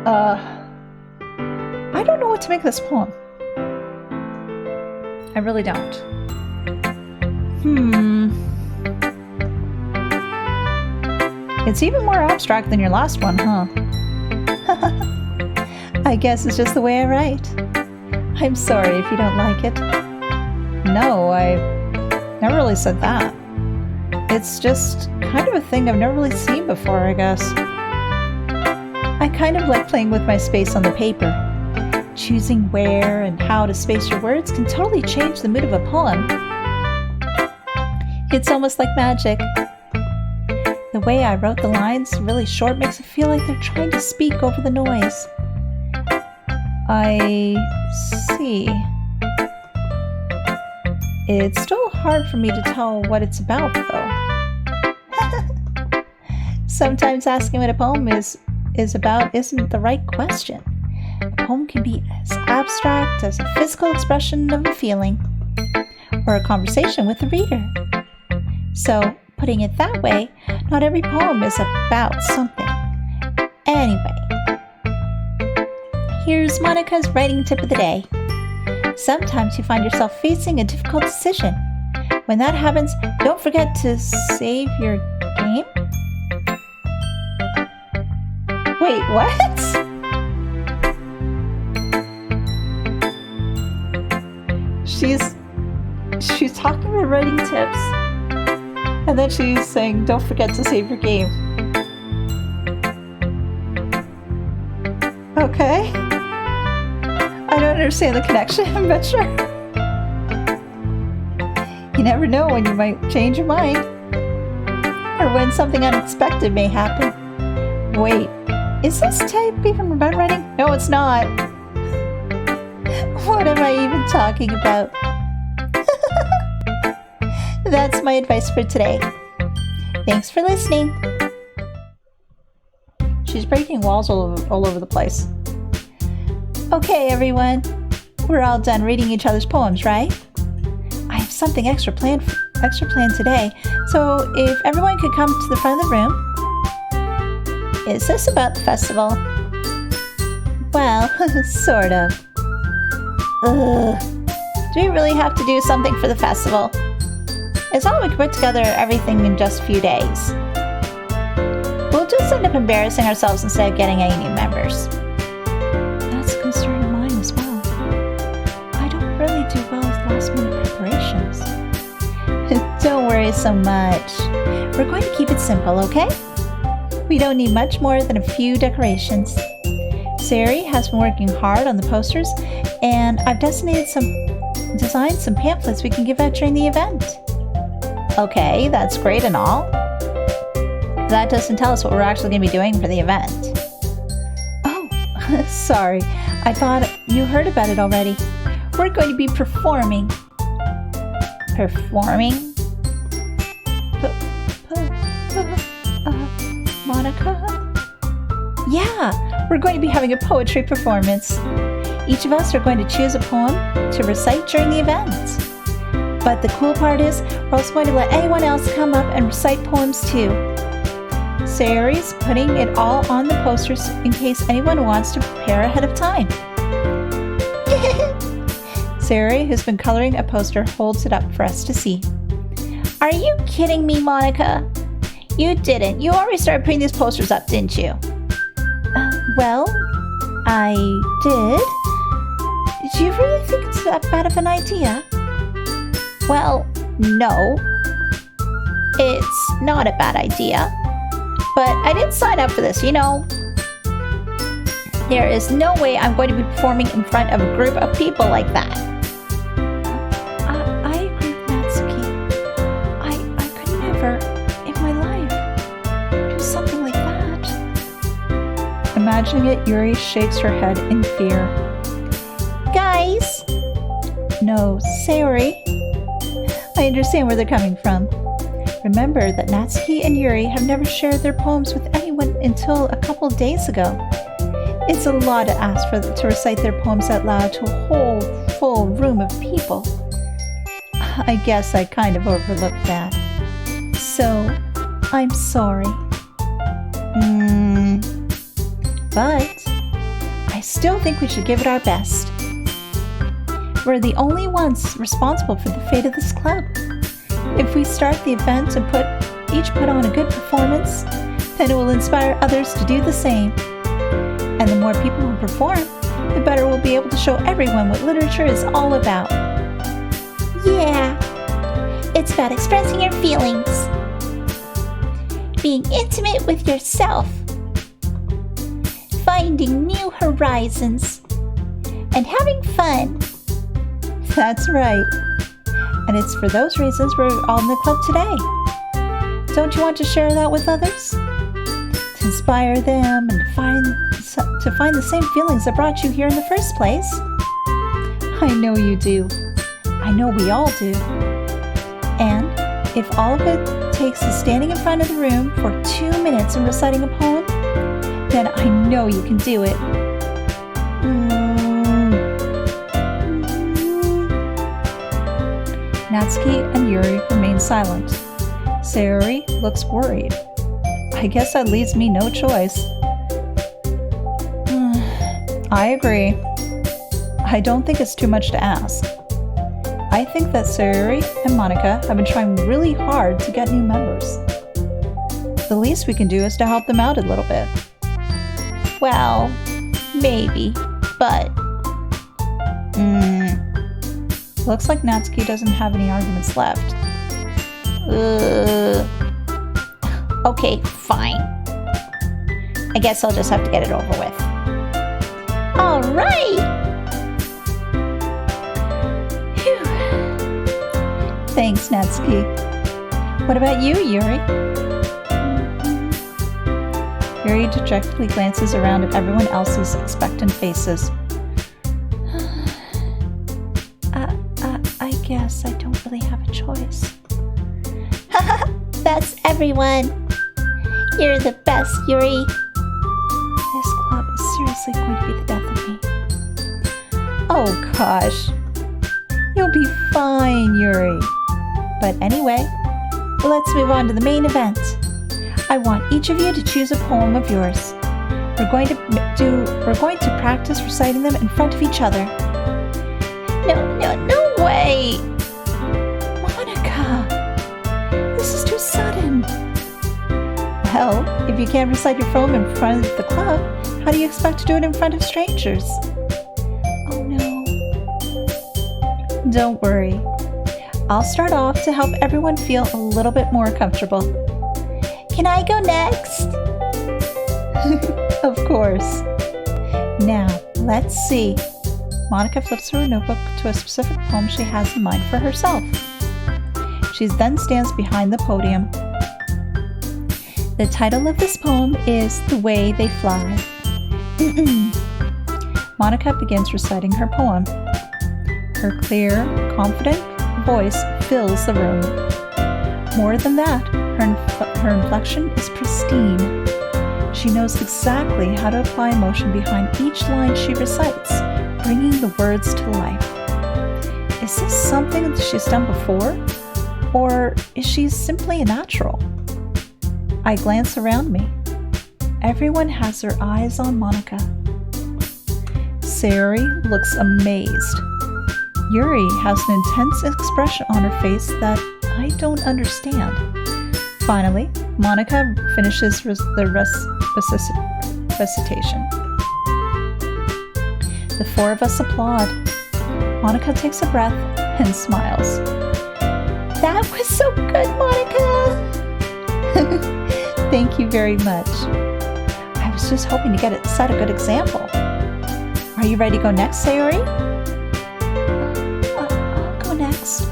I don't know what to make of this poem. I really don't. It's even more abstract than your last one, huh? I guess it's just the way I write. I'm sorry if you don't like it. No, I never really said that. It's just kind of a thing I've never really seen before, I guess. I kind of like playing with my space on the paper. Choosing where and how to space your words can totally change the mood of a poem. It's almost like magic. The way I wrote the lines really short makes it feel like they're trying to speak over the noise. I see. It's still hard for me to tell what it's about, though. Sometimes asking what a poem is about isn't the right question. A poem can be as abstract as a physical expression of a feeling, or a conversation with the reader. So, putting it that way, not every poem is about something. Anyway, here's Monica's writing tip of the day. Sometimes you find yourself facing a difficult decision. When that happens, don't forget to save your game. Wait, what? She's talking about writing tips, and then she's saying, don't forget to save your game. Okay. I don't understand the connection, but sure. You never know when you might change your mind, or when something unexpected may happen. Wait, is this tape even about writing? No, it's not. What am I even talking about? That's my advice for today. Thanks for listening. She's breaking walls all over the place. Okay, everyone. We're all done reading each other's poems, right? I have something extra planned today, so if everyone could come to the front of the room. Is this about the festival? Well, sort of. Do we really have to do something for the festival? It's not like we can put together everything in just a few days. We'll just end up embarrassing ourselves instead of getting any new members. That's a concern of mine as well. I don't really do well with last-minute preparations. Don't worry so much. We're going to keep it simple, okay? We don't need much more than a few decorations. Sari has been working hard on the posters, and I've designed some pamphlets we can give out during the event. Okay, that's great and all. That doesn't tell us what we're actually going to be doing for the event. Oh, sorry. I thought you heard about it already. We're going to be performing. Performing? Monica? Yeah, we're going to be having a poetry performance. Each of us are going to choose a poem to recite during the event. But the cool part is, we're also going to let anyone else come up and recite poems too. Sayori's putting it all on the posters in case anyone wants to prepare ahead of time. Sayori, who's been coloring a poster, holds it up for us to see. Are you kidding me, Monica? You didn't. You already started putting these posters up, didn't you? Well, I did. Do you really think it's that bad of an idea? Well, no. It's not a bad idea. But I didn't sign up for this, you know. There is no way I'm going to be performing in front of a group of people like that. I agree with Natsuki. I could never, in my life, do something like that. Imagining it, Yuri shakes her head in fear. Guys! No, Sayori. I understand where they're coming from. Remember that Natsuki and Yuri have never shared their poems with anyone until a couple days ago. It's a lot to ask for them to recite their poems out loud to a whole full room of people. I guess I kind of overlooked that. So, I'm sorry. But I still think we should give it our best. We're the only ones responsible for the fate of this club. If we start the event and each put on a good performance, then it will inspire others to do the same. And the more people who perform, the better we'll be able to show everyone what literature is all about. Yeah, it's about expressing your feelings, being intimate with yourself, finding new horizons, and having fun. That's right. And it's for those reasons we're all in the club today. Don't you want to share that with others? To inspire them and to find the same feelings that brought you here in the first place? I know you do. I know we all do. And if all of it takes is standing in front of the room for 2 minutes and reciting a poem, then I know you can do it. Natsuki and Yuri remain silent. Sayori looks worried. I guess that leaves me no choice. I agree. I don't think it's too much to ask. I think that Sayori and Monica have been trying really hard to get new members. The least we can do is to help them out a little bit. Well, maybe, but... Looks like Natsuki doesn't have any arguments left. Okay, fine. I guess I'll just have to get it over with. All right! Phew. Thanks, Natsuki. What about you, Yuri? Yuri dejectedly glances around at everyone else's expectant faces. I guess I don't really have a choice. That's everyone. You're the best, Yuri. This club is seriously going to be the death of me. Oh gosh. You'll be fine, Yuri. But anyway, let's move on to the main event. I want each of you to choose a poem of yours. We're going to practice reciting them in front of each other. No way! Monica, this is too sudden. Well, if you can't recite your poem in front of the club, how do you expect to do it in front of strangers? Oh no. Don't worry. I'll start off to help everyone feel a little bit more comfortable. Can I go next? Of course. Now, let's see. Monica flips through her notebook to a specific poem she has in mind for herself. She then stands behind the podium. The title of this poem is The Way They Fly. Monica begins reciting her poem. Her clear, confident voice fills the room. More than that, her inflection is pristine. She knows exactly how to apply emotion behind each line she recites, bringing the words to life. Is this something that she's done before? Or is she simply a natural? I glance around me. Everyone has their eyes on Monica. Sayori looks amazed. Yuri has an intense expression on her face that I don't understand. Finally, Monica finishes the recitation. The four of us applaud. Monica takes a breath and smiles. That was so good, Monica! Thank you very much. I was just hoping to set a good example. Are you ready to go next, Sayori? I'll go next.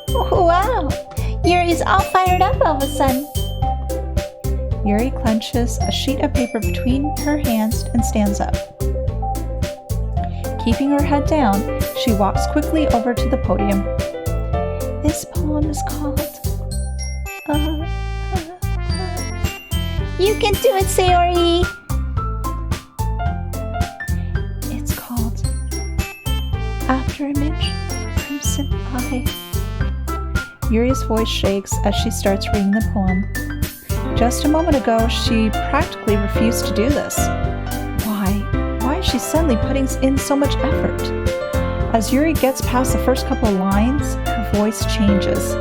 Wow! Yuri's all fired up all of a sudden. Yuri clenches a sheet of paper between her hands and stands up. Keeping her head down, she walks quickly over to the podium. This poem is called... You can do it, Sayori! It's called After Image of a Crimson Eye. Yuri's voice shakes as she starts reading the poem. Just a moment ago, she practically refused to do this. Why is she suddenly putting in so much effort? As Yuri gets past the first couple of lines, her voice changes.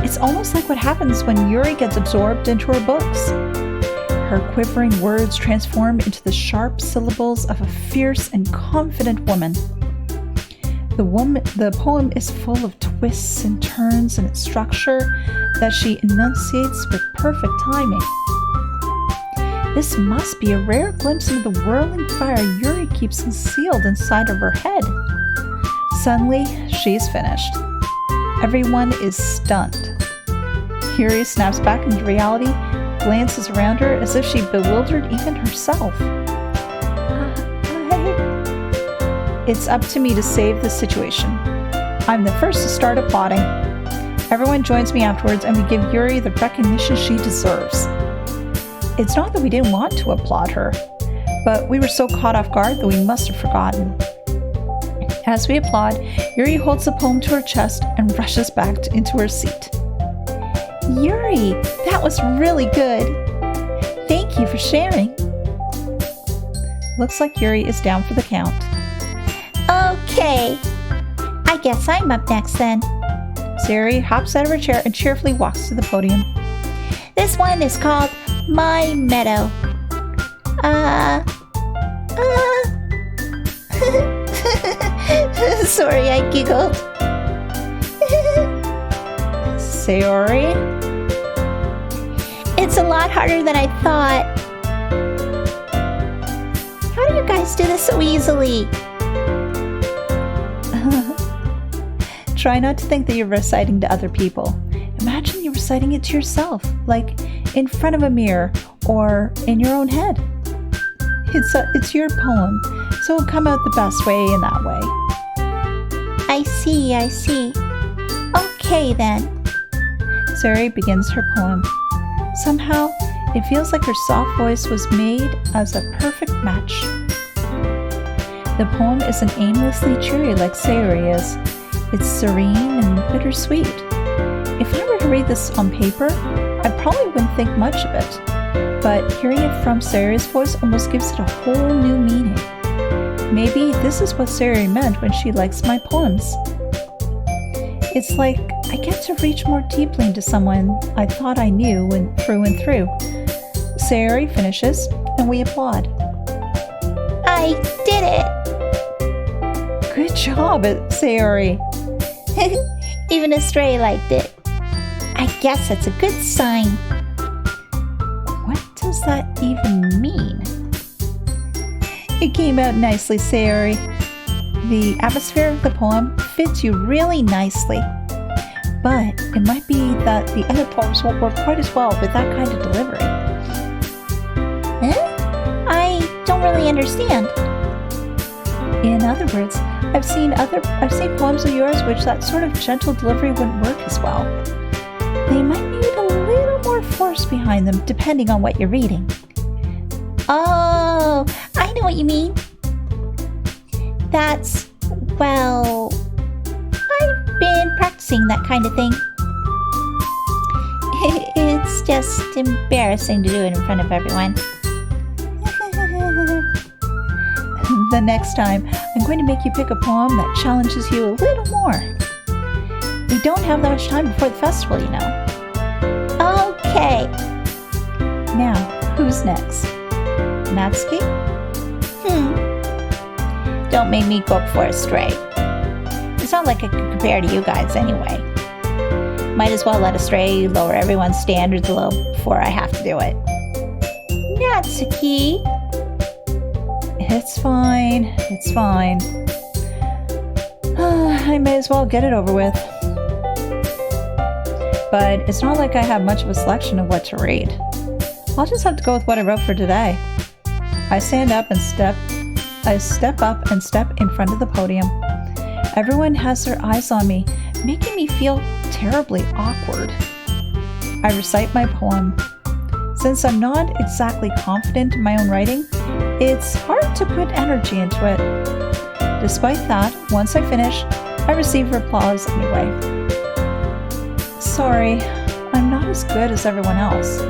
It's almost like what happens when Yuri gets absorbed into her books. Her quivering words transform into the sharp syllables of a fierce and confident woman. The poem is full of twists and turns in its structure that she enunciates with perfect timing. This must be a rare glimpse into the whirling fire Yuri keeps concealed inside of her head. Suddenly, she's finished. Everyone is stunned. Yuri snaps back into reality, glances around her as if she bewildered even herself. It's up to me to save the situation. I'm the first to start applauding. Everyone joins me afterwards and we give Yuri the recognition she deserves. It's not that we didn't want to applaud her, but we were so caught off guard that we must have forgotten. As we applaud, Yuri holds the poem to her chest and rushes back into her seat. Yuri, that was really good. Thank you for sharing. Looks like Yuri is down for the count. Okay, I guess I'm up next then. Sayori hops out of her chair and cheerfully walks to the podium. This one is called My Meadow. Sorry, I giggled. Sayori? It's a lot harder than I thought. How do you guys do this so easily? Try not to think that you're reciting to other people. Imagine you're reciting it to yourself, like in front of a mirror or in your own head. It's your poem, so it'll come out the best way in that way. I see. Okay then. Sayori begins her poem. Somehow, it feels like her soft voice was made as a perfect match. The poem isn't aimlessly cheery like Sayori is. It's serene and bittersweet. If I were to read this on paper, I probably wouldn't think much of it. But hearing it from Sayori's voice almost gives it a whole new meaning. Maybe this is what Sayori meant when she likes my poems. It's like I get to reach more deeply into someone I thought I knew through and through. Sayori finishes, and we applaud. I did it! Good job, Sayori. Even a stray liked it. I guess that's a good sign. What does that even mean? It came out nicely, Sayori. The atmosphere of the poem fits you really nicely. But it might be that the other poems won't work quite as well with that kind of delivery. Huh? I don't really understand. In other words, I've seen poems of yours which that sort of gentle delivery wouldn't work as well. They might need a little more force behind them, depending on what you're reading. Oh, I know what you mean. Well, I've been practicing that kind of thing. It's just embarrassing to do it in front of everyone. The next time, I'm going to make you pick a poem that challenges you a little more. We don't have that much time before the festival, you know. Okay. Now, who's next? Natsuki? Don't make me go up for a Stray. It's not like I can compare to you guys anyway. Might as well let a Stray lower everyone's standards a little before I have to do it. Natsuki! It's fine. I may as well get it over with. But it's not like I have much of a selection of what to read. I'll just have to go with what I wrote for today. I step up and step in front of the podium. Everyone has their eyes on me, making me feel terribly awkward. I recite my poem. Since I'm not exactly confident in my own writing, it's hard to put energy into it. Despite that, once I finish, I receive applause anyway. Sorry, I'm not as good as everyone else.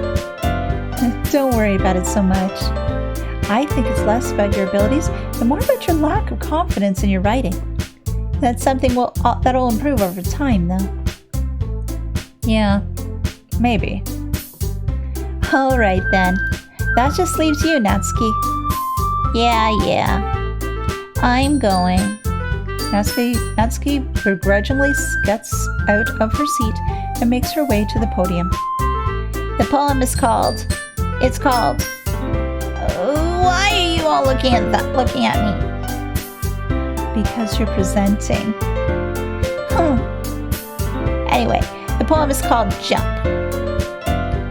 Don't worry about it so much. I think it's less about your abilities and more about your lack of confidence in your writing. That's something that'll improve over time, though. Yeah, maybe. Alright then. That just leaves you, Natsuki. Yeah. I'm going. Natsuki begrudgingly gets out of her seat and makes her way to the podium. The poem is called... Why are you all looking at me? Because you're presenting. Anyway, the poem is called Jump.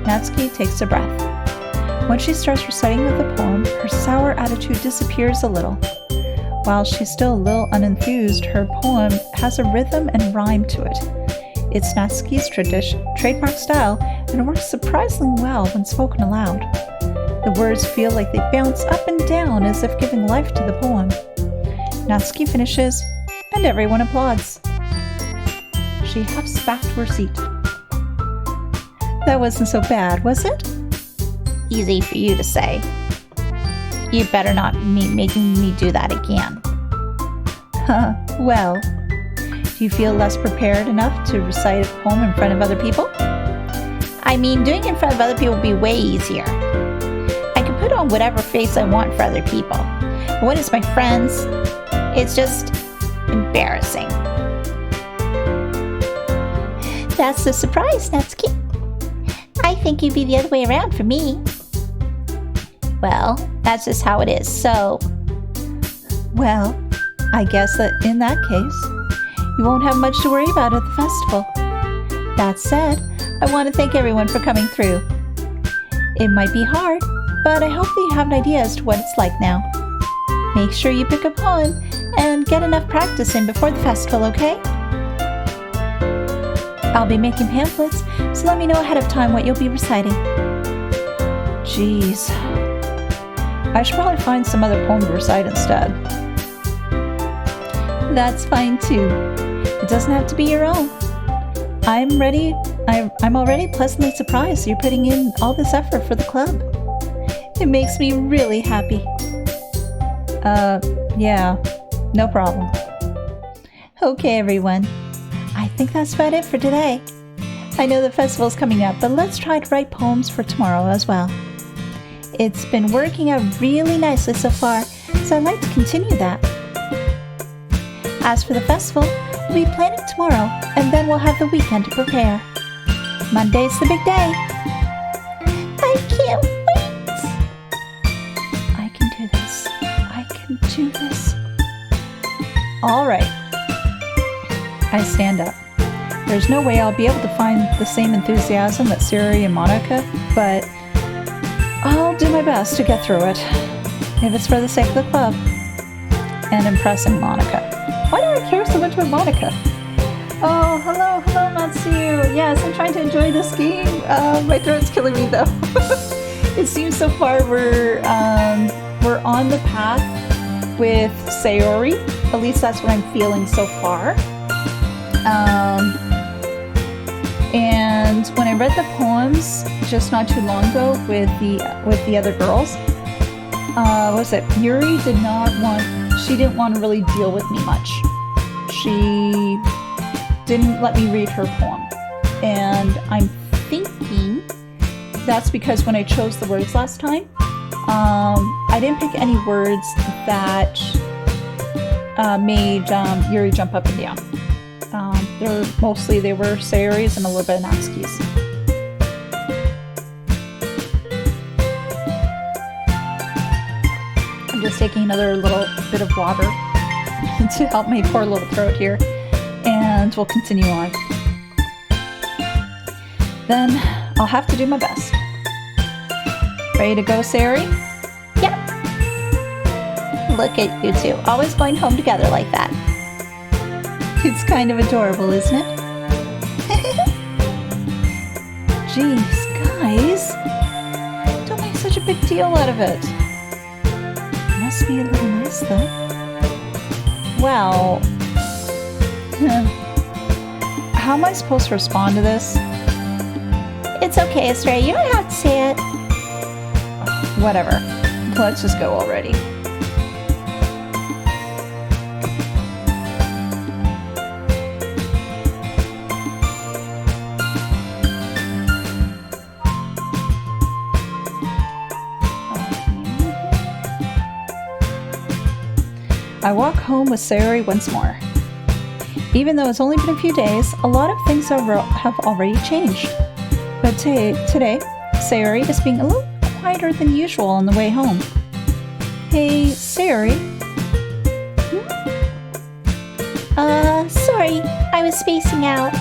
Natsuki takes a breath. When she starts reciting the poem, her sour attitude disappears a little. While she's still a little unenthused, her poem has a rhythm and rhyme to it. It's Natsuki's trademark style, and it works surprisingly well when spoken aloud. The words feel like they bounce up and down as if giving life to the poem. Natsuki finishes, and everyone applauds. She huffs back to her seat. That wasn't so bad, was it? Easy for you to say. You better not be making me do that again. Well, do you feel less prepared enough to recite a poem in front of other people? I mean, doing it in front of other people would be way easier. I can put on whatever face I want for other people. But when it's my friends, it's just embarrassing. That's the surprise, Natsuki. I think you'd be the other way around for me. Well, that's just how it is, so... Well, I guess that in that case, you won't have much to worry about at the festival. That said, I want to thank everyone for coming through. It might be hard, but I hope that you have an idea as to what it's like now. Make sure you pick a poem and get enough practice in before the festival, okay? I'll be making pamphlets, so let me know ahead of time what you'll be reciting. Jeez. I should probably find some other poem to recite instead. That's fine too. It doesn't have to be your own. I'm already pleasantly surprised you're putting in all this effort for the club. It makes me really happy. Yeah, no problem. Okay, everyone. I think that's about it for today. I know the festival's coming up, but let's try to write poems for tomorrow as well. It's been working out really nicely so far, so I'd like to continue that. As for the festival, we'll be planning tomorrow, and then we'll have the weekend to prepare. Monday's the big day. I can't wait! I can do this. I can do this. All right. I stand up. There's no way I'll be able to find the same enthusiasm that Siri and Monica, but I'll do my best to get through it, if it's for the sake of the club. and impressing Monica. Why do I care so much about Monica? Oh, hello, Matsu. Yes, I'm trying to enjoy this game. My throat's killing me though. It seems so far we're on the path with Sayori. At least that's what I'm feeling so far. And when I read the poems just not too long ago with the other girls, what was it? Yuri didn't want to really deal with me much. She didn't let me read her poem. And I'm thinking that's because when I chose the words last time, I didn't pick any words that made Yuri jump up and down. They were Sayori's and a little bit of Natsuki's. I'm just taking another little bit of water to help my poor little throat here, and we'll continue on. Then I'll have to do my best. Ready to go, Sayori? Yep. Look at you two, always going home together like that. It's kind of adorable, isn't it? Jeez, guys. Don't make such a big deal out of it. Must be a little nice, though. Well... How am I supposed to respond to this? It's okay, Astray, you don't have to say it. Whatever. Let's just go already. I walk home with Sayori once more. Even though it's only been a few days, a lot of things have already changed. But today, Sayori is being a little quieter than usual on the way home. Hey, Sayori. Sorry, I was spacing out.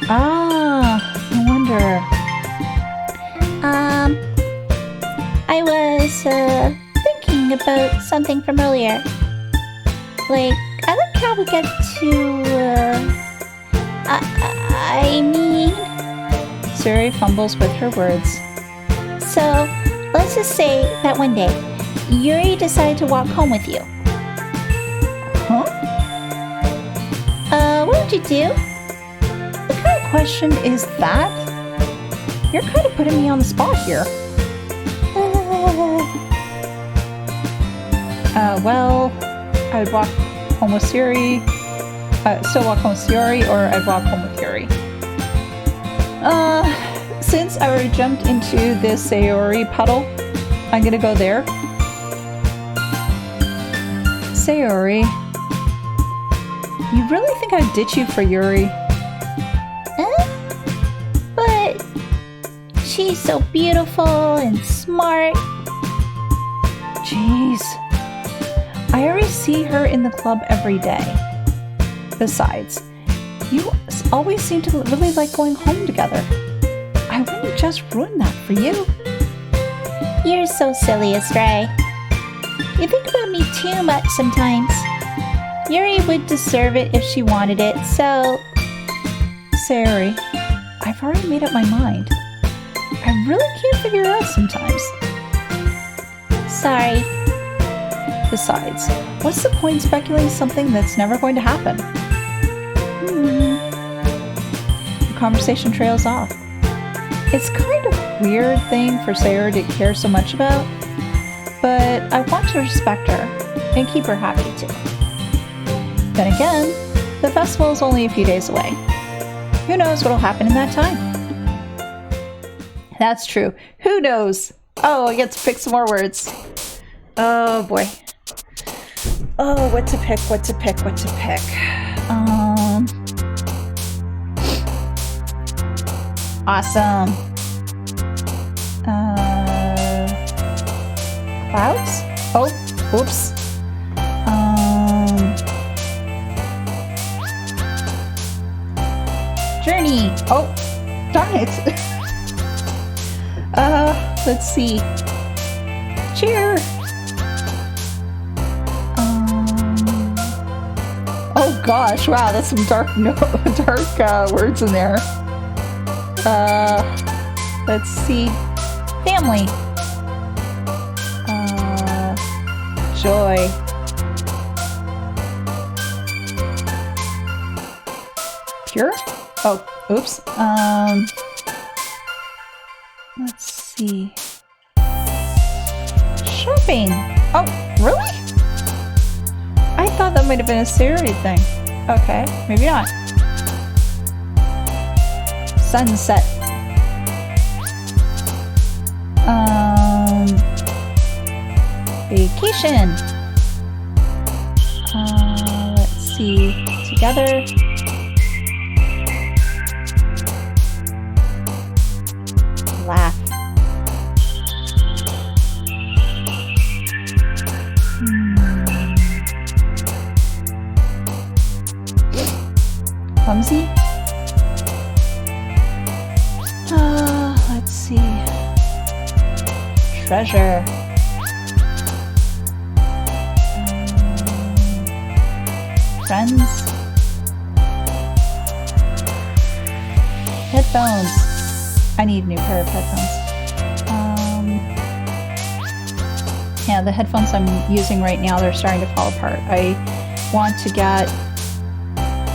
Ah, no wonder. I was, thinking about something from earlier. Like, I like how we get to, I mean... Sayori fumbles with her words. So, let's just say that one day, Yuri decided to walk home with you. Huh? What would you do? What kind of question is that? You're kind of putting me on the spot here. Well, I would walk home with Sayori. Still walk home with Sayori, or I'd walk home with Yuri. Since I already jumped into this Sayori puddle, I'm gonna go there. Sayori, you really think I'd ditch you for Yuri? But she's so beautiful and smart. Jeez. I already see her in the club every day. Besides, you always seem to really like going home together. I wouldn't just ruin that for you. You're so silly, Astray. You think about me too much sometimes. Yuri would deserve it if she wanted it, so... Sayori, I've already made up my mind. I really can't figure it out sometimes. Sorry. Besides, what's the point in speculating something that's never going to happen? The conversation trails off. It's kind of a weird thing for Sayori to care so much about, but I want to respect her and keep her happy too. Then again, the festival is only a few days away. Who knows what'll happen in that time? That's true. Who knows? Oh, I get to pick some more words. Oh boy. Oh, what to pick? Awesome. Clouds? Oh, whoops. Journey. Oh, darn it. Let's see. Cheer. gosh, wow, that's some dark words in there. Let's see. Family. Joy. Pure? Oh, oops. Let's see. Shopping. Oh, really? I thought that might have been a Siri thing. Okay, maybe not. Sunset. Vacation. Let's see. Together. Laugh. Clumsy. Let's see. Treasure. Friends. Headphones. I need a new pair of headphones. Yeah, the headphones I'm using right now, they're starting to fall apart. I want to get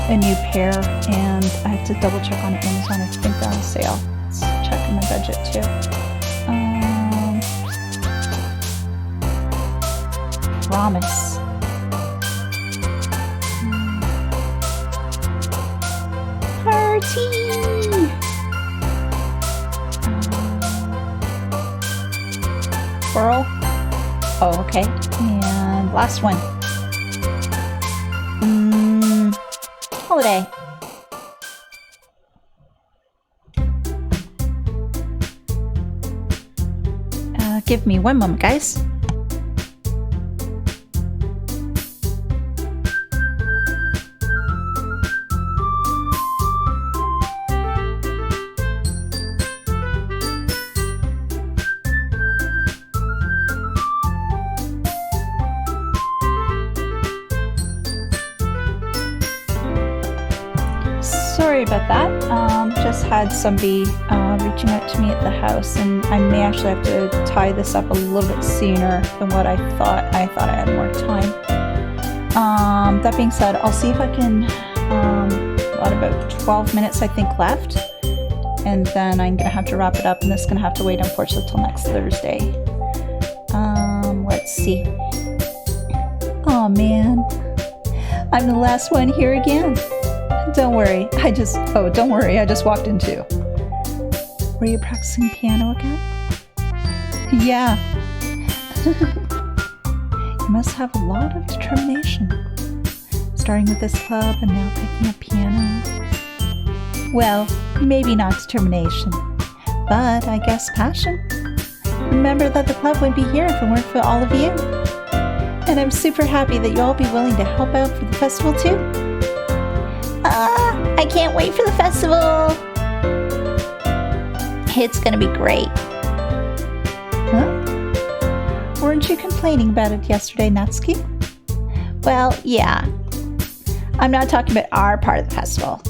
a new pair, and I have to double check on Amazon. I think they're on sale. Let's check my budget too. Promise. Party. Squirrel. Oh, okay. And last one. Holiday. Give me one moment, guys. Sorry about that. Just had somebody reaching out to me at the house, and I may actually have to tie this up a little bit sooner than what I thought. I thought I had more time. That being said, I'll see if I can. Got about 12 minutes, I think, left, and then I'm gonna have to wrap it up, and this is gonna have to wait, unfortunately, till next Thursday. Let's see. Oh man, I'm the last one here again. Don't worry, I just walked in too. Were you practicing piano again? Yeah. You must have a lot of determination. Starting with this club and now picking up piano. Well, maybe not determination, but I guess passion. Remember that the club wouldn't be here if it weren't for all of you. And I'm super happy that you'll all be willing to help out for the festival too. I can't wait for the festival. It's gonna be great. Huh? Weren't you complaining about it yesterday, Natsuki? Well, yeah. I'm not talking about our part of the festival,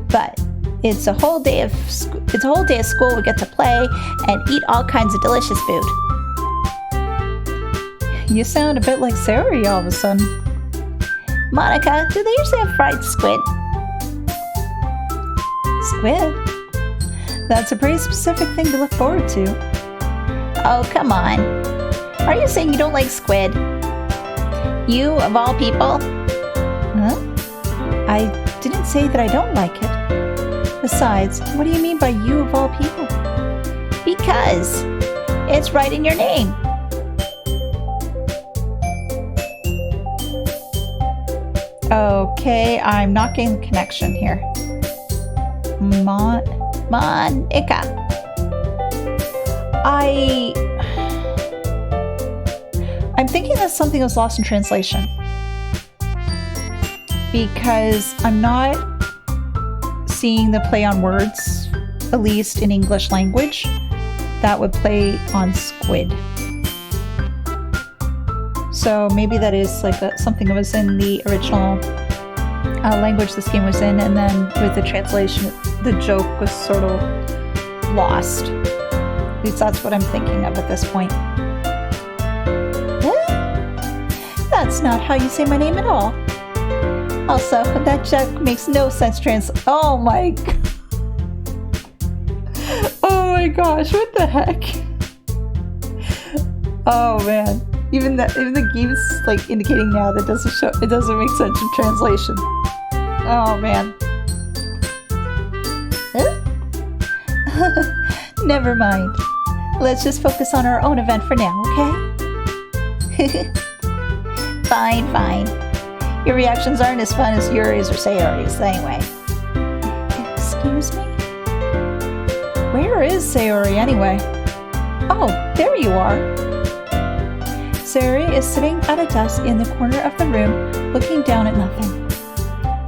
but it's a whole day of school. We get to play and eat all kinds of delicious food. You sound a bit like Saori all of a sudden. Monica, do they usually have fried squid? Squid? That's a pretty specific thing to look forward to. Oh, come on. Are you saying you don't like squid? You, of all people? Huh? I didn't say that I don't like it. Besides, what do you mean by you of all people? Because it's right in your name. Okay, I'm not getting the connection here. Monica. I'm thinking that something was lost in translation. Because I'm not seeing the play on words, at least in English language, that would play on squid. So maybe that is like something that was in the original language this game was in, and then with the translation, the joke was sort of lost. At least that's what I'm thinking of at this point. That's not how you say my name at all. Also, that joke makes no sense Oh my gosh, what the heck? Oh man. Even the game's like indicating now that it doesn't make sense in translation. Oh man. Never mind. Let's just focus on our own event for now, okay? Fine. Your reactions aren't as fun as Yuri's or Sayori's anyway. Excuse me? Where is Sayori anyway? Oh, there you are. Sayori is sitting at a desk in the corner of the room, looking down at nothing.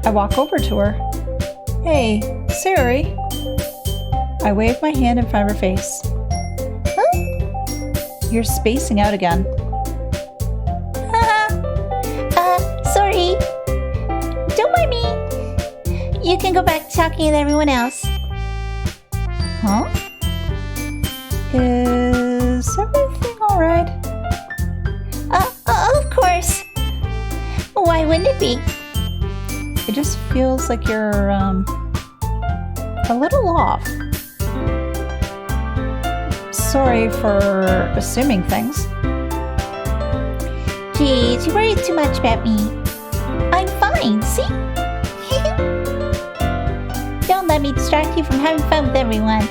I walk over to her. Hey, Sayori. I wave my hand in front of her face. Huh? You're spacing out again. Sorry. Don't mind me. You can go back to talking with everyone else. Huh? Is everything alright? Of course. Why wouldn't it be? It just feels like you're, a little off. Sorry for assuming things. Geez, you worry too much about me. I'm fine, see? Don't let me distract you from having fun with everyone.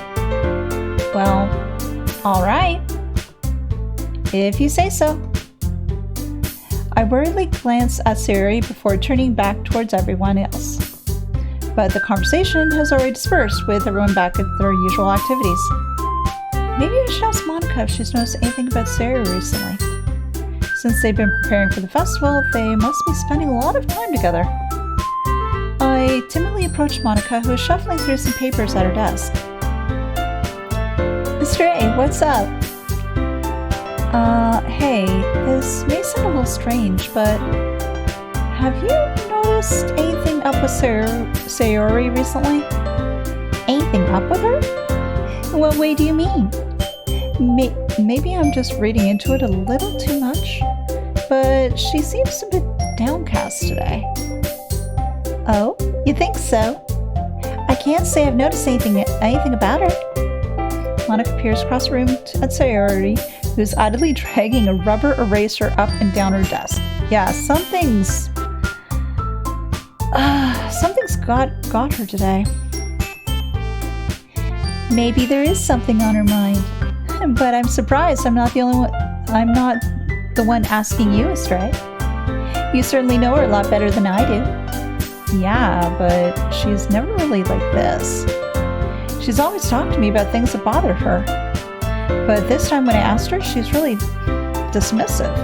Well, alright. If you say so. I worriedly glance at Sayori before turning back towards everyone else. But the conversation has already dispersed with everyone back at their usual activities. Maybe I should ask Monika if she's noticed anything about Sayori recently. Since they've been preparing for the festival, they must be spending a lot of time together. I timidly approach Monika, who is shuffling through some papers at her desk. Stray, what's up? Hey, this may sound a little strange, but have you noticed anything up with Sayori recently? Anything up with her? What way do you mean? Maybe I'm just reading into it a little too much, but she seems a bit downcast today. Oh, you think so? I can't say I've noticed anything about her. Monika peers across the room at Sayori, who's idly dragging a rubber eraser up and down her desk. Yeah, something's got her today. Maybe there is something on her mind. But I'm surprised I'm not the one asking you, Astray. You certainly know her a lot better than I do. Yeah, but she's never really like this. She's always talked to me about things that bothered her. But this time when I asked her, she's really dismissive.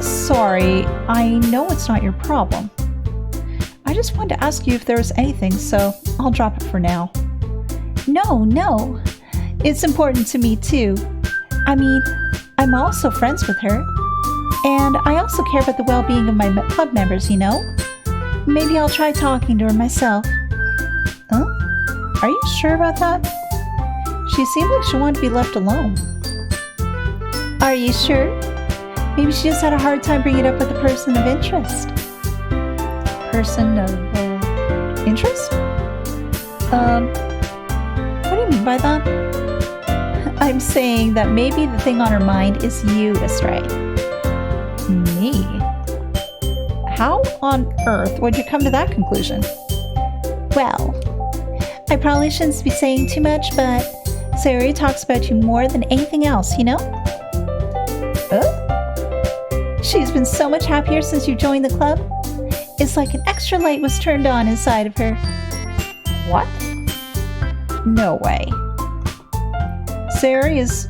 Sorry, I know it's not your problem. I just wanted to ask you if there was anything, so I'll drop it for now. No. It's important to me too. I mean, I'm also friends with her. And I also care about the well-being of my club members, you know? Maybe I'll try talking to her myself. Huh? Are you sure about that? She seemed like she wanted to be left alone. Are you sure? Maybe she just had a hard time bringing it up with a person of interest. Person of interest? What do you mean by that? I'm saying that maybe the thing on her mind is you, Astray. Me? How on earth would you come to that conclusion? Well, I probably shouldn't be saying too much, but Sayori talks about you more than anything else, you know? She's been so much happier since you joined the club. It's like an extra light was turned on inside of her. What? No way. Sayori is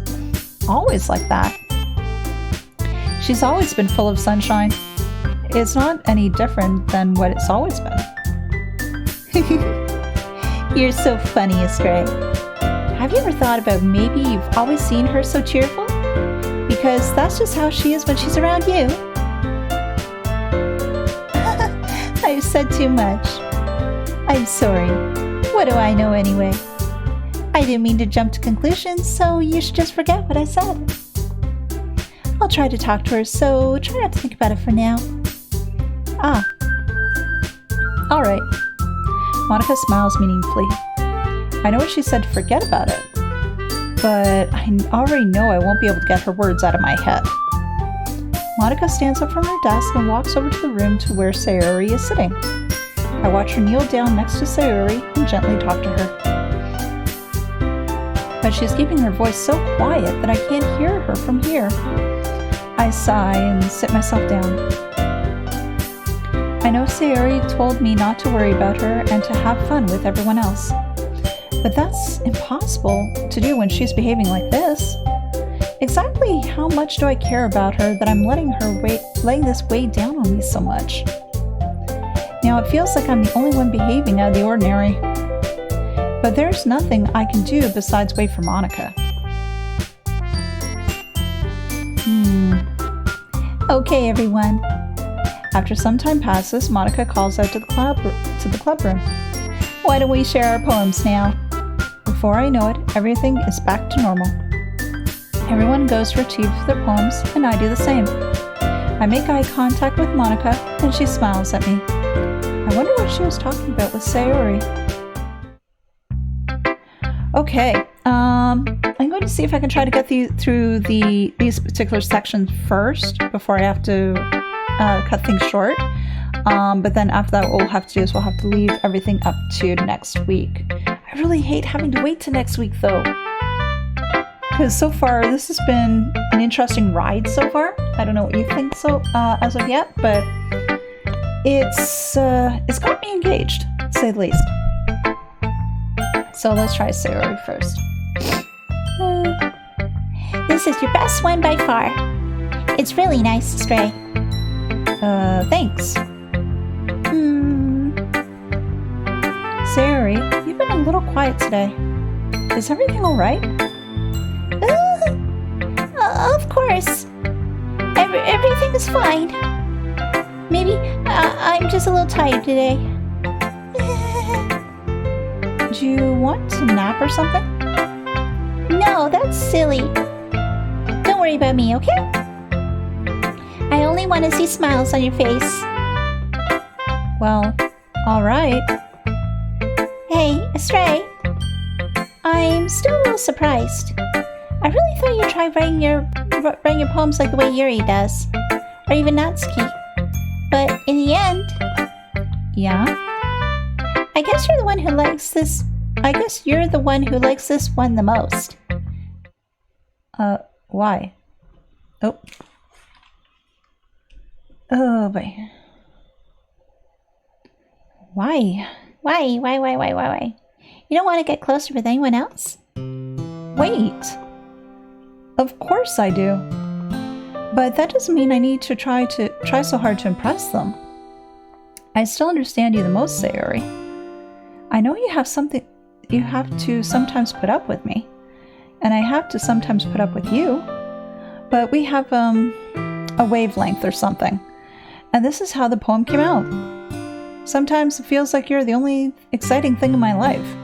always like that. She's always been full of sunshine. It's not any different than what it's always been. You're so funny, Astray. Have you ever thought about maybe you've always seen her so cheerful? Because that's just how she is when she's around you. I I've said too much. I'm sorry. What do I know anyway? I didn't mean to jump to conclusions, so you should just forget what I said. I'll try to talk to her, so try not to think about it for now. Ah. All right. Monica smiles meaningfully. I know what she said to forget about it, but I already know I won't be able to get her words out of my head. Monica stands up from her desk and walks over to the room to where Sayori is sitting. I watch her kneel down next to Sayori and gently talk to her. But she's keeping her voice so quiet that I can't hear her from here. I sigh and sit myself down. I know Sayori told me not to worry about her and to have fun with everyone else. But that's impossible to do when she's behaving like this. Exactly how much do I care about her that I'm letting this weigh down on me so much? Now it feels like I'm the only one behaving out of the ordinary. But there's nothing I can do besides wait for Monica. Okay, everyone. After some time passes, Monica calls out to the club room. Why don't we share our poems now? Before I know it, everything is back to normal. Everyone goes to retrieve their poems, and I do the same. I make eye contact with Monica, and she smiles at me. I wonder what she was talking about with Sayori. Okay, I'm going to see if I can try to get through these particular sections first before I have to cut things short. But then after that, what we'll have to do is we'll have to leave everything up to next week. I really hate having to wait till next week though, because so far this has been an interesting ride so far. I don't know what you think so as of yet, but it's got me engaged, to say the least. So let's try Sayori first. This is your best one by far. It's really nice, Stray. Thanks. Sayori, you've been a little quiet today. Is everything alright? Of course. Everything is fine. Maybe I'm just a little tired today. Do you want to nap or something? No, that's silly. Don't worry about me, okay? I only want to see smiles on your face. Well, alright. Hey, Astray. I'm still a little surprised. I really thought you'd try writing your poems like the way Yuri does. Or even Natsuki. But in the end... Yeah? I guess you're the one who likes this... one the most. Why? Oh. Oh, boy. Why? Why? You don't want to get closer with anyone else? Wait. Of course I do. But that doesn't mean I need to try so hard to impress them. I still understand you the most, Sayori. I know you have to sometimes put up with me. And I have to sometimes put up with you. But we have, a wavelength or something. And this is how the poem came out. Sometimes it feels like you're the only exciting thing in my life.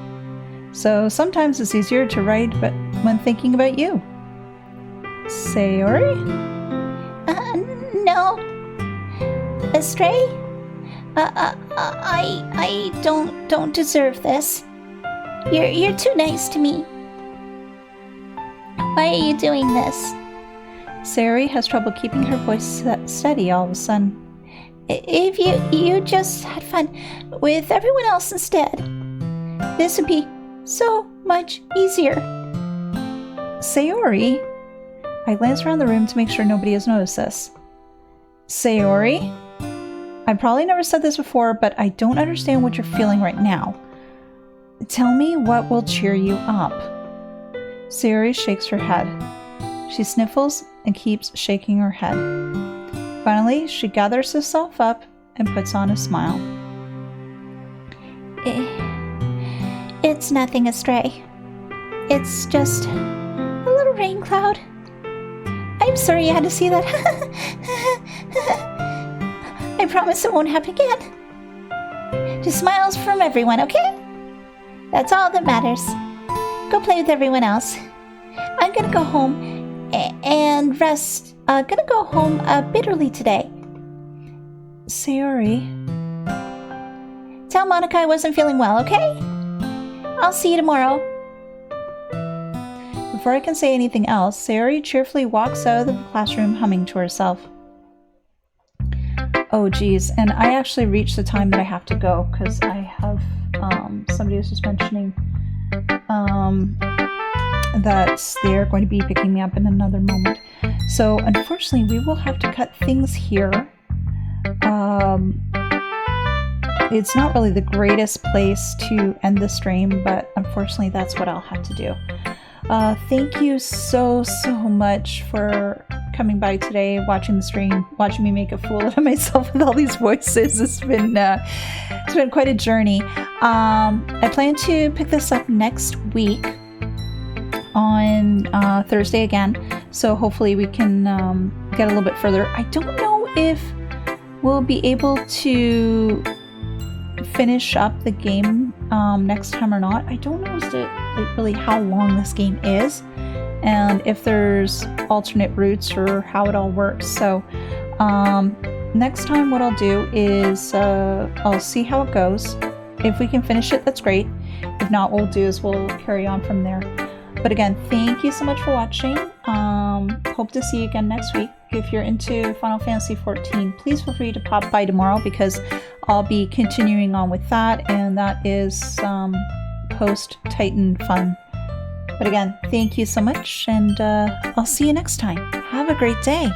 So sometimes it's easier to write when thinking about you. Sayori? No. Astray? I don't deserve this. You're too nice to me. Why are you doing this? Sayori has trouble keeping her voice steady all of a sudden. If you just had fun with everyone else instead, this would be so much easier. Sayori? I glance around the room to make sure nobody has noticed this. Sayori? I probably never said this before, but I don't understand what you're feeling right now. Tell me what will cheer you up. Sayori shakes her head. She sniffles and keeps shaking her head. Finally, she gathers herself up and puts on a smile. It's nothing, Astray. It's just a little rain cloud. I'm sorry you had to see that. I promise it won't happen again. Just smiles from everyone, okay? That's all that matters. Go play with everyone else. I'm gonna go home and rest. Gonna go home bit early today. Sayori, Tell Monica I wasn't feeling well, okay? I'll see you tomorrow. before I can say anything else, Sayori cheerfully walks out of the classroom humming to herself. Oh geez, and I actually reached the time that I have to go because I have, somebody was just mentioning that they're going to be picking me up in another moment. So unfortunately, we will have to cut things here. It's not really the greatest place to end the stream, but unfortunately that's what I'll have to do. Thank you so much for coming by today, watching the stream, watching me make a fool out of myself with all these voices. It's been quite a journey. I plan to pick this up next week on Thursday again, so hopefully we can get a little bit further. I don't know if we'll be able to finish up the game next time or not. I don't know as to really how long this game is and if there's alternate routes or how it all works. So next time what I'll do is I'll see how it goes. If we can finish it, that's great. If not, what we'll do is we'll carry on from there. But again, thank you so much for watching. Hope to see you again next week. If you're into Final Fantasy XIV, please feel free to pop by tomorrow because I'll be continuing on with that, and that is post-Titan fun. But again, thank you so much, and I'll see you next time. Have a great day.